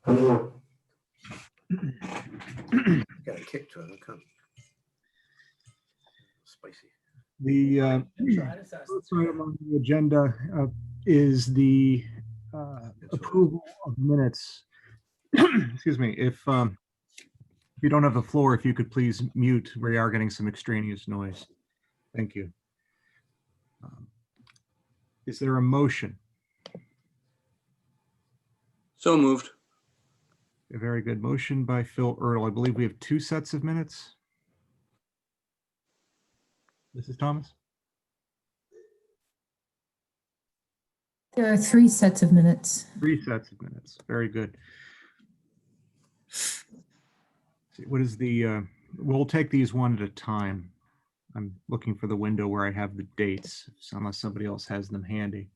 Got a kick to it. Come. Spicy. The first item on the agenda is the approval of minutes. Excuse me. If you don't have the floor, if you could please mute. We are getting some extraneous noise. Thank you. Is there a motion? So moved. A very good motion by Phil Earl. I believe we have 2 sets of minutes. Mrs. Thomas? There are 3 sets of minutes. 3 sets of minutes. Very good. See, what is the, we'll take these one at a time. I'm looking for the window where I have the dates, unless somebody else has them handy.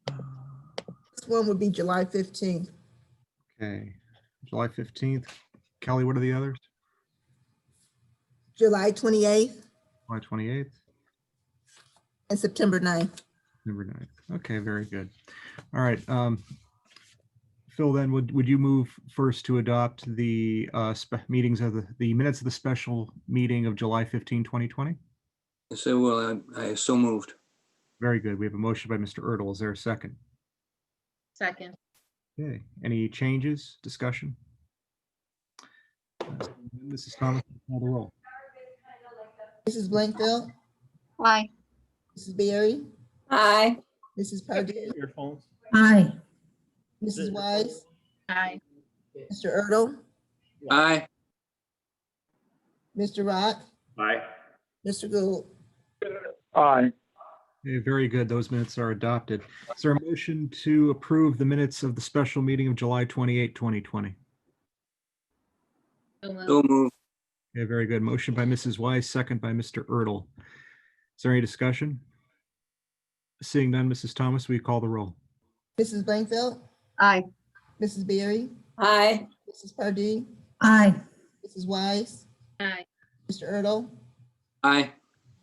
This one would be July 15th. Okay, July 15th. Kelly, what are the others? July 28th July 28th, and September 9th. November 9th. Okay, very good. All right. Phil, then would you move first to adopt the meetings of the minutes of the special meeting of July 15, 2020? Yes, I will. I so moved. Very good. We have a motion by Mr. Ertl. Is there a second? Second. Okay. Any changes, discussion? Mrs. Thomas, call the roll. Mrs. Blankfeld, Aye. Mrs. Berry, Aye. Mrs. Pardee, Aye. Mrs. Wise, Aye. Mr. Ertl, Aye. Mr. Rock, Aye. Mr. Gould. Aye. Okay, very good. Those minutes are adopted. Is there a motion to approve the minutes of the special meeting of July 28, 2020? So moved. So moved. Okay, very good. Motion by Mrs. Wise, second by Mr. Ertl. Is there any discussion? Seeing none, Mrs. Thomas, will you call the roll? Mrs. Blankfeld, Aye. Mrs. Berry, Aye. Mrs. Pardee, Aye. Mrs. Wise, Aye. Mr. Ertl, Aye.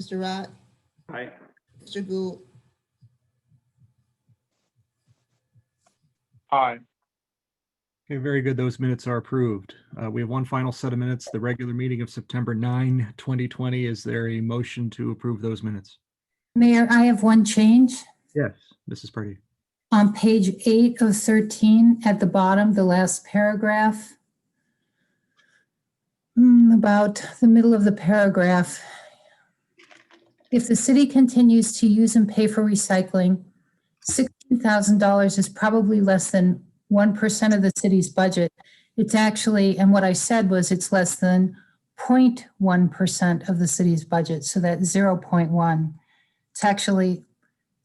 Mr. Rock, Aye. Mr. Gould. Aye. Okay, very good. Those minutes are approved. We have one final set of minutes, the regular meeting of September 9, 2020. Is there a motion to approve those minutes? Mayor, I have one change. Yes, Mrs. Pardee. On page 8 of 13, at the bottom, the last paragraph, about the middle of the paragraph. If the city continues to use and pay for recycling, $16,000 is probably less than 1% of the city's budget. It's actually, and what I said was it's less than 0.1% of the city's budget, so that's 0.1. It's actually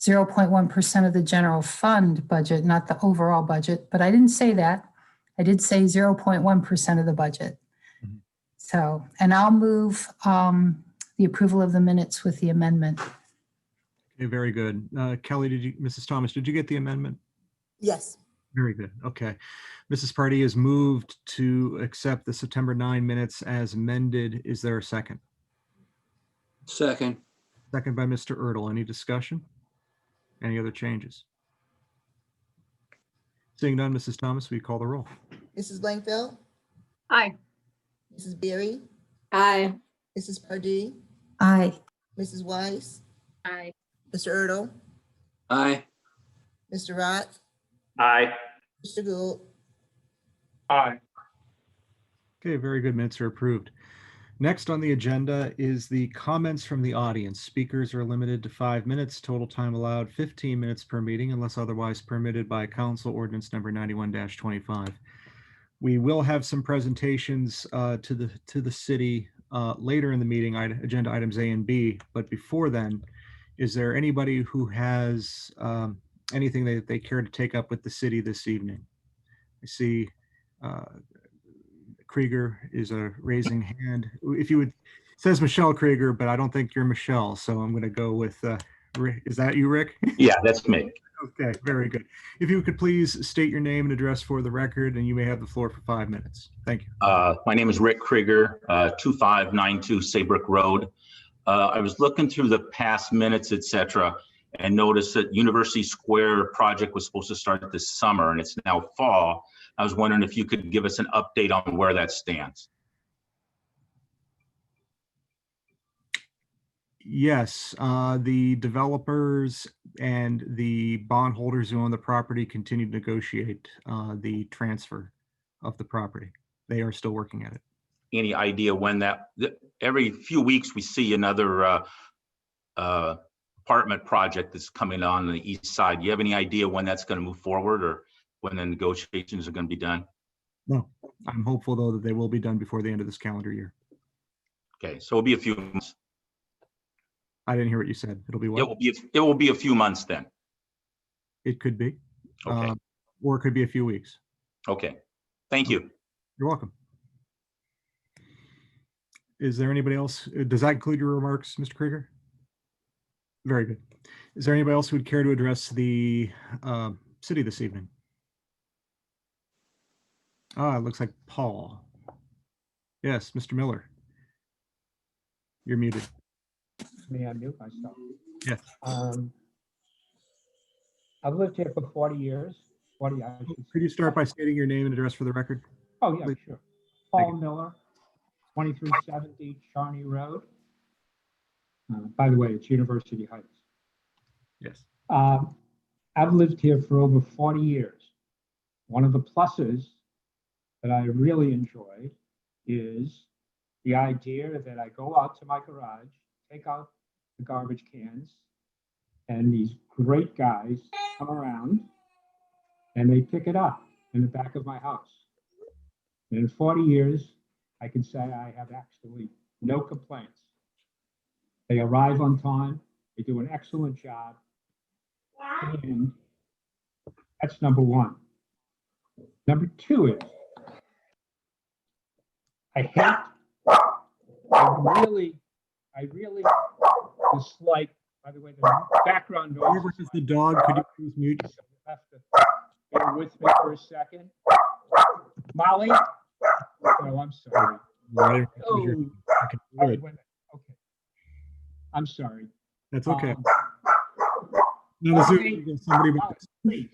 0.1% of the general fund budget, not the overall budget, but I didn't say that. I did say 0.1% of the budget. Mhm. So, and I'll move the approval of the minutes with the amendment. Okay, very good. Kelly, Mrs. Thomas, did you get the amendment? Yes. Very good. Okay. Mrs. Pardee has moved to accept the September 9 minutes as amended. Is there a second? Second. Second by Mr. Ertl. Any discussion? Any other changes? Seeing none, Mrs. Thomas, will you call the roll? Mrs. Blankfeld, Aye. Mrs. Berry, Aye. Mrs. Pardee, Aye. Mrs. Wise, Aye. Mr. Ertl, Aye. Mr. Rock, Aye. Mr. Gould. Aye. Okay, very good. Minutes are approved. Next on the agenda is the comments from the audience. Speakers are limited to 5 minutes. Total time allowed 15 minutes per meeting unless otherwise permitted by Council Ordinance number 91-25. We will have some presentations to the city later in the meeting, agenda items A and B. But before then, is there anybody who has anything that they care to take up with the city this evening? I see Krieger is a raising hand. If you would, it says Michelle Krieger, but I don't think you're Michelle, so I'm going to go with Rick. Is that you, Rick? Yeah, that's me. Okay, very good. If you could please state your name and address for the record, and you may have the floor for 5 minutes. Thank you. My name is Rick Krieger, 2592 Saybrook Road. I was looking through the past minutes, etc., and noticed that University Square project was supposed to start this summer and it's now fall. I was wondering if you could give us an update on where that stands. Yes, the developers and the bondholders who own the property continue to negotiate the transfer of the property. They are still working at it. Any idea when every few weeks we see another apartment project that's coming on the east side. Do you have any idea when that's going to move forward or when the negotiations are going to be done? No, I'm hopeful though that they will be done before the end of this calendar year. Okay, so it'll be a few months. I didn't hear what you said. It'll be It what? will be a few months then. It could be. Okay. Or it could be a few weeks. Okay. Thank you. You're welcome. Is there anybody else? Does that include your remarks, Mr. Krieger? Very good. Is there anybody else who would care to address the city this evening? It looks like Paul. Yes, Mr. Miller. You're muted. May I mute myself? Yes. I've lived here for 40 years. 40, I should Could say. you start by stating your name and address for the record? Oh, yeah, please? sure. Thank Paul Miller, 2370 Charney Road. By the way, it's University Heights. Yes. I've lived here for over 40 years. One of the pluses that I really enjoy is the idea that I go out to my garage, take out the garbage cans, and these great guys come around and they pick it up in the back of my house. And in 40 years, I can say I have actually no complaints. They arrive on time, they do an excellent job, and that's number one. Number two is, I really dislike, by the way, the background noise. Whoever is the dog, could you please mute? So you have to bear with me for a second. Molly? Oh, I'm sorry. Right. Oh, I can all hear right, it. wait a minute. Okay. I'm sorry. That's okay. Um, No, this is- Molly, somebody- Molly, please.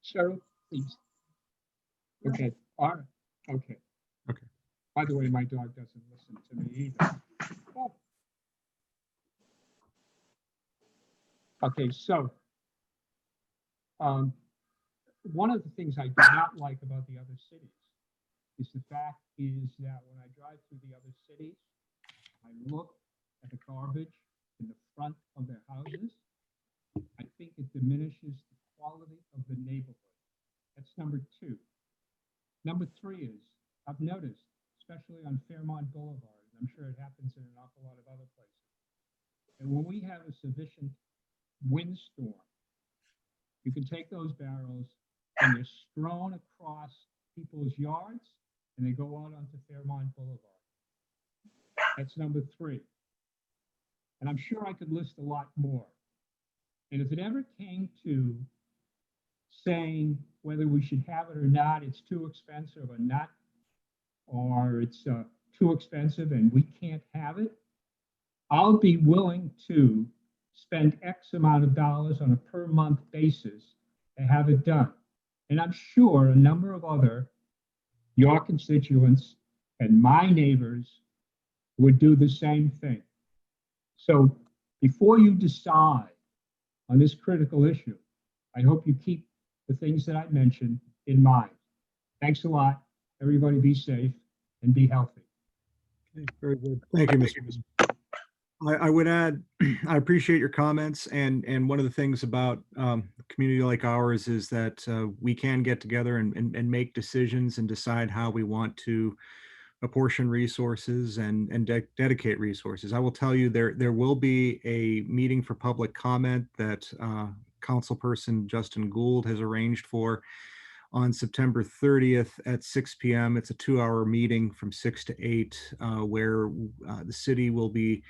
Cheryl, please. Okay, all right, okay. Okay. By the way, my dog doesn't listen to me either. Oh. Okay, so one of the things I do not like about the other cities is the fact is that when I drive through the other cities, I look at the garbage in the front of their houses. I think it diminishes the quality of the neighborhood. That's number two. Number three is, I've noticed, especially on Fairmont Boulevard, and I'm sure it happens in an awful lot of other places, and when we have a sufficient windstorm, you can take those barrels and they're strewn across people's yards and they go out onto Fairmont Boulevard. That's number three. And I'm sure I could list a lot more. And if it ever came to saying whether we should have it or not, it's too expensive or not, or it's too expensive and we can't have it, I'll be willing to spend X amount of dollars on a per month basis to have it done. And I'm sure a number of other your constituents and my neighbors would do the same thing. So before you decide on this critical issue, I hope you keep the things that I mentioned in mind. Thanks a lot. Everybody be safe and be healthy. Okay, very good. Thank you, Mr. Miller. I would add, I appreciate your comments, and one of the things about a community like ours is that we can get together and make decisions and decide how we want to apportion resources and dedicate resources. I will tell you there will be a meeting for public comment that Councilperson Justin Gould has arranged for on September 30th at 6 p.m. It's a 2-hour meeting from 6 to 8 where the city will be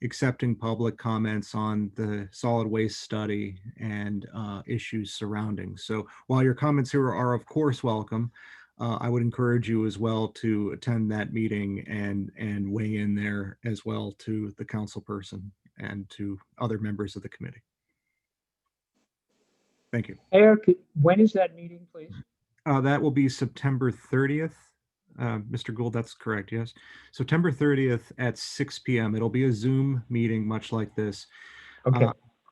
accepting public comments on the solid waste study and issues surrounding. So while your comments here are of course welcome, I would encourage you as well to attend that meeting and weigh in there as well to the council person. and to other members of the committee. Thank you. Mayor, when is that meeting, please? That will be September 30th. Mr. Gould, that's correct, yes. September 30th at 6 p.m. It'll be a Zoom meeting, much like this. Okay.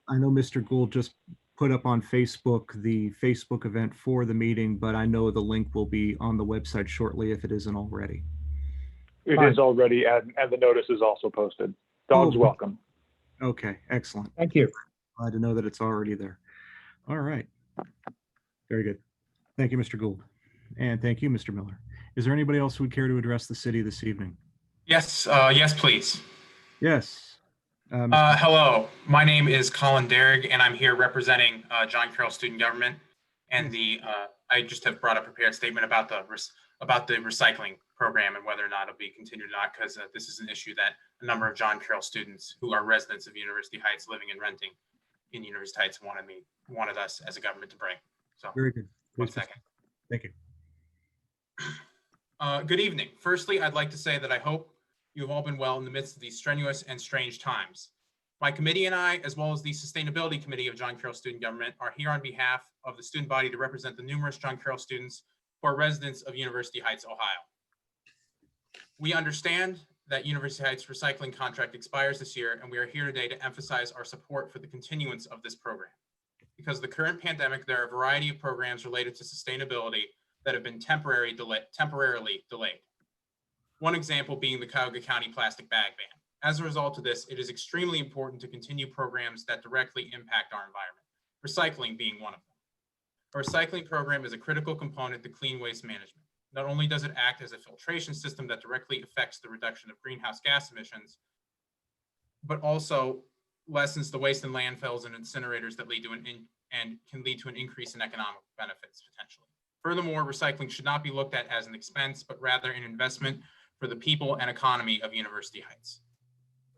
I know Mr. Gould just put up on Facebook the Facebook event for the meeting, but I know the link will be on the website shortly if it isn't already. It Fine. is already, and the notice is also posted. Dogs Oh, welcome. Okay, excellent. Thank you. Glad to know that it's already there. All right. Very good. Thank you, Mr. Gould. And thank you, Mr. Miller. Is there anybody else who would care to address the city this evening? Yes, yes, please. Yes. Mr. Hello, my name is Colin Derrig, and I'm here representing John Carroll Student Government. And I just have brought a prepared statement about the recycling program and whether or not it'll be continued or not, because this is an issue that a number of John Carroll students who are residents of University Heights living and renting in University Heights wanted us as a government to bring. So Very good. one Please second. Thank you. Good evening. Firstly, I'd like to say that I hope you have all been well in the midst of these strenuous and strange times. My committee and I, as well as the Sustainability Committee of John Carroll Student Government, are here on behalf of the student body to represent the numerous John Carroll students who are residents of University Heights, Ohio. We understand that University Heights recycling contract expires this year, and we are here today to emphasize our support for the continuance of this program. Because of the current pandemic, there are a variety of programs related to sustainability that have been temporarily delayed. One example being the Cuyahoga County plastic bag ban. As a result of this, it is extremely important to continue programs that directly impact our environment, recycling being one of them. A recycling program is a critical component to clean waste management. Not only does it act as a filtration system that directly affects the reduction of greenhouse gas emissions, but also lessens the waste in landfills and incinerators that can lead to an increase in economic benefits potentially. Furthermore, recycling should not be looked at as an expense, but rather an investment for the people and economy of University Heights.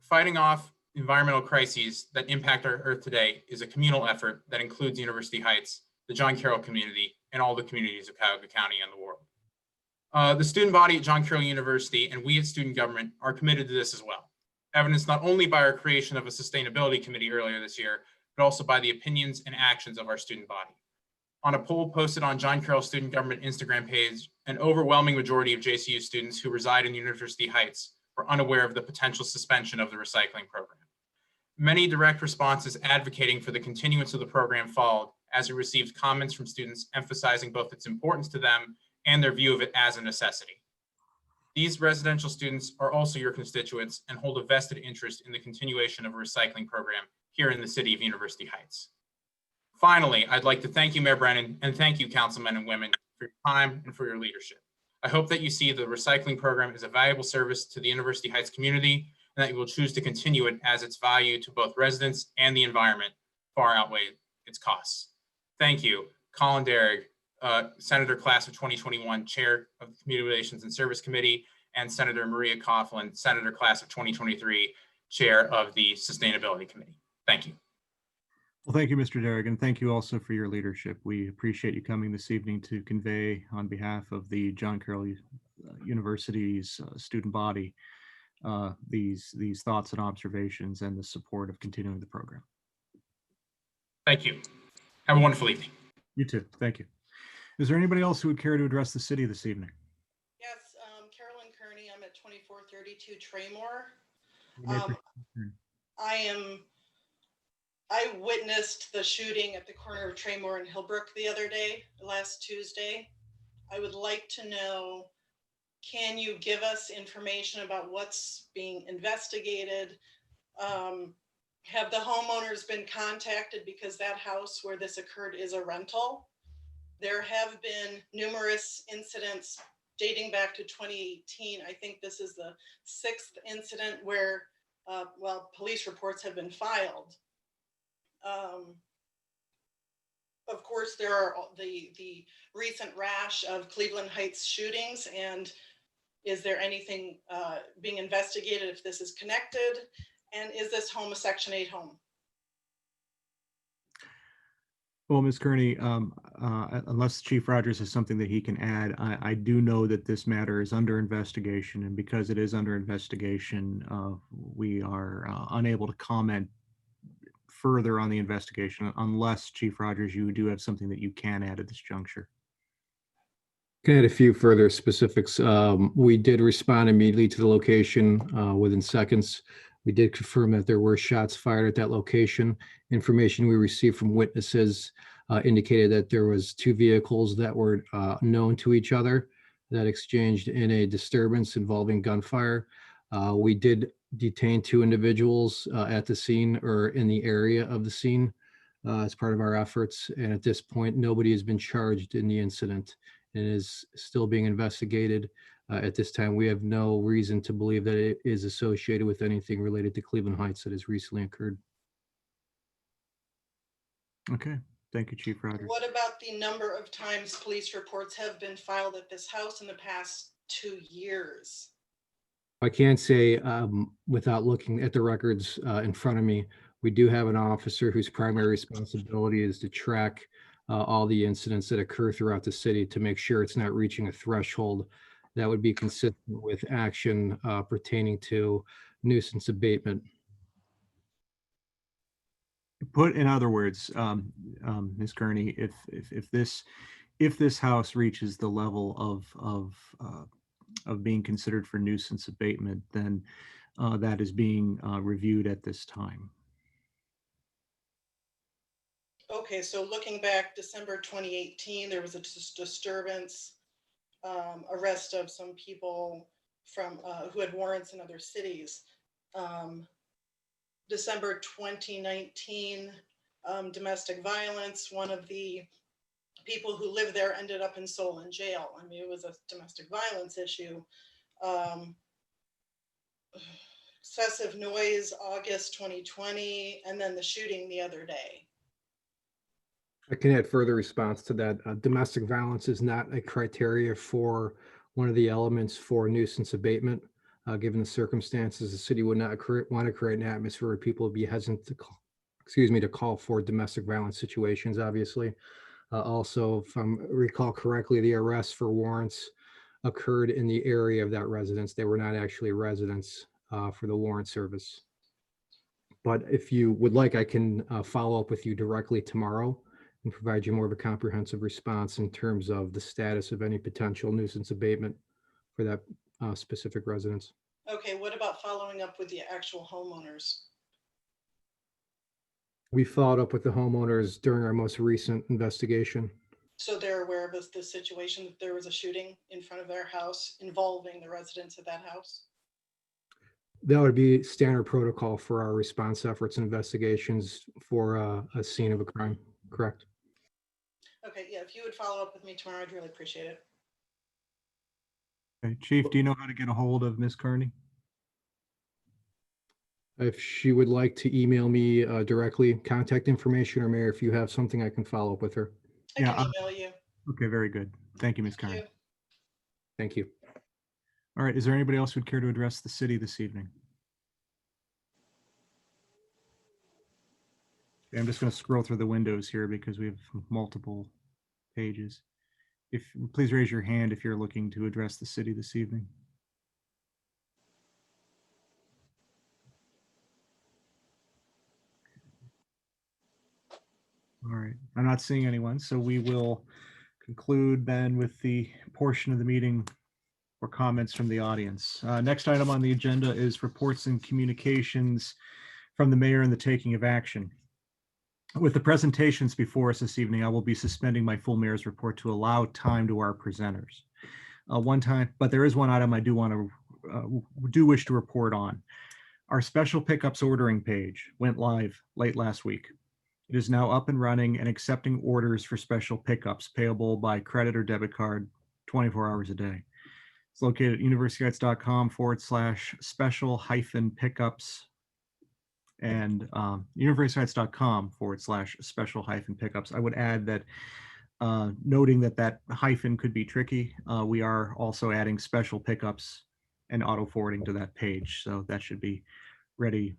Fighting off environmental crises that impact our Earth today is a communal effort that includes University Heights, the John Carroll community, and all the communities of Cuyahoga County and the world. The student body at John Carroll University and we at Student Government are committed to this as well, evidenced not only by our creation of a sustainability committee earlier this year, but also by the opinions and actions of our student body. On a poll posted on John Carroll Student Government Instagram page, an overwhelming majority of JCU students who reside in University Heights were unaware of the potential suspension of the recycling program. Many direct responses advocating for the continuance of the program followed as we received comments from students emphasizing both its importance to them and their view of it as a necessity. These residential students are also your constituents and hold a vested interest in the continuation of a recycling program here in the city of University Heights. Finally, I'd like to thank you, Mayor Brennan, and thank you, councilmen and women, for your time and for your leadership. I hope that you see the recycling program as a valuable service to the University Heights community and that you will choose to continue it as its value to both residents and the environment far outweigh its costs. Thank you, Colin Derrig, Senator Class of 2021, Chair of the Community Relations and Service Committee, and Senator Maria Coughlin, Senator Class of 2023, Chair of the Sustainability Committee. Thank you. Well, thank you, Mr. Derrig, and thank you also for your leadership. We appreciate you coming this evening to convey on behalf of the John Carroll University's student body these thoughts and observations and the support of continuing the program. Thank you. Have a wonderful evening. You too. Thank you. Is there anybody else who would care to address the city this evening? Yes, Carolyn Kearney, I'm at 2432 Traymore. You may proceed. I witnessed the shooting at the corner of Traymore and Hillbrook the other day, last Tuesday. I would like to know, can you give us information about what's being investigated? Have the homeowners been contacted because that house where this occurred is a rental? There have been numerous incidents dating back to 2018. I think this is the 6th incident where, police reports have been filed. Of course, there are the recent rash of Cleveland Heights shootings, and is there anything being investigated if this is connected? And is this home a Section 8 home? Well, Ms. Kearney, unless Chief Rogers has something that he can add, I do know that this matter is under investigation, and because it is under investigation, we are unable to comment further on the investigation unless, Chief Rogers, you do have something that you can add at this juncture. Can add a few further specifics. We did respond immediately to the location within seconds. We did confirm that there were shots fired at that location. Information we received from witnesses indicated that there was two vehicles that were known to each other that exchanged in a disturbance involving gunfire. We did detain two individuals at the scene or in the area of the scene as part of our efforts. And at this point, nobody has been charged in the incident and is still being investigated. At this time, we have no reason to believe that it is associated with anything related to Cleveland Heights that has recently occurred. Okay, thank you, Chief Rogers. What about the number of times police reports have been filed at this house in the past 2 years? I can say, without looking at the records in front of me, we do have an officer whose primary responsibility is to track all the incidents that occur throughout the city to make sure it's not reaching a threshold that would be consistent with action pertaining to nuisance abatement. Put in other words, Ms. Kearney, if this house reaches the level of being considered for nuisance abatement, then that is being reviewed at this time. Okay, so looking back, December 2018, there was a disturbance, arrest of some people from who had warrants in other cities. December 2019, domestic violence. One of the people who lived there ended up in Solon jail. I mean, it was a domestic violence issue. Excessive noise, August 2020, and then the shooting the other day. I can add further response to that. Domestic violence is not a criteria for one of the elements for nuisance abatement. Given the circumstances, the city would not want to create an atmosphere where people would be hesitant to call for domestic violence situations, obviously. Also, if I recall correctly, the arrests for warrants occurred in the area of that residence. They were not actually residents for the warrant service. But if you would like, I can follow up with you directly tomorrow and provide you more of a comprehensive response in terms of the status of any potential nuisance abatement for that specific residence. Okay, what about following up with the actual homeowners? We followed up with the homeowners during our most recent investigation. So they're aware of the situation that there was a shooting in front of their house involving the residents of that house? That would be standard protocol for our response efforts and investigations for a scene of a crime, correct? Okay, yeah, if you would follow up with me tomorrow, I'd really appreciate it. Okay, Chief, do you know how to get a hold of Ms. Kearney? If she would like to email me directly, contact information, or Mayor, if you have something, I can follow up with her. I can email you. Okay, very good. Thank you, Ms. Thank Kearney. you. Thank you. All right, is there anybody else who'd care to address the city this evening? Okay, I'm just going to scroll through the windows here because we have multiple pages. Please raise your hand if you're looking to address the city this evening. All right, I'm not seeing anyone, so we will conclude then with the portion of the meeting for comments from the audience. Next item on the agenda is reports and communications from the mayor and the taking of action. With the presentations before us this evening, I will be suspending my full mayor's report to allow time to our presenters. But there is one item I do wish to report on. Our special pickups ordering page went live late last week. It is now up and running and accepting orders for special pickups payable by credit or debit card 24 hours a day. It's located at universityheights.com/special-pickups and universityheights.com/special-pickups. I would add that noting that hyphen could be tricky, we are also adding special pickups and auto forwarding to that page. So that should be ready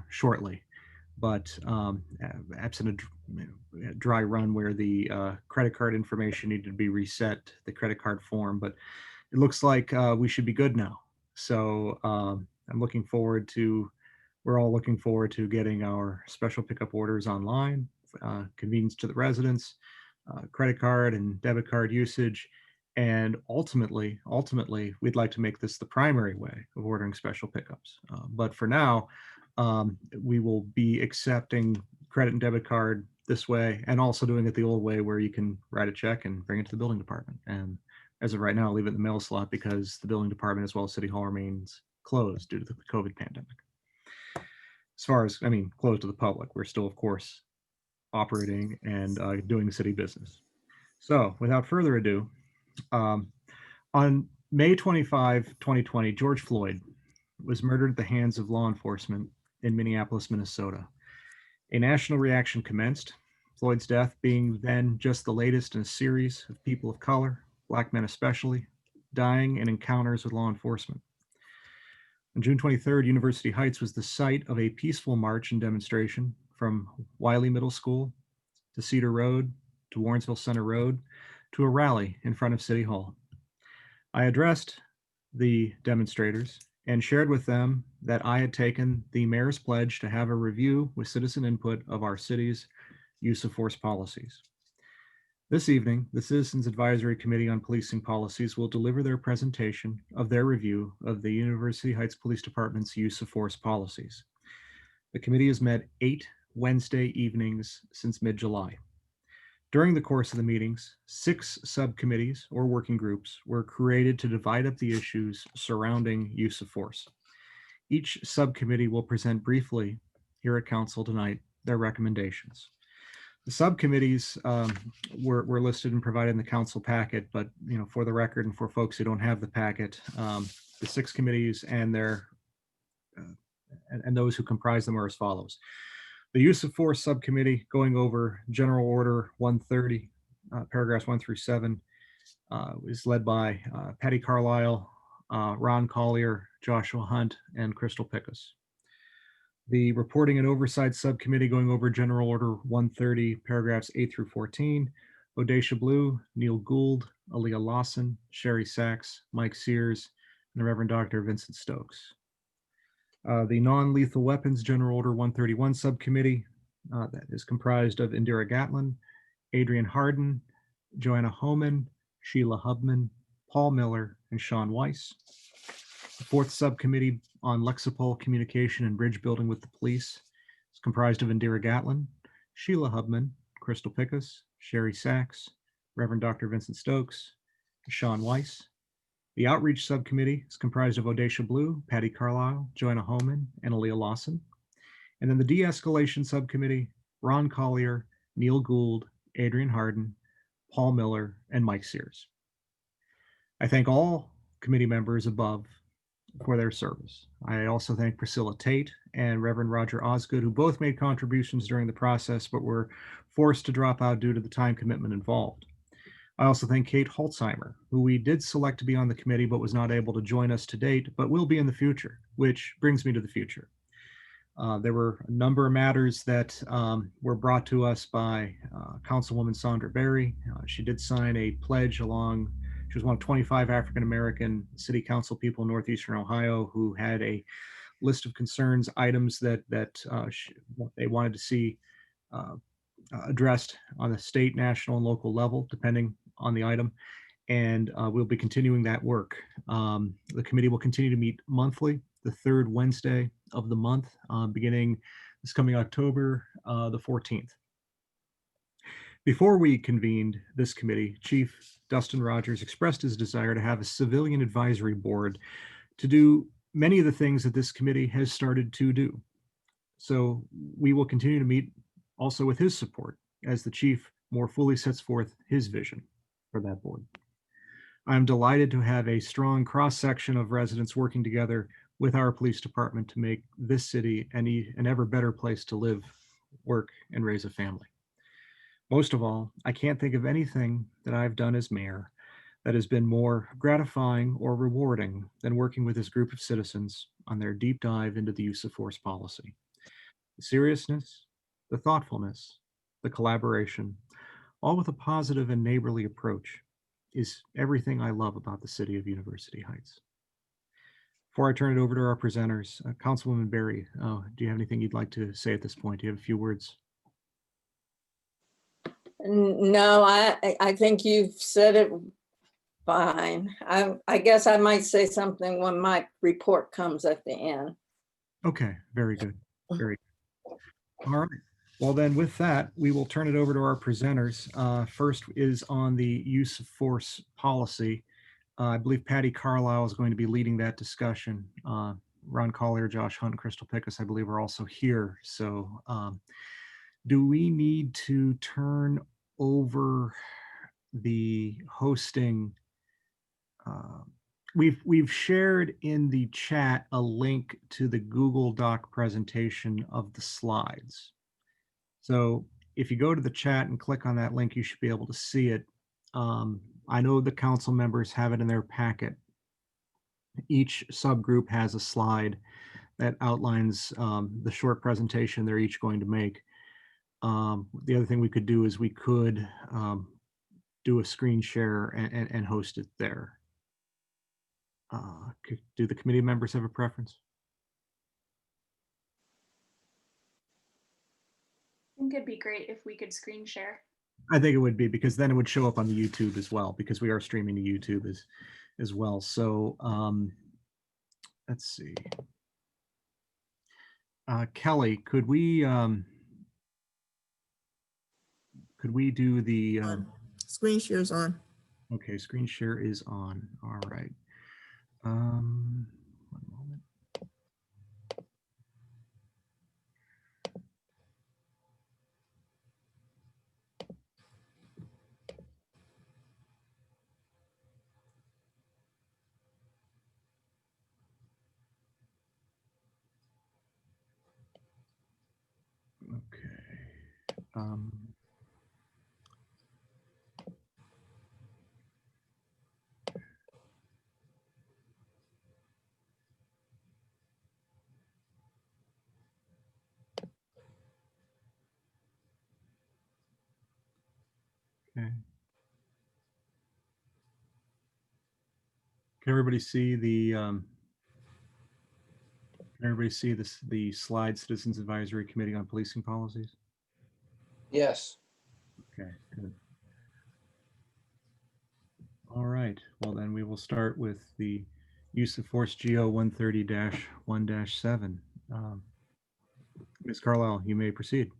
shortly. but absent a dry run where the credit card information needed to be reset, the credit card form, but it looks like we should be good now. So we're all looking forward to getting our special pickup orders online, convenience to the residents, credit card and debit card usage. And ultimately, we'd like to make this the primary way of ordering special pickups. But for now, we will be accepting credit and debit card this way and also doing it the old way where you can write a check and bring it to the building department. And as of right now, leave it in the mail slot because the building department as well as City Hall remains closed due to the COVID pandemic. As far as, closed to the public, we're still, of course, operating and doing city business. So without further ado, on May 25, 2020, George Floyd was murdered at the hands of law enforcement in Minneapolis, Minnesota. A national reaction commenced, Floyd's death being then just the latest in a series of people of color, Black men especially, dying in encounters with law enforcement. On June 23rd, University Heights was the site of a peaceful march and demonstration from Wiley Middle School to Cedar Road to Warrensville Center Road to a rally in front of City Hall. I addressed the demonstrators and shared with them that I had taken the mayor's pledge to have a review with citizen input of our city's use of force policies. This evening, the Citizens Advisory Committee on Policing Policies will deliver their presentation of their review of the University Heights Police Department's use of force policies. The committee has met 8 Wednesday evenings since mid-July. During the course of the meetings, 6 subcommittees or working groups were created to divide up the issues surrounding use of force. Each subcommittee will present briefly here at Council tonight their recommendations. The subcommittees were listed and provided in the council packet, but for the record and for folks who don't have the packet, the 6 committees and those who comprise them are as follows. The Use of Force Subcommittee, going over General Order 130, paragraphs 1 through 7, is led by Patty Carlisle, Ron Collier, Joshua Hunt, and Crystal Pickus. The Reporting and Oversight Subcommittee, going over General Order 130, paragraphs 8 through 14, Odacia Blue, Neil Gould, Aaliyah Lawson, Sherry Sachs, Mike Sears, and the Reverend Dr. Vincent Stokes. The Non-Lethal Weapons General Order 131 Subcommittee, that is comprised of Indira Gatlin, Adrian Harden, Joanna Homan, Sheila Hubman, Paul Miller, and Sean Weiss. The 4th Subcommittee on Lexipol Communication and Bridge Building with the Police is comprised of Indira Gatlin, Sheila Hubman, Crystal Pickus, Sherry Sachs, Reverend Dr. Vincent Stokes, and Sean Weiss. The Outreach Subcommittee is comprised of Odacia Blue, Patty Carlisle, Joanna Homan, and Aaliyah Lawson. And then the De-Escalation Subcommittee, Ron Collier, Neil Gould, Adrian Harden, Paul Miller, and Mike Sears. I thank all committee members above for their service. I also thank Priscilla Tate and Reverend Roger Osgood, who both made contributions during the process, but were forced to drop out due to the time commitment involved. I also thank Kate Holtzheimer, who we did select to be on the committee, but was not able to join us to date, but will be in the future, which brings me to the future. There were a number of matters that were brought to us by Councilwoman Sandra Berry. She did sign a pledge along. She was one of 25 African-American city council people in Northeastern Ohio who had a list of concerns, items that they wanted to see addressed on the state, national, and local level, depending on the item. And we'll be continuing that work. The committee will continue to meet monthly, the 3rd Wednesday of the month, beginning this coming October the 14th. Before we convened this committee, Chief Dustin Rogers expressed his desire to have a civilian advisory board to do many of the things that this committee has started to do. So we will continue to meet also with his support as the chief more fully sets forth his vision for that board. I'm delighted to have a strong cross-section of residents working together with our police department to make this city an ever better place to live, work, and raise a family. Most of all, I can't think of anything that I've done as mayor that has been more gratifying or rewarding than working with this group of citizens on their deep dive into the use of force policy. seriousness, the thoughtfulness, the collaboration, all with a positive and neighborly approach, is everything I love about the city of University Heights. Before I turn it over to our presenters, Councilwoman Berry, do you have anything you'd like to say at this point? Do you have a few words? No, I think you've said it fine. I guess I might say something when my report comes at the end. Okay, very good. Very good. All right. Well, then with that, we will turn it over to our presenters. First is on the use of force policy. I believe Patty Carlisle is going to be leading that discussion. Ron Collier, Josh Hunt, and Crystal Pickus, I believe, are also here. So do we need to turn over the hosting? We've shared in the chat a link to the Google Doc presentation of the slides. So if you go to the chat and click on that link, you should be able to see it. I know the council members have it in their packet. Each subgroup has a slide that outlines the short presentation they're each going to make. The other thing we could do is we could do a screen share and host it there. Do the committee members have a preference? I think it'd be great if we could screen share. I think it would be, because then it would show up on the YouTube as well, because we are streaming to YouTube as well. So let's see. Kelly, could we do the screen share's on? Okay, screen share is on. All right. One moment. Okay. Okay. Can everybody see the the slide Citizens Advisory Committee on Policing Policies? Yes. Okay, good. All right, well then we will start with the use of force GO 130-1-7. Ms. Carlisle, you may proceed.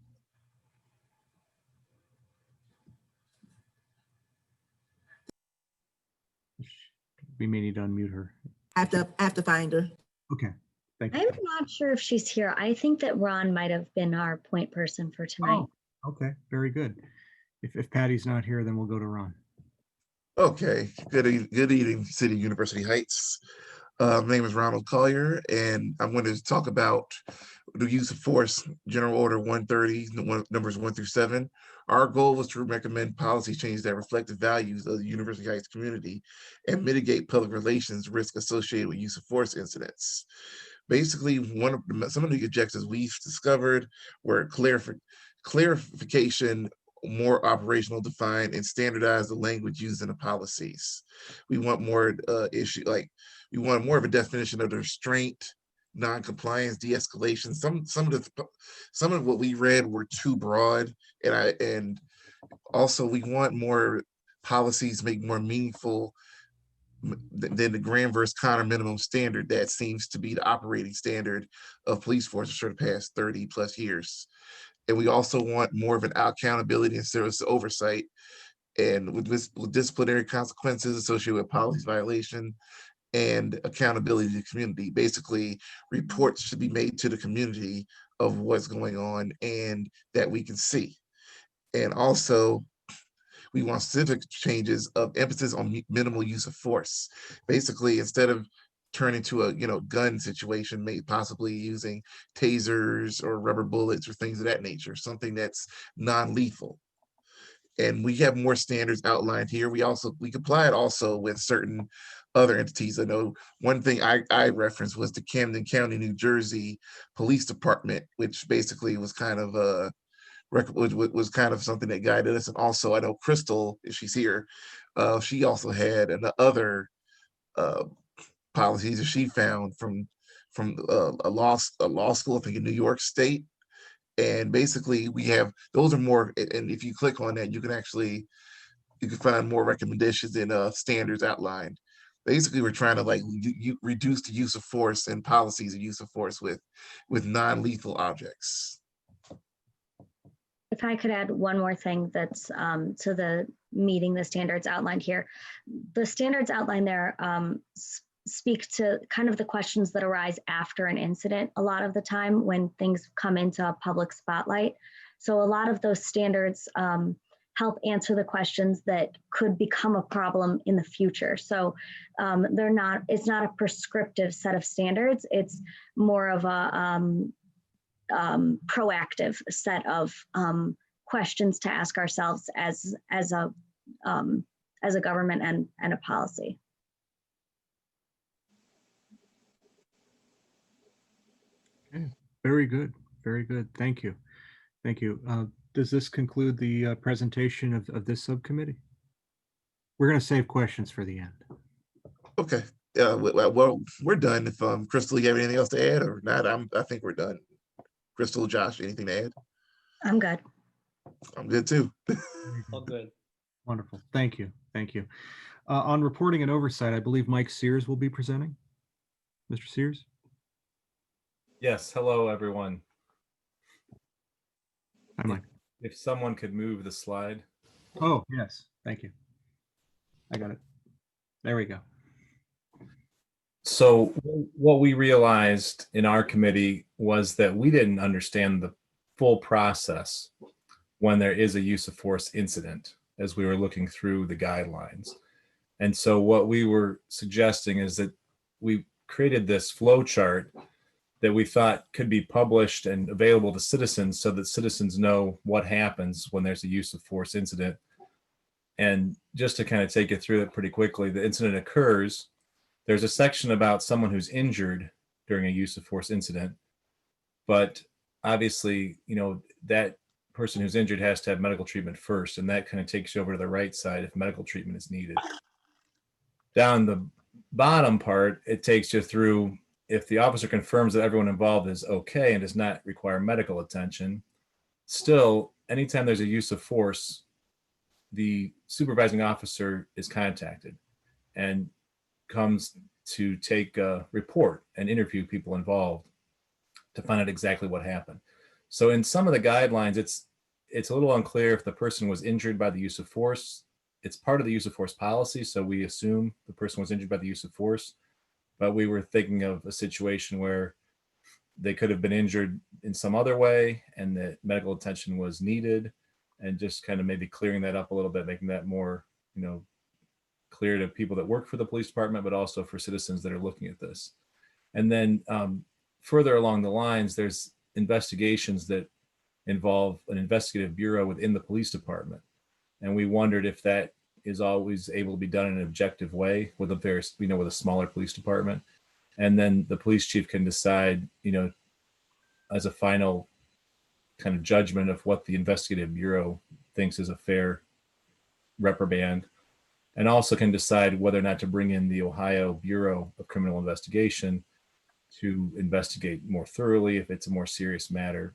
We may need to unmute her. I have to find her. Okay, thank you. I'm not sure if she's here. I think that Ron might have been our point person for tonight. Oh, okay, very good. If Patty's not here, then we'll go to Ron. Okay, good evening, City University Heights. My name is Ronald Collier, and I'm going to talk about the use of force, General Order 130, numbers 1 through 7. Our goal was to recommend policy changes that reflect the values of the University Heights community and mitigate public relations risk associated with use of force incidents. Basically, some of the objectives we've discovered were clarification, more operational, defined, and standardize the language used in the policies. We want more we want more of a definition of the restraint, non-compliance, de-escalation. Some of what we read were too broad, and also we want more policies make more meaningful than the Graham versus Connor minimum standard that seems to be the operating standard of police forces for the past 30 plus years. And we also want more of an accountability and service oversight, and with disciplinary consequences associated with policy violation and accountability to the community. Basically, reports should be made to the community of what's going on and that we can see. And also, we want specific changes of emphasis on minimal use of force. Basically, instead of turn into a gun situation, maybe possibly using tasers or rubber bullets or things of that nature, something that's non-lethal. And we have more standards outlined here. We comply it also with certain other entities. I know one thing I referenced was the Camden County, New Jersey Police Department, which basically was kind of was kind of something that guided us. And also I know Crystal, if she's here, she also had other policies that she found from a law school, I think in New York State. And basically we have, those are more, and if you click on that, you can find more recommendations and standards outlined. Basically, we're trying to like reduce the use of force and policies of use of force with non-lethal objects. If I could add one more thing that's to the meeting the standards outlined here. The standards outlined there speak to kind of the questions that arise after an incident a lot of the time when things come into a public spotlight. So a lot of those standards help answer the questions that could become a problem in the future. So it's not a prescriptive set of standards. It's more of a proactive set of questions to ask ourselves as a government and a policy. Okay, very good. Very good. Thank you. Thank you. Does this conclude the presentation of this subcommittee? We're going to save questions for the end. Okay. Well, we're done. If Crystal, you have anything else to add or not? I think we're done. Crystal, Josh, anything to add? I'm good. I'm good too. All good. Wonderful. Thank you. Thank you. On reporting and oversight, I believe Mike Sears will be presenting. Mr. Sears? Yes. Hello, everyone. Hi, Mike. If someone could move the slide. Oh, yes. Thank you. I got it. There we go. So what we realized in our committee was that we didn't understand the full process when there is a use of force incident as we were looking through the guidelines. And so what we were suggesting is that we created this flow chart that we thought could be published and available to citizens so that citizens know what happens when there's a use of force incident. And just to kind of take you through it pretty quickly, the incident occurs. There's a section about someone who's injured during a use of force incident, but obviously, that person who's injured has to have medical treatment first, and that kind of takes you over to the right side if medical treatment is needed. Down the bottom part, it takes you through if the officer confirms that everyone involved is okay and does not require medical attention. Still, anytime there's a use of force, the supervising officer is contacted and comes to take a report and interview people involved to find out exactly what happened. So in some of the guidelines, it's a little unclear if the person was injured by the use of force. It's part of the use of force policy, so we assume the person was injured by the use of force, but we were thinking of a situation where they could have been injured in some other way and that medical attention was needed, and just kind of maybe clearing that up a little bit, making that more, clear to people that work for the police department, but also for citizens that are looking at this. And then further along the lines, there's investigations that involve an investigative bureau within the police department. And we wondered if that is always able to be done in an objective way with with a smaller police department. And then the police chief can decide, as a final kind of judgment of what the investigative bureau thinks is a fair reprimand, and also can decide whether or not to bring in the Ohio Bureau of Criminal Investigation to investigate more thoroughly if it's a more serious matter.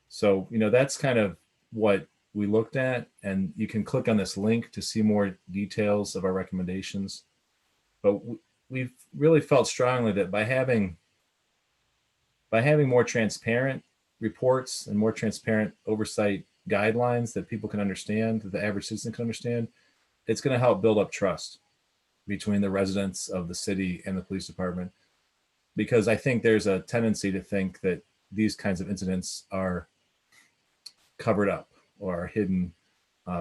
So, that's kind of what we looked at, and you can click on this link to see more details of our recommendations. But we've really felt strongly that by having more transparent reports and more transparent oversight guidelines that people can understand, that the average citizen can understand, it's going to help build up trust between the residents of the city and the police department. Because I think there's a tendency to think that these kinds of incidents are covered up or are hidden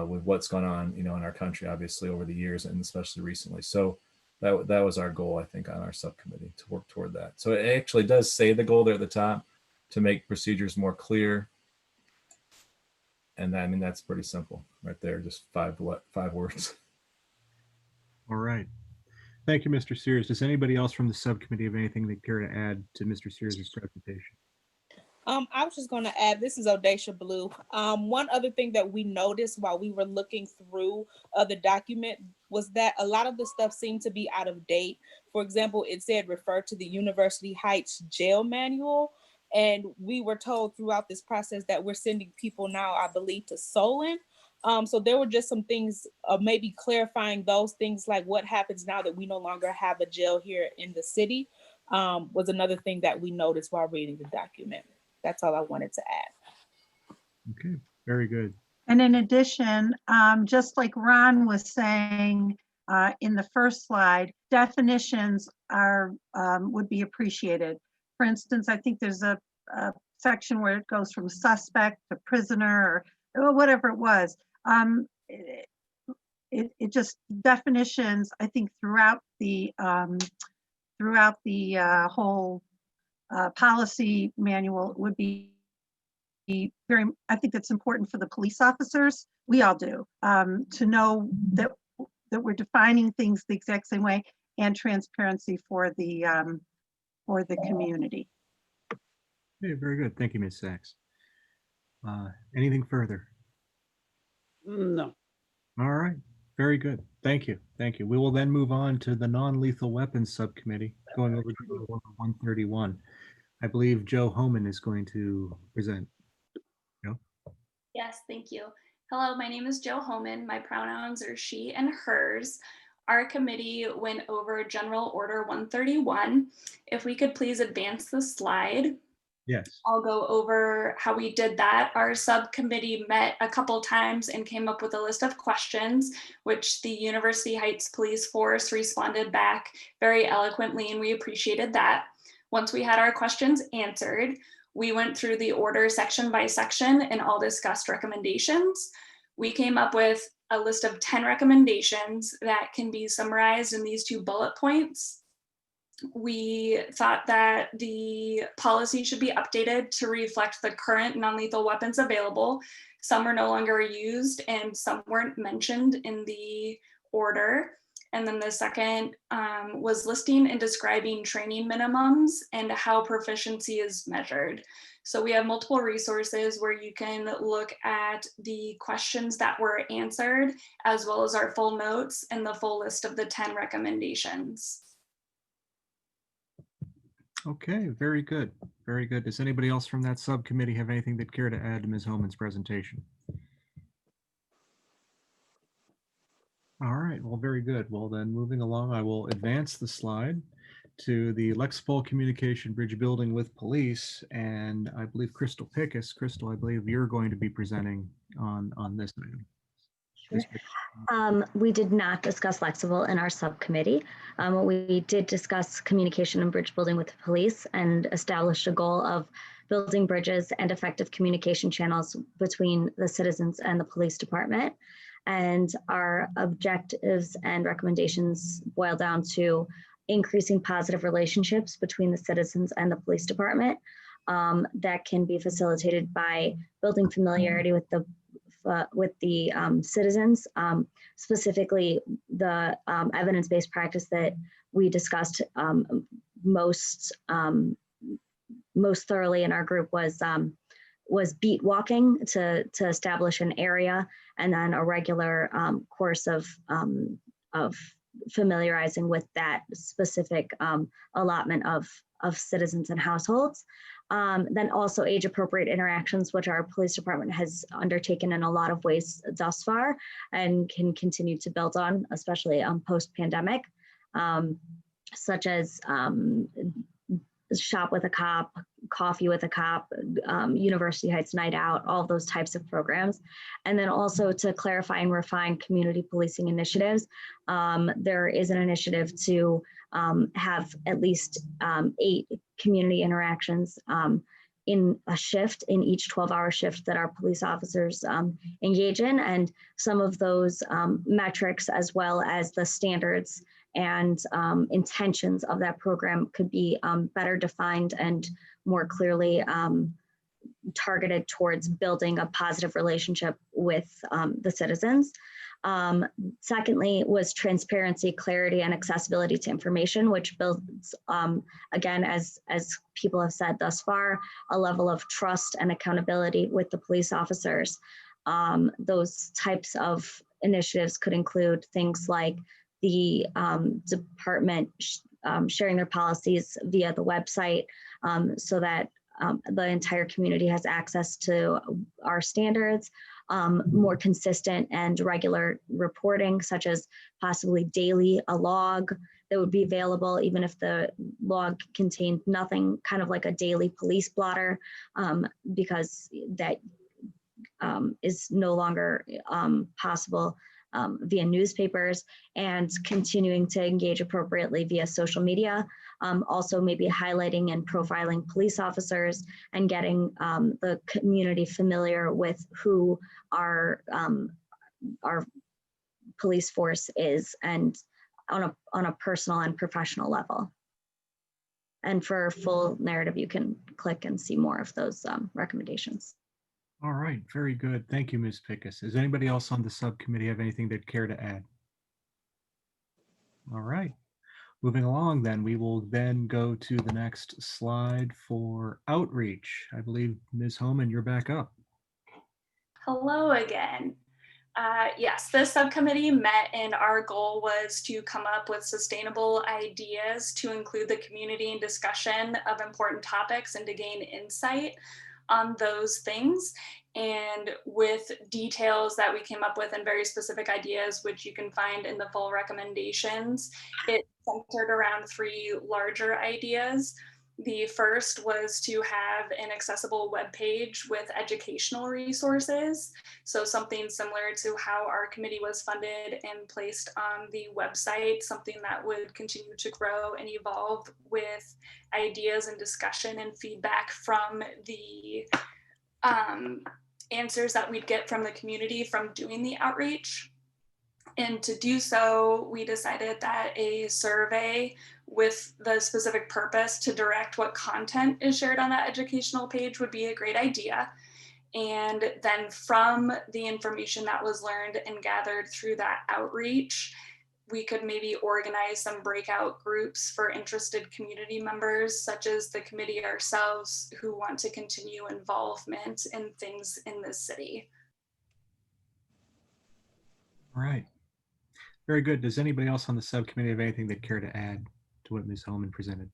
with what's gone on, in our country, obviously over the years and especially recently. So that was our goal, I think, on our subcommittee, to work toward that. So it actually does say the goal there at the top, to make procedures more clear, And I mean, that's pretty simple right there. Just five words. All right. Thank you, Mr. Sears. Does anybody else from the subcommittee have anything they care to add to Mr. Sears' presentation? I was just going to add, this is Odesha Blue. One other thing that we noticed while we were looking through the document was that a lot of the stuff seemed to be out of date. For example, it said refer to the University Heights jail manual. And we were told throughout this process that we're sending people now, I believe, to Solon. So there were just some things, maybe clarifying those things, like what happens now that we no longer have a jail here in the city, was another thing that we noticed while reading the document. That's all I wanted to add. Okay, very good. And in addition, just like Ron was saying in the first slide, definitions are would be appreciated. For instance, I think there's a section where it goes from suspect to prisoner or whatever it was. It just definitions, I think, throughout the whole policy manual would be very, I think that's important for the police officers. We all do, to know that we're defining things the exact same way, and transparency for the community. Okay, very good. Thank you, Ms. Sachs. Anything further? No. All right, very good. Thank you. Thank you. We will then move on to the non-lethal weapons subcommittee, going over to order 131. I believe Joe Homan is going to present. Joe? Yes, thank you. Hello, my name is Joe Homan. My pronouns are she and hers. Our committee went over General Order 131. If we could please advance the slide. Yes. I'll go over how we did that. Our subcommittee met a couple times and came up with a list of questions, which the University Heights Police Force responded back very eloquently, and we appreciated that. Once we had our questions answered, we went through the order section by section and all discussed recommendations. We came up with a list of 10 recommendations that can be summarized in these 2 bullet points. We thought that the policy should be updated to reflect the current non-lethal weapons available. Some are no longer used and some weren't mentioned in the order. And then the second was listing and describing training minimums and how proficiency is measured. So we have multiple resources where you can look at the questions that were answered, as well as our full notes and the full list of the 10 recommendations. Okay, very good. Very good. Does anybody else from that subcommittee have anything they'd care to add to Ms. Homan's presentation? All right, well, very good. Well, then moving along, I will advance the slide to the Lexipol Communication Bridge Building with Police, and I believe Crystal Pickus. Crystal, I believe you're going to be presenting on this item. Sure. We did not discuss Lexipol in our subcommittee. We did discuss communication and bridge building with the police and established a goal of building bridges and effective communication channels between the citizens and the police department. And our objectives and recommendations boil down to increasing positive relationships between the citizens and the police department. That can be facilitated by building familiarity with the citizens, specifically the evidence-based practice that we discussed most thoroughly in our group was beat walking to establish an area, and then a regular course of familiarizing with that specific allotment of citizens and households. Then also age-appropriate interactions, which our police department has undertaken in a lot of ways thus far and can continue to build on, especially post-pandemic, such as shop with a cop, coffee with a cop, University Heights Night Out, all those types of programs. And then also to clarify and refine community policing initiatives. There is an initiative to have at least 8 community interactions in a shift, in each 12-hour shift that our police officers engage in. And some of those metrics, as well as the standards and intentions of that program, could be better defined and more clearly targeted towards building a positive relationship with the citizens. Secondly was transparency, clarity, and accessibility to information, which builds, again, as people have said thus far, a level of trust and accountability with the police officers. Those types of initiatives could include things like the department sharing their policies via the website, so that the entire community has access to our standards, more consistent and regular reporting, such as possibly daily, a log that would be available, even if the log contained nothing, kind of like a daily police blotter, because that is no longer possible via newspapers, and continuing to engage appropriately via social media. Also maybe highlighting and profiling police officers and getting the community familiar with who our police force is, and on a personal and professional level. And for full narrative, you can click and see more of those recommendations. All right, very good. Thank you, Ms. Pickus. Does anybody else on the subcommittee have anything they'd care to add? All right, moving along then, we will then go to the next slide for outreach. I believe Ms. Homan, you're back up. Hello again. Yes, this subcommittee met and our goal was to come up with sustainable ideas to include the community in discussion of important topics and to gain insight on those things, and with details that we came up with and very specific ideas, which you can find in the full recommendations. It centered around 3 larger ideas. The first was to have an accessible web page with educational resources. So something similar to how our committee was funded and placed on the website, something that would continue to grow and evolve with ideas and discussion and feedback from the answers that we'd get from the community from doing the outreach. And to do so, we decided that a survey with the specific purpose to direct what content is shared on that educational page would be a great idea. And then from the information that was learned and gathered through that outreach, we could maybe organize some breakout groups for interested community members, such as the committee ourselves, who want to continue involvement in things in this city. All right, very good. Does anybody else on the subcommittee have anything they'd care to add to what Ms. Homan presented?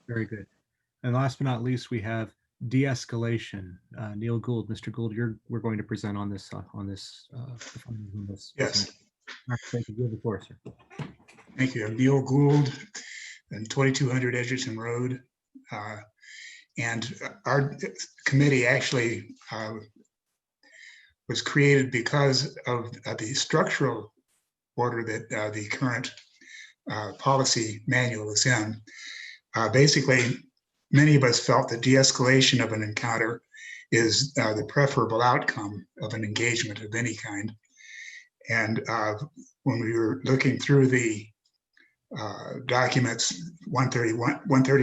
Very good. And last but not least, we have de-escalation. Neil Gould, Mr. Gould, we're going to present on this. Yes. Thank you. Give the floor, sir. Thank you. I'm Neil Gould, and 2200 Edgerton Road. And our committee actually was created because of the structural order that the current policy manual is in. Basically, many of us felt that de-escalation of an encounter is the preferable outcome of an engagement of any kind. And when we were looking through the documents 130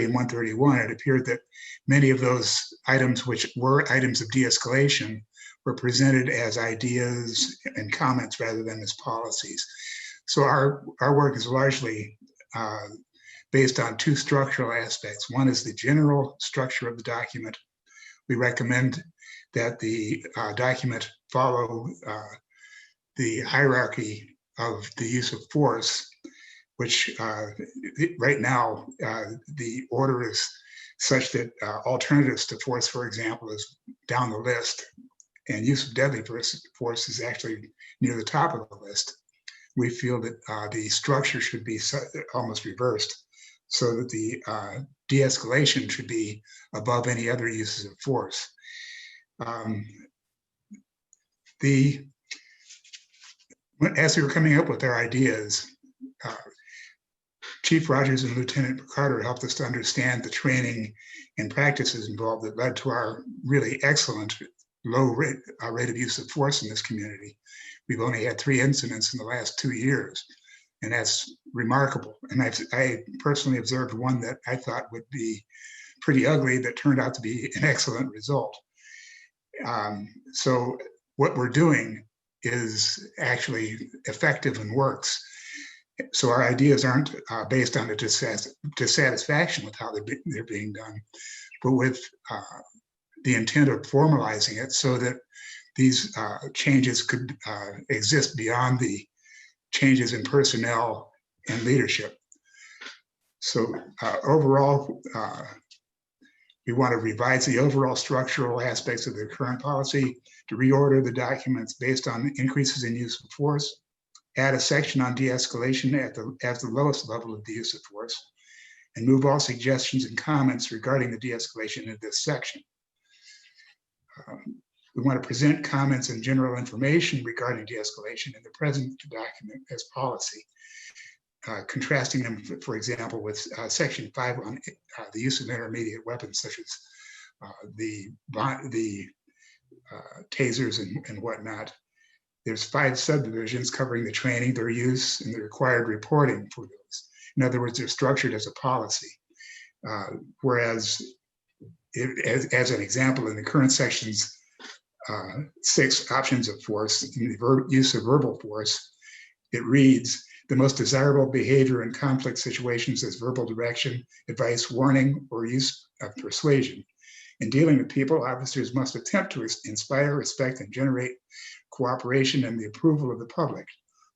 and 131, it appeared that many of those items, which were items of de-escalation, were presented as ideas and comments rather than as policies. So our work is largely based on 2 structural aspects. One is the general structure of the document. We recommend that the document follow the hierarchy of the use of force, which right now the order is such that alternatives to force, for example, is down the list, and use of deadly force is actually near the top of the list. We feel that the structure should be almost reversed, so that the de-escalation should be above any other uses of force. As we were coming up with our ideas, Chief Rogers and Lieutenant Carter helped us to understand the training and practices involved that led to our really excellent low rate of use of force in this community. We've only had 3 incidents in the last 2 years, and that's remarkable. And I personally observed one that I thought would be pretty ugly that turned out to be an excellent result. So what we're doing is actually effective and works. So our ideas aren't based on a dissatisfaction with how they're being done, but with the intent of formalizing it so that these changes could exist beyond the changes in personnel and leadership. So overall, we want to revise the overall structural aspects of the current policy, to reorder the documents based on increases in use of force, add a section on de-escalation at the lowest level of the use of force, and move all suggestions and comments regarding the de-escalation into this section. We want to present comments and general information regarding de-escalation in the present document as policy, contrasting them, for example, with Section 5 on the use of intermediate weapons, such as the tasers and whatnot. There's 5 subdivisions covering the training, their use, and the required reporting for those. In other words, they're structured as a policy. Whereas, as an example, in the current sections 6 options of force, in the use of verbal force, it reads, the most desirable behavior in conflict situations is verbal direction, advice, warning, or use of persuasion. In dealing with people, officers must attempt to inspire, respect, and generate cooperation and the approval of the public.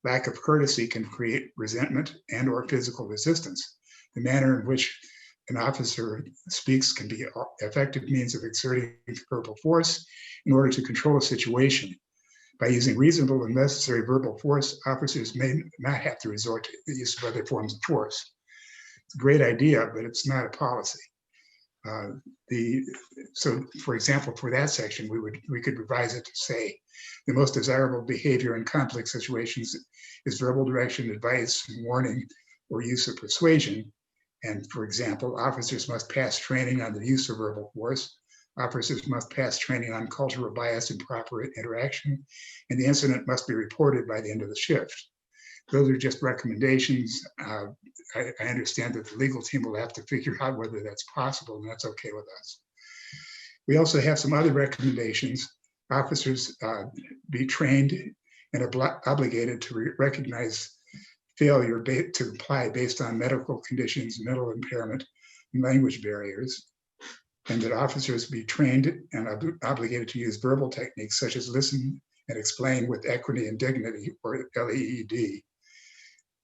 Lack of courtesy can create resentment and or physical resistance. The manner in which an officer speaks can be an effective means of exerting verbal force in order to control a situation. By using reasonable and necessary verbal force, officers may not have to resort to the use of other forms of force. It's a great idea, but it's not a policy. So, for example, for that section, we could revise it to say, the most desirable behavior in conflict situations is verbal direction, advice, warning, or use of persuasion. And for example, officers must pass training on the use of verbal force. Officers must pass training on cultural bias and proper interaction, and the incident must be reported by the end of the shift. Those are just recommendations. I understand that the legal team will have to figure out whether that's possible, and that's okay with us. We also have some other recommendations. Officers be trained and obligated to recognize failure to comply based on medical conditions, mental impairment, and language barriers, and that officers be trained and obligated to use verbal techniques such as listen and explain with equity and dignity, or LEED,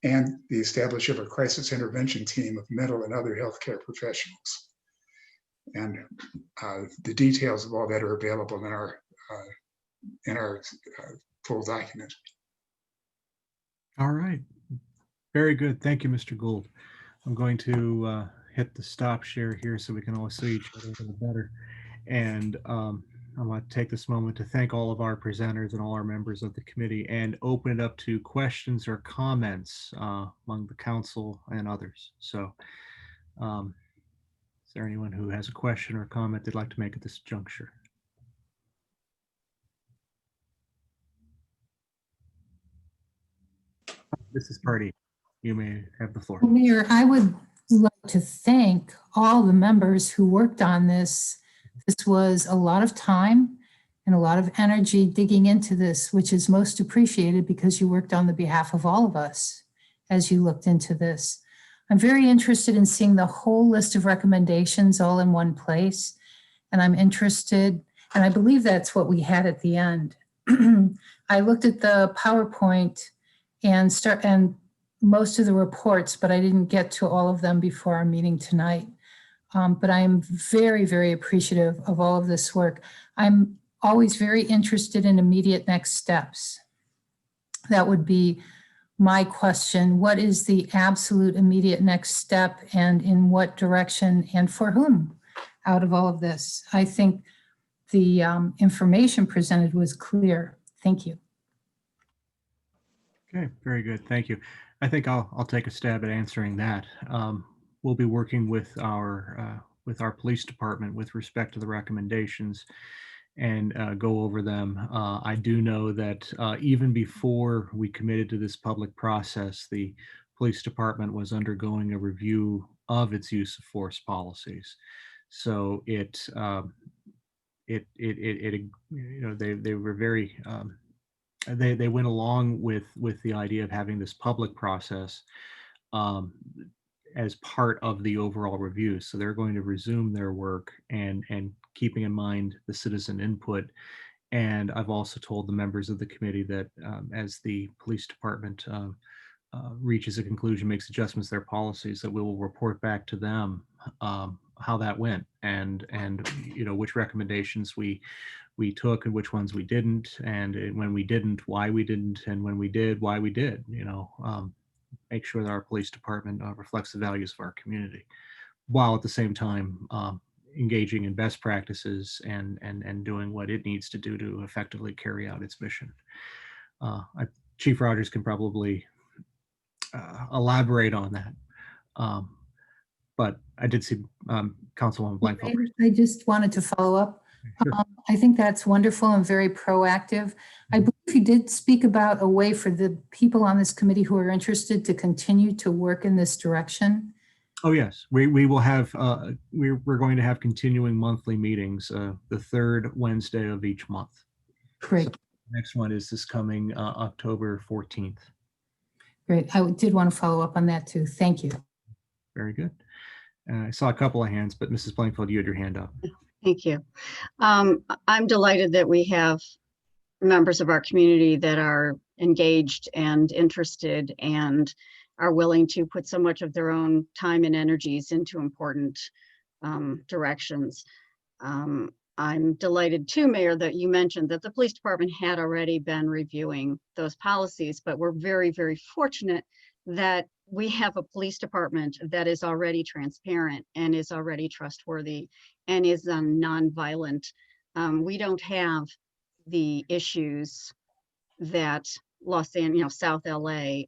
and the establishment of a crisis intervention team of mental and other healthcare professionals. And the details of all that are available in our full document. All right. Very good. Thank you, Mr. Gould. I'm going to hit the stop share here so we can all see each other a little better. And I want to take this moment to thank all of our presenters and all our members of the committee and open it up to questions or comments among the council and others. So is there anyone who has a question or comment they'd like to make at this juncture? Mrs. Pardee, you may have the floor. Mayor, I would like to thank all the members who worked on this. This was a lot of time and a lot of energy digging into this, which is most appreciated because you worked on the behalf of all of us as you looked into this. I'm very interested in seeing the whole list of recommendations all in one place. And I'm interested, and I believe that's what we had at the end. I looked at the PowerPoint and most of the reports, but I didn't get to all of them before our meeting tonight. But I am very, very appreciative of all of this work. I'm always very interested in immediate next steps. That would be my question. What is the absolute immediate next step, and in what direction and for whom out of all of this? I think the information presented was clear. Thank you. Okay, very good. Thank you. I think I'll take a stab at answering that. We'll be working with our police department with respect to the recommendations and go over them. I do know that even before we committed to this public process, the police department was undergoing a review of its use of force policies. So they were very, they went along with the idea of having this public process um, as part of the overall review. So they're going to resume their work and keeping in mind the citizen input. And I've also told the members of the committee that as the police department reaches a conclusion, makes adjustments to their policies, that we will report back to them how that went and which recommendations we took and which ones we didn't, and when we didn't, why we didn't, and when we did, why we did. Make sure that our police department reflects the values of our community, while at the same time engaging in best practices and doing what it needs to do to effectively carry out its mission. Chief Rogers can probably elaborate on that. But I did see Councilwoman Blankfeld. I just wanted to follow up. Sure. I think that's wonderful and very proactive. I believe you did speak about a way for the people on this committee who are interested to continue to work in this direction. Oh, yes, we will have, we're going to have continuing monthly meetings, the third Wednesday of each month. Great. So next one is this coming October 14th. Great. I did want to follow up on that too. Thank you. Very good. I saw a couple of hands, but Mrs. Blankfeld, you had your hand up. Thank you. I'm delighted that we have members of our community that are engaged and interested and are willing to put so much of their own time and energies into important directions. I'm delighted too, Mayor, that you mentioned that the police department had already been reviewing those policies, but we're very, very fortunate that we have a police department that is already transparent and is already trustworthy and is nonviolent. We don't have the issues that South LA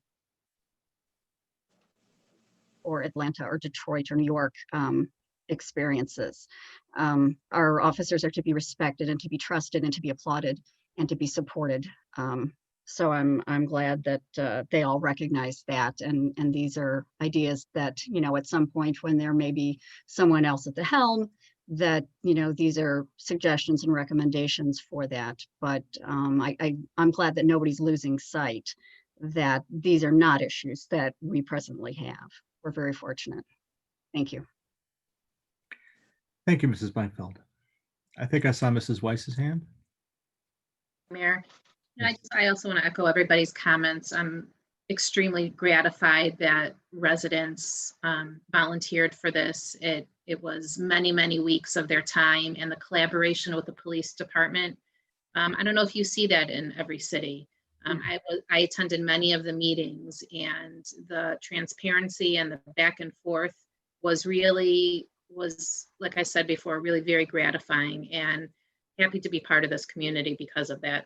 or Atlanta or Detroit or New York experiences. Our officers are to be respected and to be trusted and to be applauded and to be supported. So I'm glad that they all recognize that, and these are ideas that, at some point when there may be someone else at the helm, that these are suggestions and recommendations for that. But I'm glad that nobody's losing sight that these are not issues that we presently have. We're very fortunate. Thank you. Thank you, Mrs. Blankfeld. I think I saw Mrs. Weiss's hand. Mayor, I also want to echo everybody's comments. I'm extremely gratified that residents volunteered for this. It was many, many weeks of their time, and the collaboration with the police department. I don't know if you see that in every city. I attended many of the meetings, and the transparency and the back and forth was, like I said before, really very gratifying, and happy to be part of this community because of that.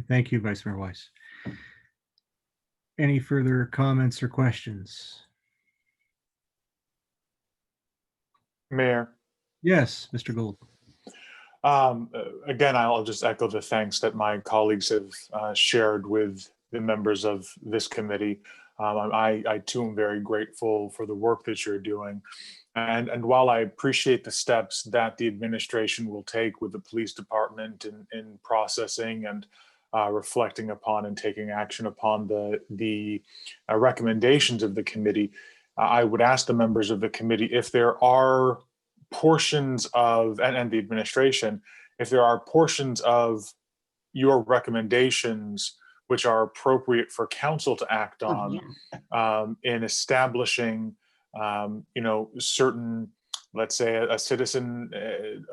Thank you, Vice Mayor Weiss. Any further comments or questions? Mayor. Yes, Mr. Gould. Again, I'll just echo the thanks that my colleagues have shared with the members of this committee. I too am very grateful for the work that you're doing. And while I appreciate the steps that the administration will take with the police department in processing and reflecting upon and taking action upon the recommendations of the committee, I would ask the members of the committee if there are portions of, and the administration, if there are portions of your recommendations which are appropriate for council to act on in establishing, certain, let's say, a citizen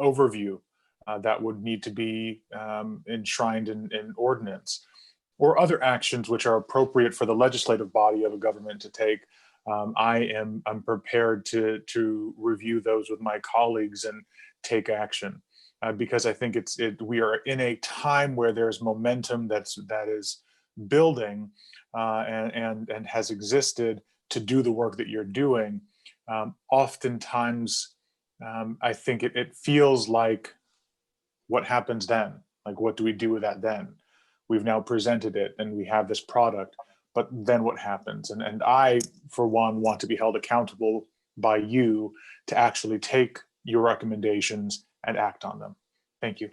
overview that would need to be enshrined in ordinance, or other actions which are appropriate for the legislative body of a government to take. I'm prepared to review those with my colleagues and take action because I think we are in a time where there's momentum that is building and has existed to do the work that you're doing. Oftentimes, I think it feels like, what happens then? Like, what do we do with that then? We've now presented it and we have this product, but then what happens? And I, for one, want to be held accountable by you to actually take your recommendations and act on them. Thank you.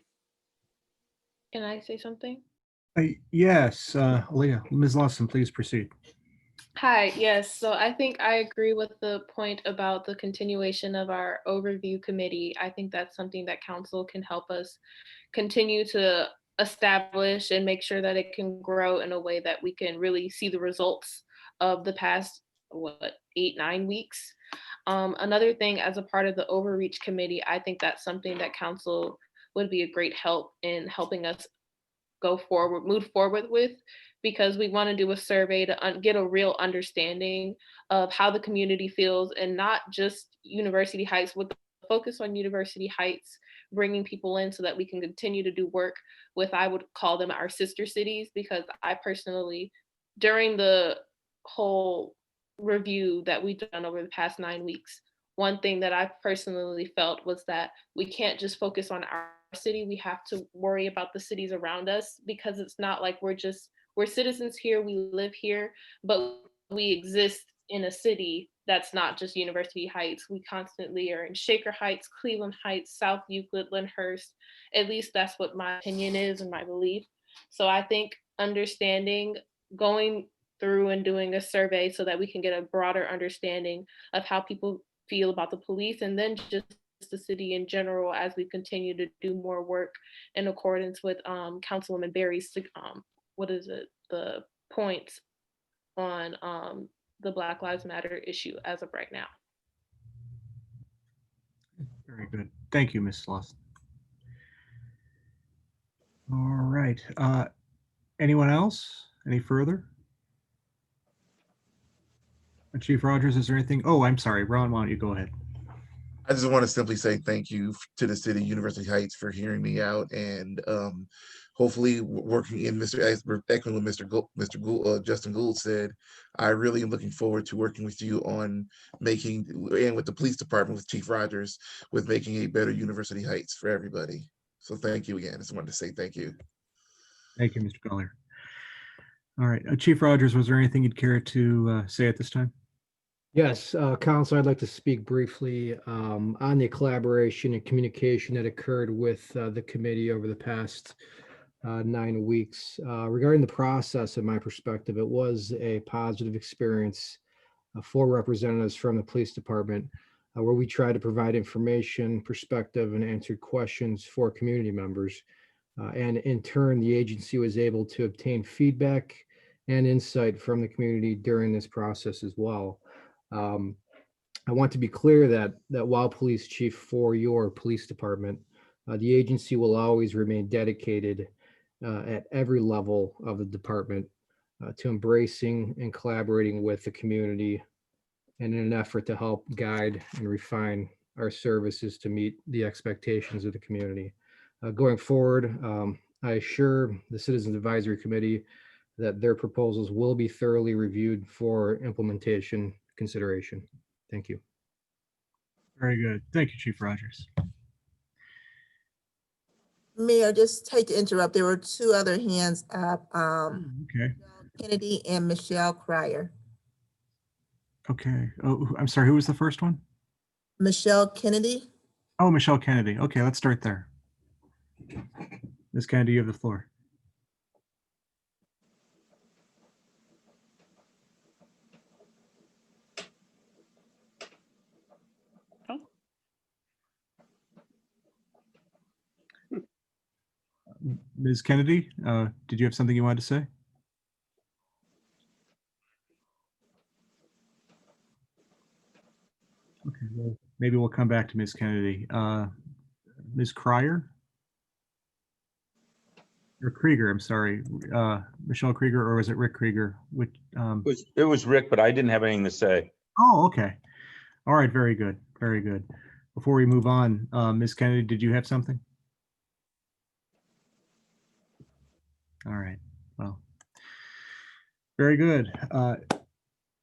Can I say something? Yes, Leah, Ms. Lawson, please proceed. Hi, yes. So I think I agree with the point about the continuation of our overview committee. I think that's something that council can help us continue to establish and make sure that it can grow in a way that we can really see the results of the past, 8-9 weeks. Another thing, as a part of the overreach committee, I think that's something that council would be a great help in helping us move forward with, because we want to do a survey to get a real understanding of how the community feels, and not just University Heights, with the focus on University Heights, bringing people in so that we can continue to do work with, I would call them our sister cities, because I personally, during the whole review that we've done over the past 9 weeks, one thing that I personally felt was that we can't just focus on our city, we have to worry about the cities around us, because it's not like we're citizens here, we live here, but we exist in a city that's not just University Heights. We constantly are in Shaker Heights, Cleveland Heights, South Euclid, Lyndhurst. At least that's what my opinion is and my belief. So I think understanding, going through and doing a survey so that we can get a broader understanding of how people feel about the police, and then just the city in general, as we continue to do more work in accordance with Councilwoman Berry's the points on the Black Lives Matter issue as of right now. Very good. Thank you, Ms. Lawson. All right. Anyone else? Any further? Chief Rogers, is there anything? Oh, I'm sorry. Ron, why don't you go ahead? I just want to simply say thank you to the city, University Heights, for hearing me out, and hopefully working in echoing what Mr. Gould, Justin Gould said. I really am looking forward to working with you on making, and with the police department, with Chief Rogers, with making a better University Heights for everybody. So thank you again. I just wanted to say thank you. Thank you, Mr. Collier. All right, Chief Rogers, was there anything you'd care to say at this time? Yes, Council, I'd like to speak briefly on the collaboration and communication that occurred with the committee over the past 9 weeks. Regarding the process, in my perspective, it was a positive experience for representatives from the police department, where we tried to provide information, perspective, and answered questions for community members. And in turn, the agency was able to obtain feedback and insight from the community during this process as well. I want to be clear that while police chief for your police department, the agency will always remain dedicated at every level of the department to embracing and collaborating with the community, and in an effort to help guide and refine our services to meet the expectations of the community. Going forward, I assure the Citizens Advisory Committee that their proposals will be thoroughly reviewed for implementation consideration. Thank you. Very good. Thank you, Chief Rogers. Mayor, just take to interrupt. There were two other hands up. Okay. Kennedy and Michelle Cryer. Okay. Oh, I'm sorry. Who was the first one? Michelle Kennedy. Oh, Michelle Kennedy. Okay, let's start there. Ms. Kennedy, you have the floor. Ms. Kennedy, did you have something you wanted to say? Okay, well, maybe we'll come back to Ms. Kennedy. Ms. Cryer? Or Krieger, I'm sorry. Michelle Krieger, or was it Rick Krieger? Which, it was Rick, but I didn't have anything to say. Oh, okay. All right, very good, very good. Before we move on, Ms. Kennedy, did you have something? All right, well, very good.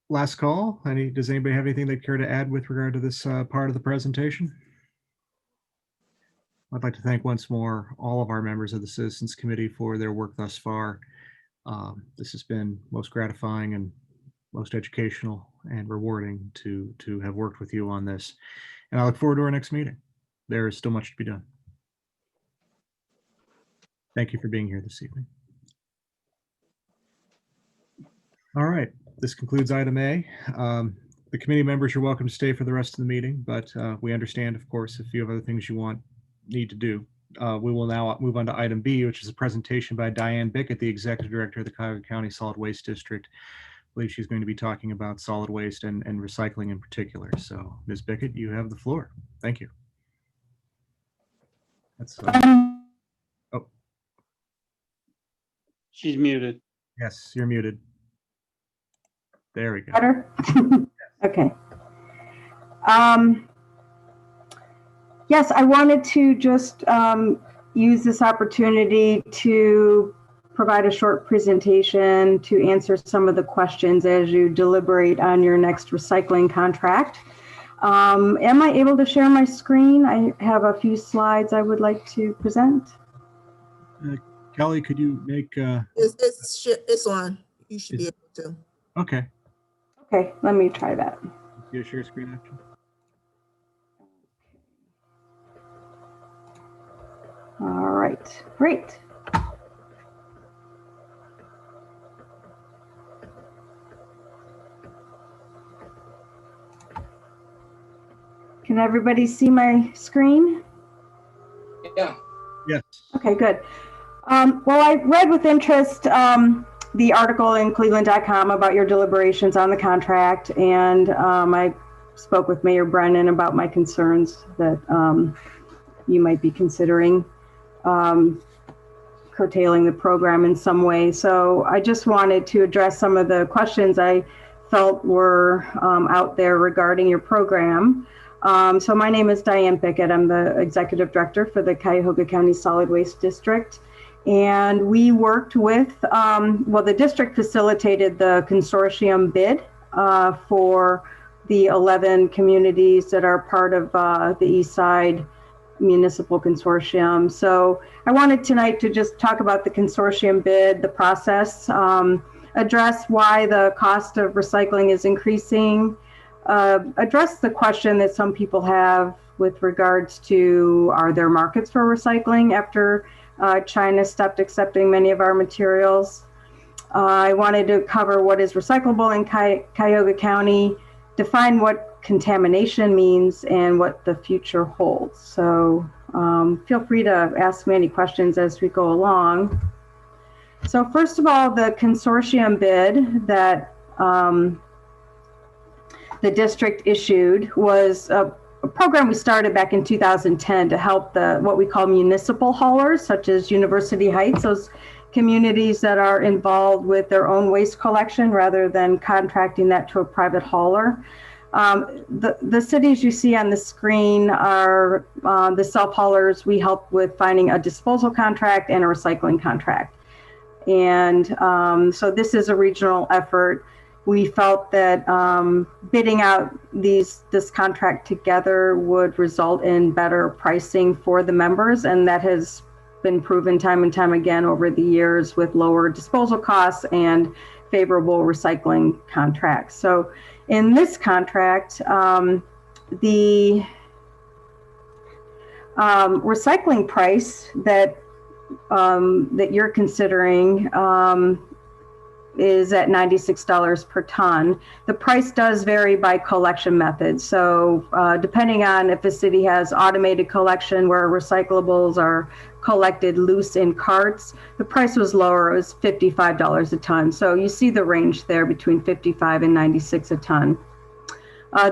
Last call. Does anybody have anything they'd care to add with regard to this part of the presentation? I'd like to thank once more all of our members of the Citizens Committee for their work thus far. This has been most gratifying and, most educational and rewarding to have worked with you on this. And I look forward to our next meeting. There is still much to be done. Thank you for being here this evening. All right, this concludes item A. The committee members, you're welcome to stay for the rest of the meeting, but we understand, of course, if you have other things you need to do. We will now move on to item B, which is a presentation by Diane Bickett, the Executive Director of the Cuyahoga County Solid Waste District. I believe she's going to be talking about solid waste and recycling in particular. So, Ms. Bickett, you have the floor. Thank you. That's oh, She's muted. yes, you're muted. There we go. Better? Okay. Yes, I wanted to just use this opportunity to provide a short presentation to answer some of the questions as you deliberate on your next recycling contract. Am I able to share my screen? I have a few slides I would like to present. Kelly, could you make It's on. You should be able to. Okay. Okay, let me try that. Do a share screen action. All right, great. Can everybody see my screen? Yeah. Yes. Okay, good. Well, I read with interest the article in cleveland.com about your deliberations on the contract, and I spoke with Mayor Brennan about my concerns that you might be considering curtailing the program in some way. So I just wanted to address some of the questions I felt were out there regarding your program. So my name is Diane Bickett. I'm the Executive Director for the Cuyahoga County Solid Waste District. And we worked with, well, the district facilitated the consortium bid for the 11 communities that are part of the East Side Municipal Consortium. So I wanted tonight to just talk about the consortium bid, the process, address why the cost of recycling is increasing, address the question that some people have with regards to, are there markets for recycling after China stopped accepting many of our materials? I wanted to cover what is recyclable in Cuyahoga County, define what contamination means, and what the future holds. So feel free to ask me any questions as we go along. So first of all, the consortium bid that the district issued was a program we started back in 2010 to help the what we call municipal haulers, such as University Heights, those communities that are involved with their own waste collection rather than contracting that to a private hauler. The cities you see on the screen are the self-haulers. We help with finding a disposal contract and a recycling contract. And so this is a regional effort. We felt that bidding out this contract together would result in better pricing for the members, and that has been proven time and time again over the years with lower disposal costs and favorable recycling contracts. So in this contract, the recycling price that you're considering is at $96 per ton. The price does vary by collection method. So depending on if a city has automated collection where recyclables are collected loose in carts, the price was lower. It was $55 a ton. So you see the range there between 55 and 96 a ton.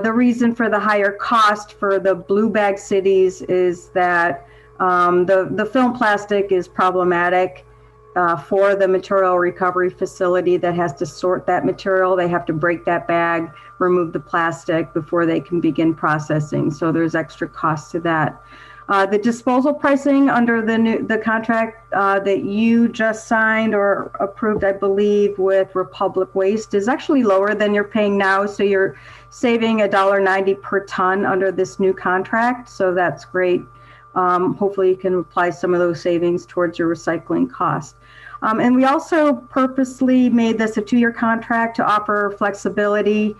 The reason for the higher cost for the blue bag cities is that the film plastic is problematic. For the material recovery facility that has to sort that material, they have to break that bag, remove the plastic before they can begin processing. So there's extra cost to that. The disposal pricing under the contract that you just signed or approved, I believe, with Republic Waste is actually lower than you're paying now. So you're saving $1.90 per ton under this new contract. So that's great. hopefully you can apply some of those savings towards your recycling cost. And we also purposely made this a 2-year contract to offer flexibility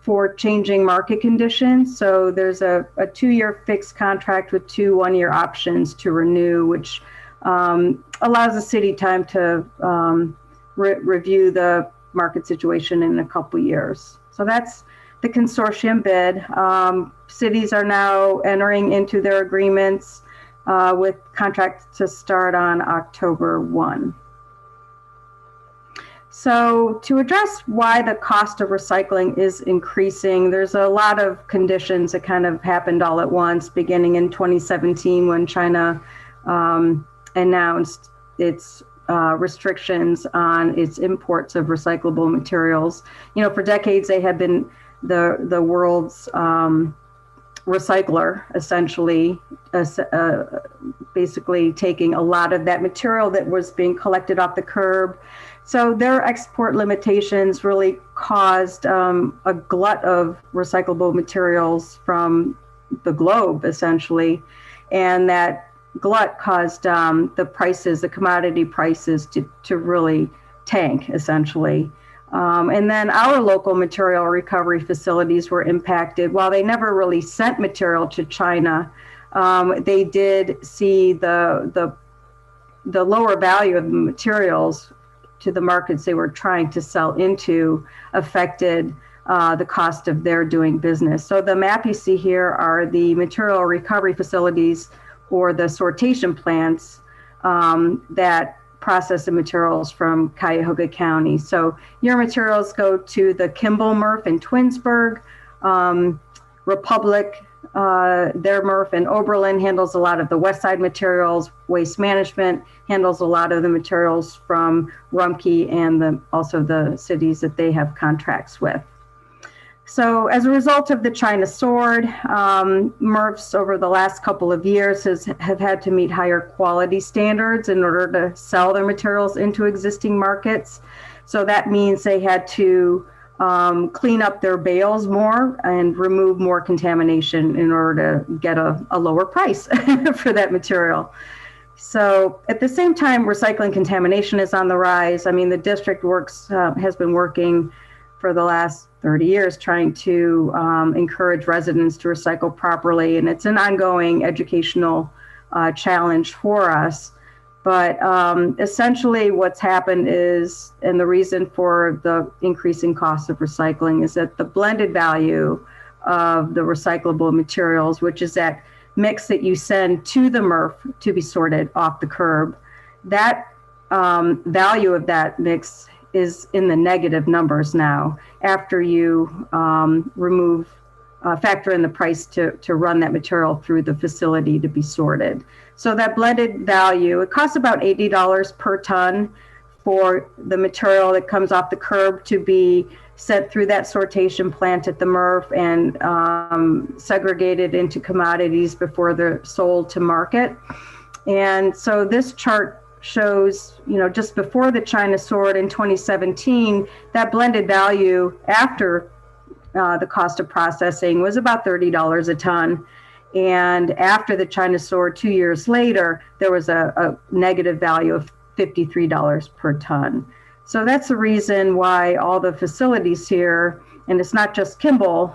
for changing market conditions. So there's a 2-year fixed contract with 2 one-year options to renew, which allows the city time to review the market situation in a couple years. So that's the consortium bid. Cities are now entering into their agreements with contracts to start on October 1. So to address why the cost of recycling is increasing, there's a lot of conditions that kind of happened all at once, beginning in 2017 when China announced its restrictions on its imports of recyclable materials. You know, for decades they had been the world's recycler, essentially, basically taking a lot of that material that was being collected off the curb. So their export limitations really caused a glut of recyclable materials from the globe, essentially. And that glut caused the prices, the commodity prices to really tank, essentially. And then our local material recovery facilities were impacted. While they never really sent material to China, they did see the lower value of the materials to the markets they were trying to sell into affected the cost of their doing business. So the map you see here are the material recovery facilities or the sortation plants that process the materials from Cuyahoga County. So your materials go to the Kimball MRF in Twinsburg. Republic, their MRF in Oberlin handles a lot of the West Side materials. Waste Management handles a lot of the materials from Rumpke and also the cities that they have contracts with. So as a result of the China sword, MRFs over the last couple of years have had to meet higher quality standards in order to sell their materials into existing markets. So that means they had to clean up their bales more and remove more contamination in order to get a lower price for that material. So at the same time, recycling contamination is on the rise. I mean, the district has been working for the last 30 years trying to encourage residents to recycle properly. And it's an ongoing educational challenge for us. But essentially what's happened is, and the reason for the increasing cost of recycling is that the blended value of the recyclable materials, which is that mix that you send to the MRF to be sorted off the curb, that value of that mix is in the negative numbers now after you factor in the price to run that material through the facility to be sorted. So that blended value, it costs about $80 per ton for the material that comes off the curb to be sent through that sortation plant at the MRF and segregated into commodities before they're sold to market. And so this chart shows, you know, just before the China sword in 2017, that blended value after the cost of processing was about $30 a ton. And after the China sword 2 years later, there was a negative value of $53 per ton. So that's the reason why all the facilities here, and it's not just Kimball,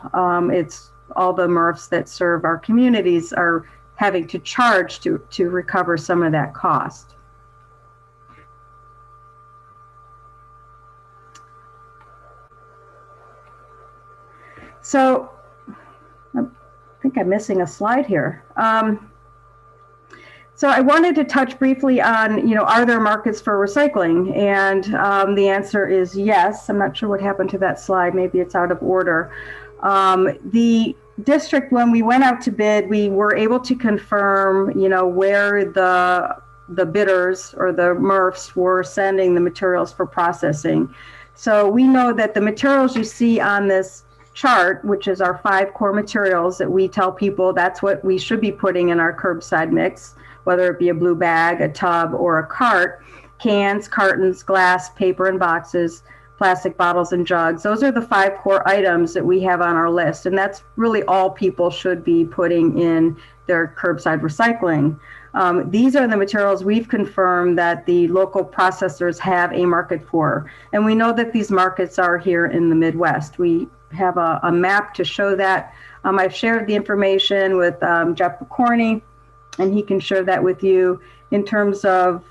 it's all the MRFs that serve our communities, are having to charge to recover some of that cost. So I think I'm missing a slide here. So I wanted to touch briefly on, you know, are there markets for recycling? And the answer is yes. I'm not sure what happened to that slide. Maybe it's out of order. The district, when we went out to bid, we were able to confirm, you know, where the bidders or the MRFs were sending the materials for processing. So we know that the materials you see on this chart, which is our 5 core materials that we tell people that's what we should be putting in our curbside mix, whether it be a blue bag, a tub, or a cart, cans, cartons, glass, paper, and boxes. plastic bottles and jugs. Those are the 5 core items that we have on our list. And that's really all people should be putting in their curbside recycling. These are the materials we've confirmed that the local processors have a market for. And we know that these markets are here in the Midwest. We have a map to show that. I've shared the information with Jeff Picorni, and he can share that with you in terms of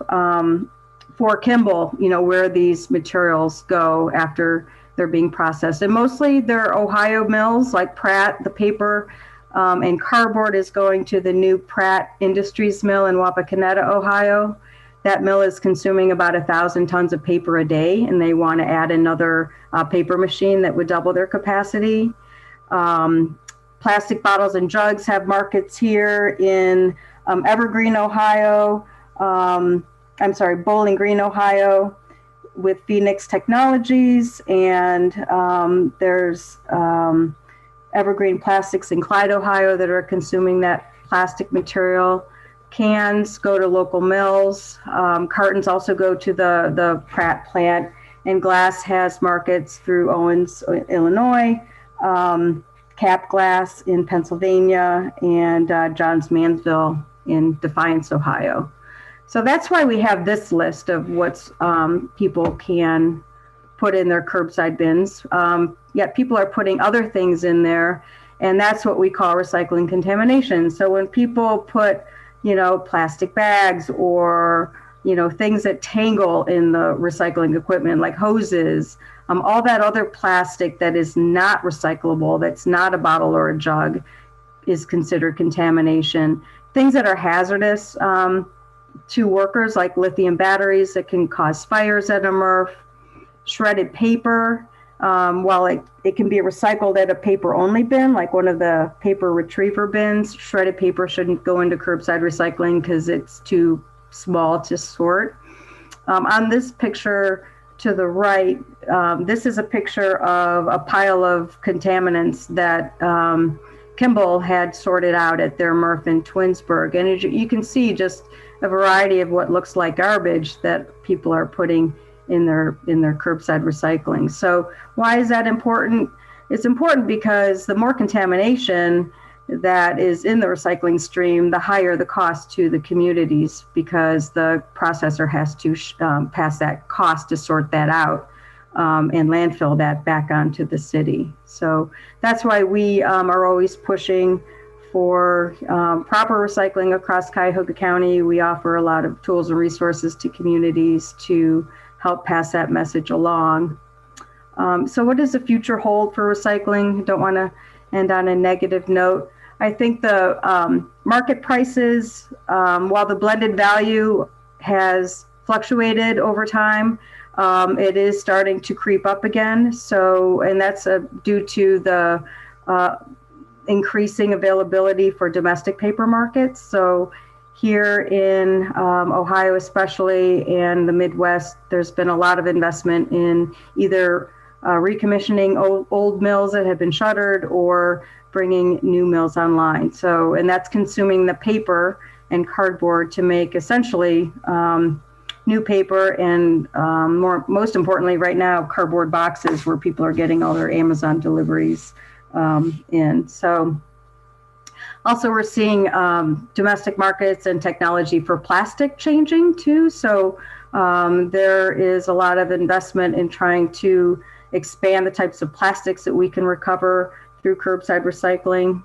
for Kimball, you know, where these materials go after they're being processed. And mostly they're Ohio mills like Pratt. The paper and cardboard is going to the new Pratt Industries mill in Wapakoneta, Ohio. That mill is consuming about 1,000 tons of paper a day, and they want to add another paper machine that would double their capacity. Plastic bottles and jugs have markets here in Evergreen, Ohio. Bowling Green, Ohio, with Phoenix Technologies, and there's Evergreen Plastics in Clyde, Ohio, that are consuming that plastic material. Cans go to local mills. Cartons also go to the Pratt plant, and glass has markets through Owens, Illinois, Cap Glass in Pennsylvania, and Johns Manville in Defiance, Ohio. So that's why we have this list of what's people can put in their curbside bins. Yet people are putting other things in there, and that's what we call recycling contamination. So when people put, you know, plastic bags or, you know, things that tangle in the recycling equipment like hoses, all that other plastic that is not recyclable, that's not a bottle or a jug, is considered contamination. Things that are hazardous to workers, like lithium batteries that can cause fires at a MRF, shredded paper, while it can be recycled at a paper-only bin, like one of the paper retriever bins, shredded paper shouldn't go into curbside recycling because it's too small to sort. On this picture to the right, this is a picture of a pile of contaminants that Kimball had sorted out at their MRF in Twinsburg. And as you can see, just a variety of what looks like garbage that people are putting in their curbside recycling. So why is that important? It's important because the more contamination that is in the recycling stream, the higher the cost to the communities, because the processor has to pass that cost to sort that out and landfill that back onto the city. So that's why we are always pushing for proper recycling across Cuyahoga County. We offer a lot of tools and resources to communities to help pass that message along. So what does the future hold for recycling? Don't want to end on a negative note. I think the market prices, while the blended value has fluctuated over time, it is starting to creep up again. So, and that's due to the increasing availability for domestic paper markets. So here in Ohio especially, and the Midwest, there's been a lot of investment in either recommissioning old mills that have been shuttered or bringing new mills online. So, and that's consuming the paper and cardboard to make essentially new paper and most importantly right now, cardboard boxes where people are getting all their Amazon deliveries in. So also we're seeing domestic markets and technology for plastic changing too. So there is a lot of investment in trying to expand the types of plastics that we can recover through curbside recycling.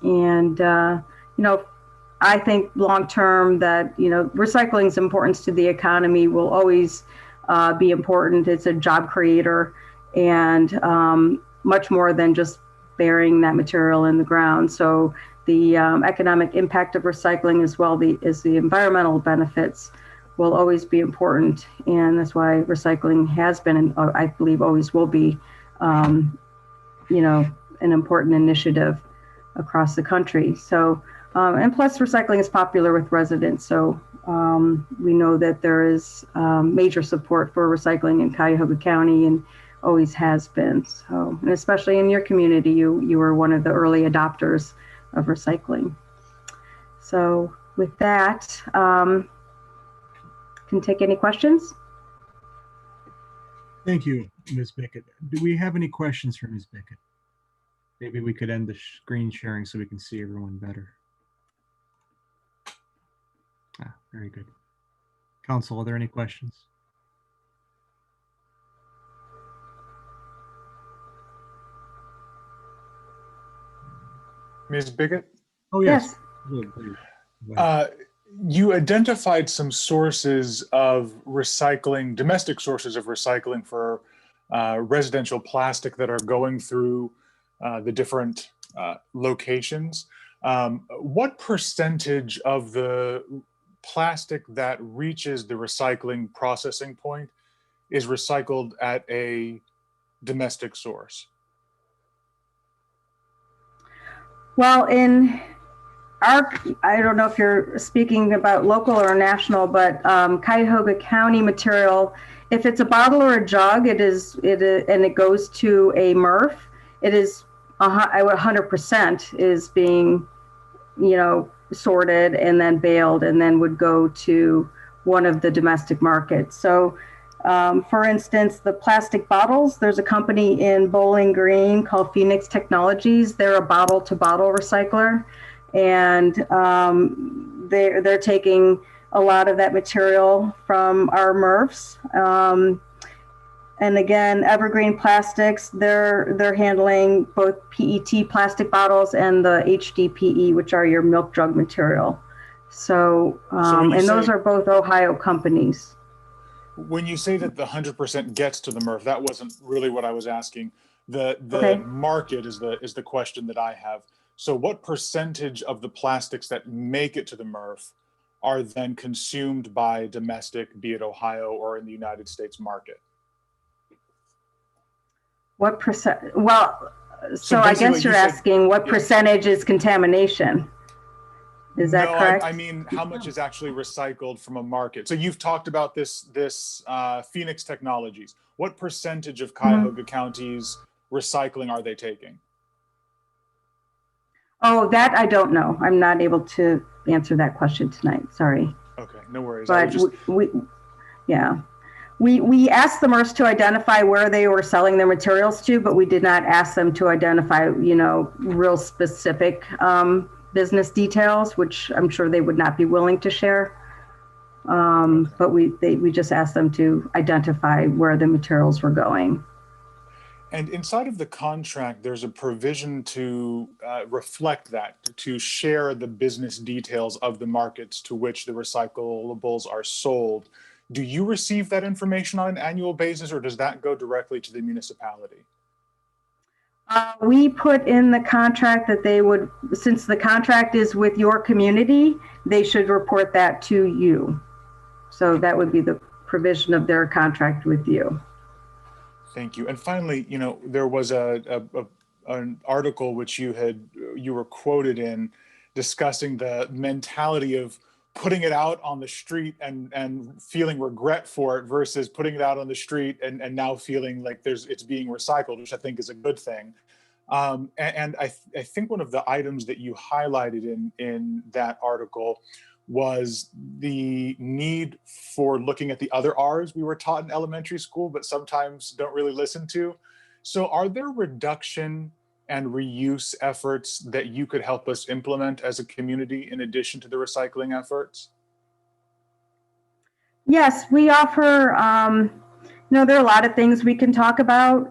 And, you know, I think long-term that, you know, recycling's importance to the economy will always be important. It's a job creator and much more than just burying that material in the ground. So the economic impact of recycling as well as the environmental benefits will always be important. And that's why recycling has been, and I believe always will be, you know, an important initiative across the country. So, and plus recycling is popular with residents. So we know that there is major support for recycling in Cuyahoga County and always has been. So, and especially in your community, you were one of the early adopters of recycling. So with that, can take any questions? Thank you, Ms. Bickett. Do we have any questions for Ms. Bickett? Maybe we could end the screen sharing so we can see everyone better. Very good. Council, are there any questions? Ms. Biggett? Oh, yes. You identified some sources of recycling, domestic sources of recycling for residential plastic that are going through the different locations. What percentage of the plastic that reaches the recycling processing point is recycled at a domestic source? Well, in our, I don't know if you're speaking about local or national, but Cuyahoga County material, if it's a bottle or a jug, and it goes to a MRF, it is 100% is being, sorted and then baled and then would go to one of the domestic markets. So for instance, the plastic bottles, there's a company in Bowling Green called Phoenix Technologies. They're a bottle to bottle recycler. And they're taking a lot of that material from our MRFs. And again, Evergreen Plastics, they're handling both PET plastic bottles and the HDPE, which are your milk jug material. So, and those are both Ohio companies. When you say that the 100% gets to the MRF, that wasn't really what I was asking. The market is the question that I have. So what percentage of the plastics that make it to the MRF are then consumed by domestic, be it Ohio or in the United States market? What percent? Well, so I guess you're asking what percentage is contamination? Is that correct? No, I mean, how much is actually recycled from a market? So you've talked about this Phoenix Technologies. What percentage of Cuyahoga County's recycling are they taking? Oh, that I don't know. I'm not able to answer that question tonight. Sorry. Okay, no worries. But we asked the MRFs to identify where they were selling their materials to, but we did not ask them to identify, real specific business details, which I'm sure they would not be willing to share. But we just asked them to identify where the materials were going. And inside of the contract, there's a provision to reflect that, to share the business details of the markets to which the recyclables are sold. Do you receive that information on an annual basis, or does that go directly to the municipality? We put in the contract that they would, since the contract is with your community, they should report that to you. So that would be the provision of their contract with you. Thank you. And finally, there was an article which you were quoted in discussing the mentality of putting it out on the street and feeling regret for it versus putting it out on the street and now feeling like it's being recycled, which I think is a good thing. And I think one of the items that you highlighted in that article was the need for looking at the other R's we were taught in elementary school, but sometimes don't really listen to. So are there reduction and reuse efforts that you could help us implement as a community in addition to the recycling efforts? Yes, we offer, there are a lot of things we can talk about.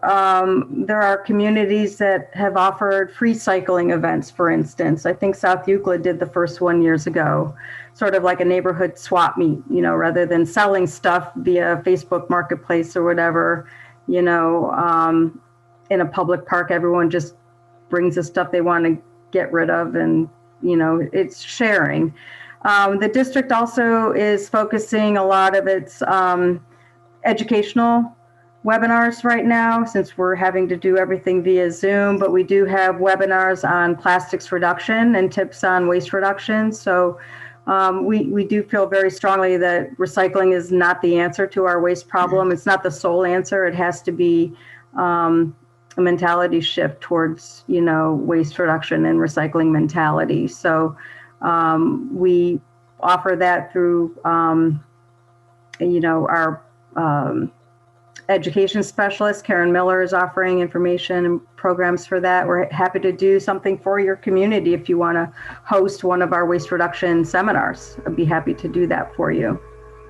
There are communities that have offered free cycling events, for instance. I think South Euclid did the first one years ago, sort of like a neighborhood swap meet, rather than selling stuff via Facebook Marketplace or whatever, in a public park, everyone just brings the stuff they want to get rid of, and, it's sharing. The district also is focusing a lot of its educational webinars right now, since we're having to do everything via Zoom, but we do have webinars on plastics reduction and tips on waste reduction. So we do feel very strongly that recycling is not the answer to our waste problem. It's not the sole answer. It has to be a mentality shift towards, waste reduction and recycling mentality. So we offer that through, our education specialist, Karen Miller, is offering information and programs for that. We're happy to do something for your community if you want to host one of our waste reduction seminars. I'd be happy to do that for you.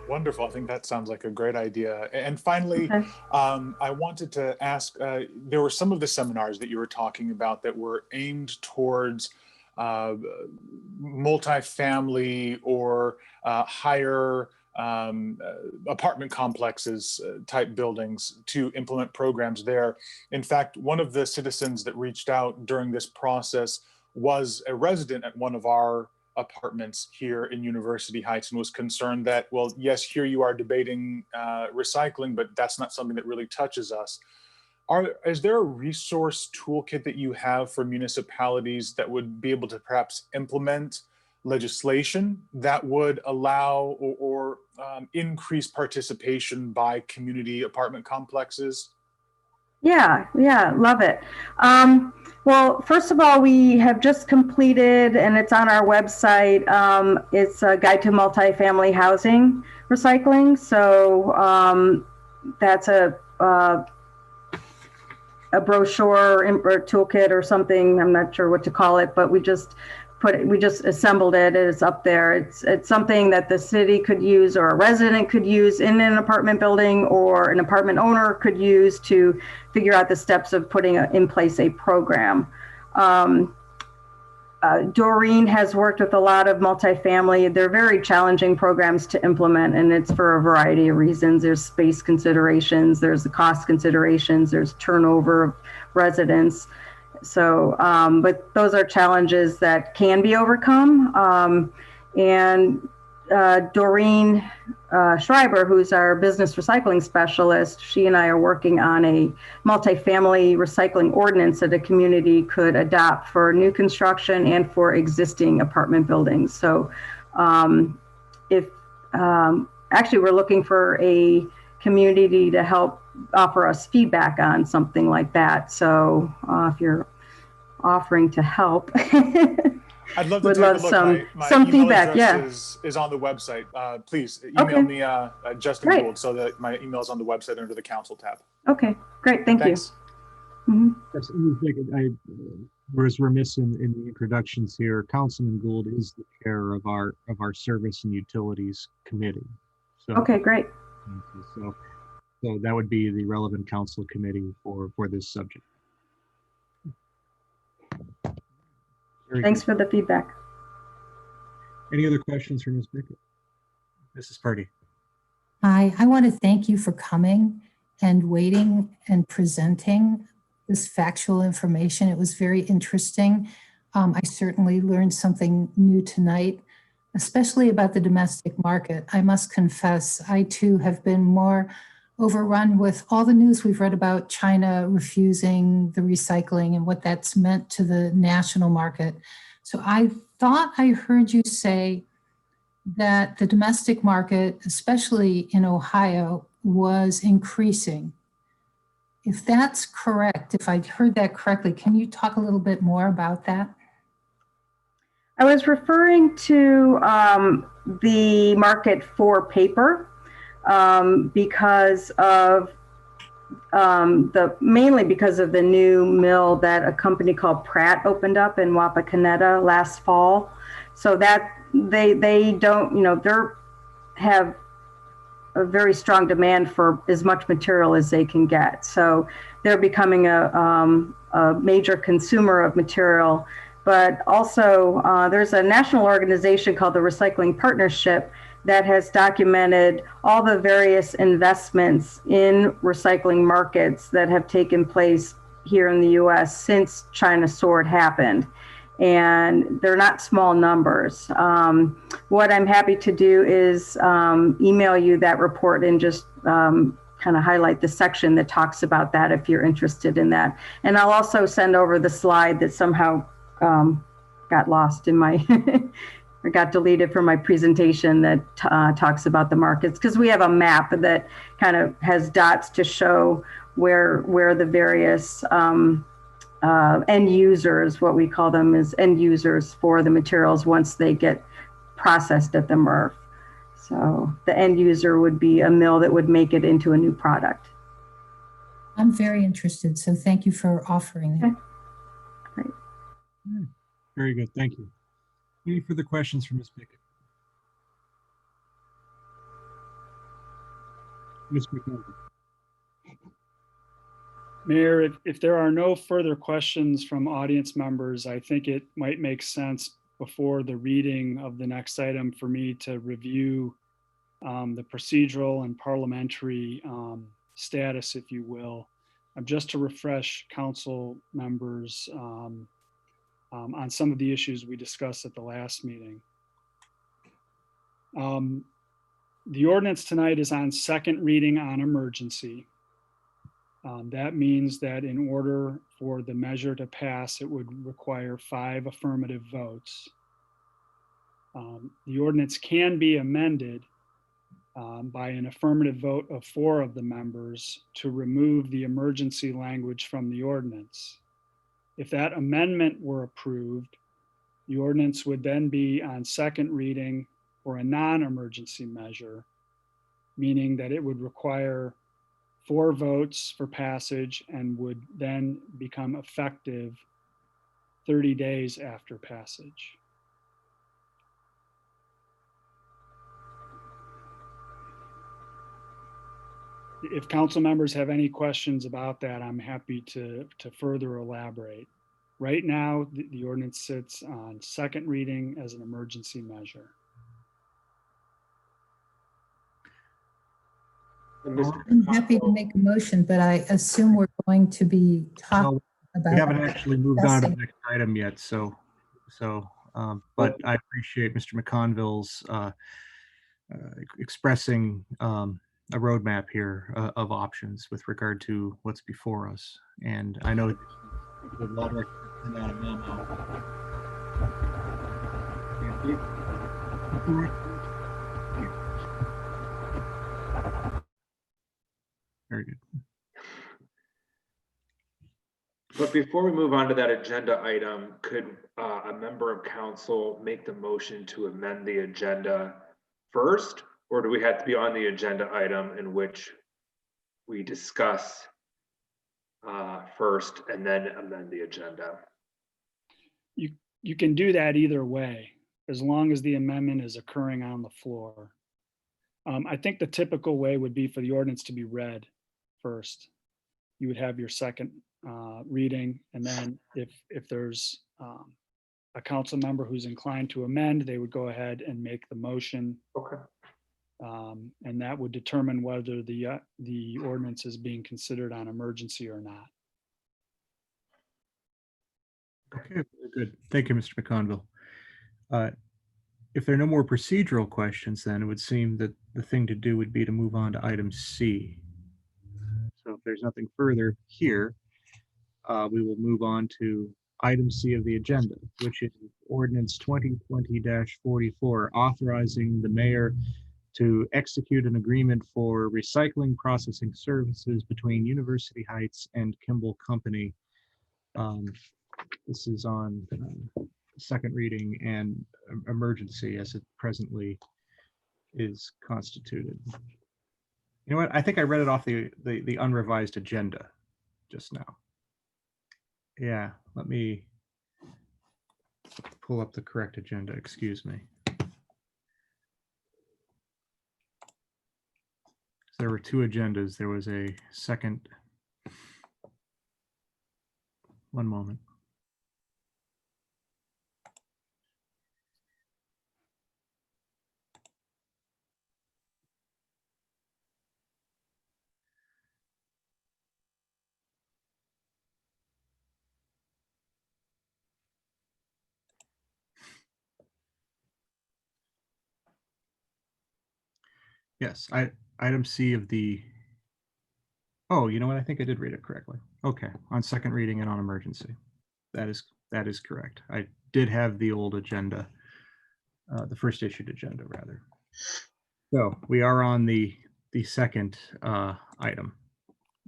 Wonderful. I think that sounds like a great idea. And finally, Okay. I wanted to ask, there were some of the seminars that you were talking about that were aimed towards multifamily or higher apartment complexes type buildings to implement programs there. In fact, one of the citizens that reached out during this process was a resident at one of our apartments here in University Heights and was concerned that, well, yes, here you are debating recycling, but that's not something that really touches us. Is there a resource toolkit that you have for municipalities that would be able to perhaps implement legislation that would allow or increase participation by community apartment complexes? Yeah, love it. Well, first of all, we have just completed, and it's on our website, it's a guide to multifamily housing recycling. So that's a brochure or toolkit or something. I'm not sure what to call it, but we just assembled it. It's up there. It's something that the city could use or a resident could use in an apartment building, or an apartment owner could use to figure out the steps of putting in place a program. Doreen has worked with a lot of multifamily. They're very challenging programs to implement, and it's for a variety of reasons. There's space considerations, there's the cost considerations, there's turnover of residents. So, but those are challenges that can be overcome. Doreen Schreiber, who's our business recycling specialist, she and I are working on a multifamily recycling ordinance that a community could adopt for new construction and for existing apartment buildings. So actually we're looking for a community to help offer us feedback on something like that. So if you're offering to help, I'd love to would take love a look. some My email feedback. address is on the website. Please email me Justin Great. Gould, so that my email is on the website under the council tab. Okay, great. Thank Thanks. you. Yes, I was remiss in the introductions here. Councilman Gould is the chair of our Service and Utilities Committee. So, Okay, great. So that would be the relevant council committee for this subject. Very Thanks good. for the feedback. Any other questions for Ms. Bickett? Mrs. Pardee. Hi, I want to thank you for coming and waiting and presenting this factual information. It was very interesting. I certainly learned something new tonight, especially about the domestic market. I must confess, I too have been more overrun with all the news we've read about China refusing the recycling and what that's meant to the national market. So I thought I heard you say that the domestic market, especially in Ohio, was increasing. If that's correct, if I heard that correctly, can you talk a little bit more about that? I was referring to the market for paper because of mainly because of the new mill that a company called Pratt opened up in Wapakoneta last fall. So that they don't, they have a very strong demand for as much material as they can get. So they're becoming a major consumer of material. But also there's a national organization called the Recycling Partnership that has documented all the various investments in recycling markets that have taken place here in the US since China sword happened. And they're not small numbers. What I'm happy to do is email you that report and just kind of highlight the section that talks about that if you're interested in that. And I'll also send over the slide that somehow got lost in my, or got deleted from my presentation that talks about the markets, because we have a map that kind of has dots to show where the various end users, what we call them is end users for the materials once they get processed at the MRF. So the end user would be a mill that would make it into a new product. I'm very interested, so thank you for offering that. Very good, thank you. Any further questions from Ms. Pickett? Ms. McConville? Mayor, if there are no further questions from audience members, I think it might make sense before the reading of the next item for me to review the procedural and parliamentary status, if you will, just to refresh council members on some of the issues we discussed at the last meeting. The ordinance tonight is on second reading on emergency. That means that in order for the measure to pass, it would require 5 affirmative votes. The ordinance can be amended by an affirmative vote of 4 of the members to remove the emergency language from the ordinance. If that amendment were approved, the ordinance would then be on second reading for a non-emergency measure, meaning that it would require 4 votes for passage and would then become effective 30 days after passage. If council members have any questions about that, I'm happy to further elaborate. Right now, the ordinance sits on second reading as an emergency measure. I'm happy to make a motion, but I assume we're going to be talking about. We haven't actually moved on to the next item yet, but I appreciate Mr. McConville's expressing a roadmap here of options with regard to what's before us. And I know the letter sent out a memo. Very good. But before we move on to that agenda item, could a member of council make the motion to amend the agenda first? Or do we have to be on the agenda item in which we discuss first and then amend the agenda? You can do that either way, as long as the amendment is occurring on the floor. I think the typical way would be for the ordinance to be read first. You would have your second reading, and then if there's a council member who's inclined to amend, they would go ahead and make the motion. Okay. And that would determine whether the ordinance is being considered on emergency or not. Okay, very good. Thank you, Mr. McConville. If there are no more procedural questions, then it would seem that the thing to do would be to move on to item C. So if there's nothing further here, we will move on to item C of the agenda, which is ordinance 2020-44, authorizing the mayor to execute an agreement for recycling processing services between University Heights and Kimball Company. This is on second reading and emergency as it presently is constituted. You know what? I think I read it off the unrevised agenda just now. Yeah, let me pull up the correct agenda. Excuse me. There were 2 agendas. There was a second. One moment. Yes, item C of the, oh, you know what? I think I did read it correctly. Okay, on second reading and on emergency. That is correct. I did have the old agenda, the first issued agenda rather. So we are on the second item,